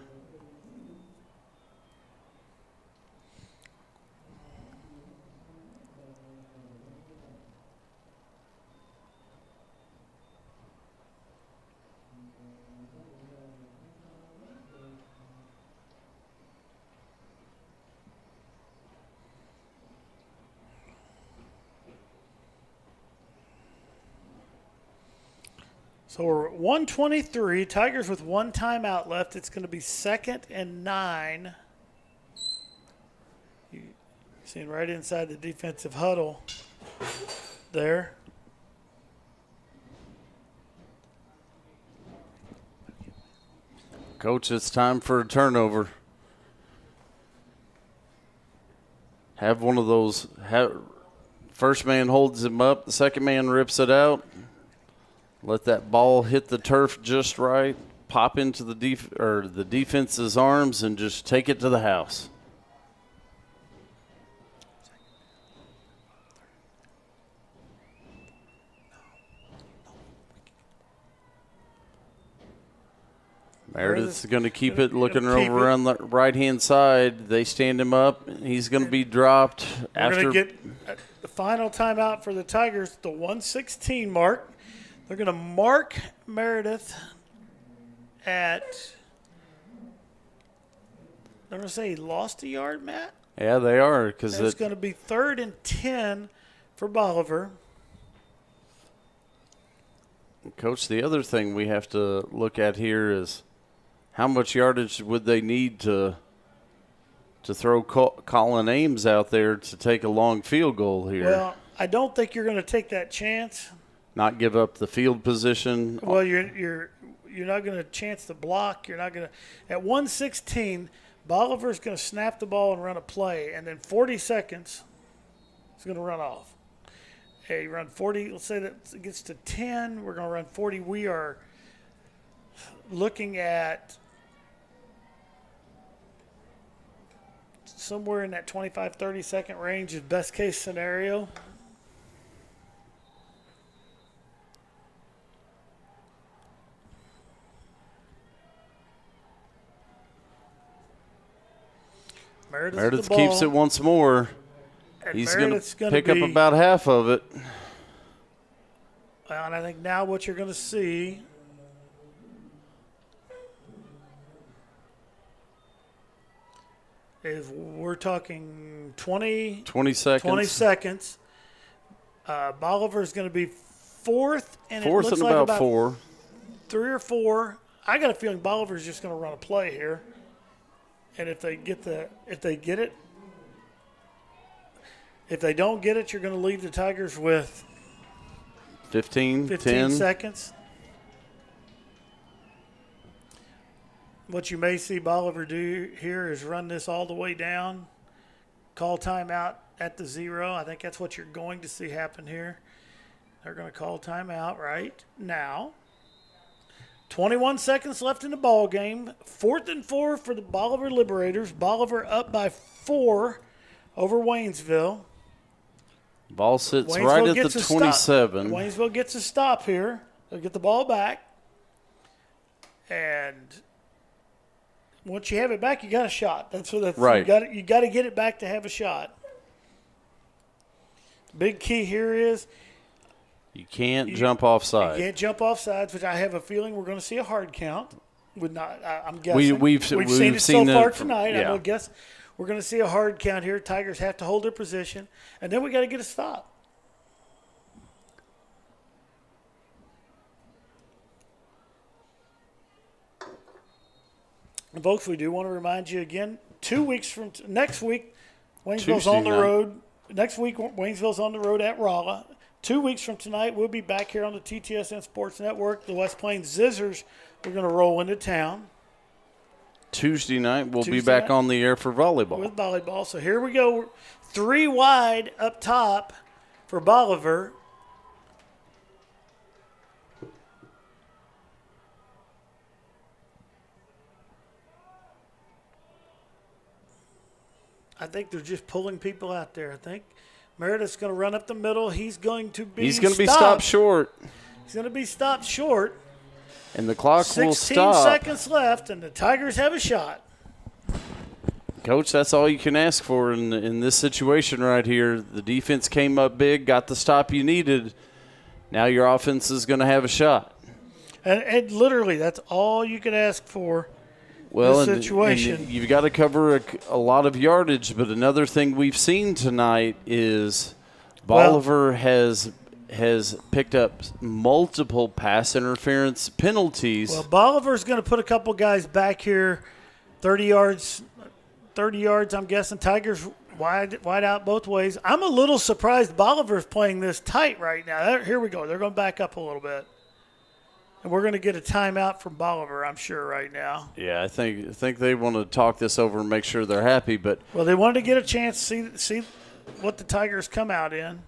So we're at 1:23. Tigers with 1 timeout left. It's going to be 2nd and 9. You're seeing right inside the defensive huddle there. Coach, it's time for a turnover. have one of those. First man holds him up. The second man rips it out. Let that ball hit the turf just right. Pop into the defense's arms and just take it to the house. Meredith's going to keep it looking over on the right-hand side. They stand him up. He's going to be dropped We're going to get the final timeout for the Tigers, the 1:16 mark. They're going to mark Meredith at, I'm going to say he lost a yard, Matt. Yeah, they are. Because it's going to be 3rd and 10 for Bolivar. Coach, the other thing we have to look at here is how much yardage would they need to throw Colin Ames out there to take a long field goal here? Well, I don't think you're going to take that chance. Not give up the field position. Well, you're not going to chance the block. You're not going to. At 1:16, Bolivar's going to snap the ball and run a play, and then 40 seconds, he's going to run off. Hey, run 40. Let's say that it gets to 10. We're going to run 40. We are looking at somewhere in that 25, 30-second range is best case scenario. Meredith keeps it once more. He's going to pick up about half of it. Well, and I think now what you're going to see is we're talking 20 seconds. 20 seconds. Bolivar's going to be fourth, and it looks and like about 4. 3 or 4. I got a feeling Bolivar's just going to run a play here. And if they get it, if they don't get it, you're going to leave the Tigers with 15 10 seconds. What you may see Bolivar do here is run this all the way down, call timeout at the 0. I think that's what you're going to see happen here. They're going to call timeout right now. 21 seconds left in the ball game. 4th and 4 for the Bolivar Liberators. Bolivar up by 4 over Waynesville. Ball sits right at the 27. Waynesville gets a stop here. They'll get the ball back. And once you have it back, you got a shot. That's right. You got to get it back to have a shot. Big key here is you can't jump off sides. You can't jump off sides, which I have a feeling we're going to see a hard count. I'm guessing. We've seen it so far tonight. Yeah. I would guess we're going to see a hard count here. Tigers have to hold their position, and then we got to get a stop. And folks, we do want to remind you again, 2 weeks from next week, Waynesville's on the road. Next week, Waynesville's on the road at Rolla. 2 weeks from tonight, we'll be back here on the TTSN Sports Network. The West Plains Zizzers, we're going to roll into town. Tuesday night, we'll be back on the air for volleyball. With volleyball. So here we go. 3 wide up top for Bolivar. I think they're just pulling people out there. I think Meredith's going to run up the middle. He's going to be stopped short. He's going to be stopped short. And the clock will 16 stop. seconds left, and the Tigers have a shot. Coach, that's all you can ask for in this situation right here. The defense came up big, got the stop you needed. Now your offense is going to have a shot. And literally, that's all you can ask for. Well, in this situation. And you've got to cover a lot of yardage, but another thing we've seen tonight is Bolivar has picked up multiple pass interference penalties. Well, Bolivar's going to put a couple guys back here, 30 yards, I'm guessing. Tigers wide out both ways. I'm a little surprised Bolivar's playing this tight right now. Here we go. They're going to back up a little bit. And we're going to get a timeout from Bolivar, I'm sure, right now. Yeah, I think they want to talk this over and make sure they're happy. But Well, they wanted to get a chance to see what the Tigers come out in.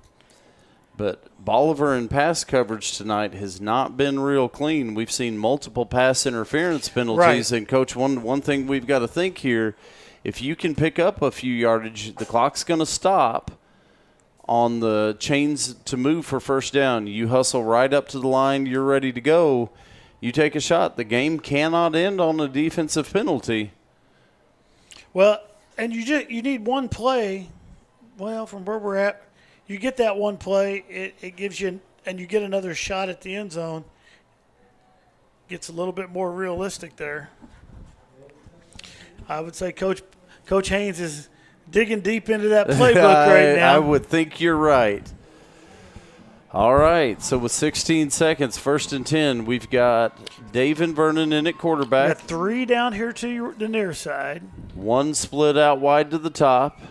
But Bolivar in pass coverage tonight has not been real clean. We've seen multiple pass interference penalties. Right. And, Coach, one thing we've got to think here, if you can pick up a few yardage, the clock's going to stop on the chains to move for first down. You hustle right up to the line. You're ready to go. You take a shot. The game cannot end on a defensive penalty. Well, and you need one play. Well, from where we're at, you get that one play, it gives you, and you get another shot at the end zone. Gets a little bit more realistic there. I would say Coach Haynes is digging deep into that playbook right now. I would think you're right. All right, so with 16 seconds, 1st and 10, we've got Dave and Vernon in at quarterback. Got 3 down here to the near side. 1 split out wide to the top.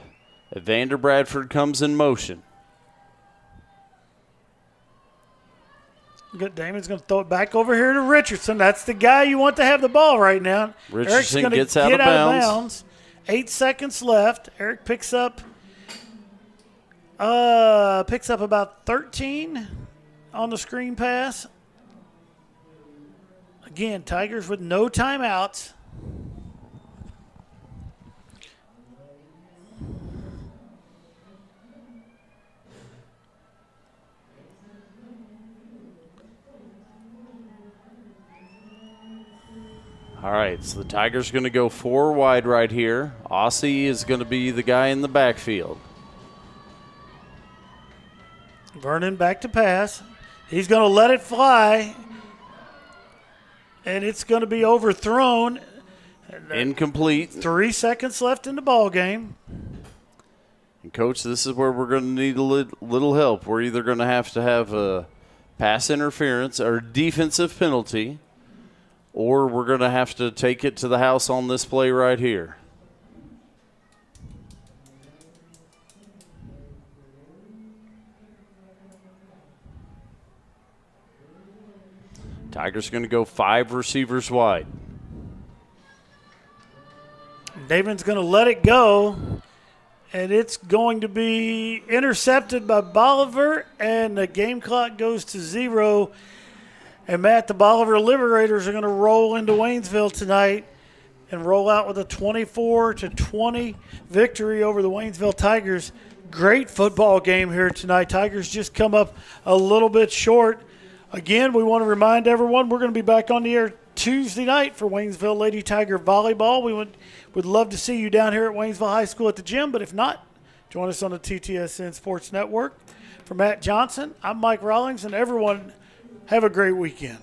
Evander Bradford comes in motion. Damon's going to throw it back over here to Richardson. That's the guy you want to have the ball right now. Richardson Eric's gets gonna out of bounds. 8 seconds left. Eric picks up about 13 on the screen pass. Again, Tigers with no timeouts. All right, so the Tigers are going to go 4 wide right here. Aussie is going to be the guy in the backfield. Vernon back to pass. He's going to let it fly, and it's going to be overthrown. Incomplete. 3 seconds left in the ball game. And, Coach, this is where we're going to need a little help. We're either going to have a pass interference or defensive penalty, or we're going to have to take it to the house on this play right here. Tigers going to go 5 receivers wide. David's going to let it go, and it's going to be intercepted by Bolivar, and the game clock goes to 0. And, Matt, the Bolivar Liberators are going to roll into Waynesville tonight and roll out with a 24-20 victory over the Waynesville Tigers. Great football game here tonight. Tigers just come up a little bit short. Again, we want to remind everyone we're going to be back on the air Tuesday night for Waynesville Lady Tiger Volleyball. We would love to see you down here at Waynesville High School at the gym, but if not, join us on the TTSN Sports Network. For Matt Johnson, I'm Mike Rawlings, and everyone have a great weekend.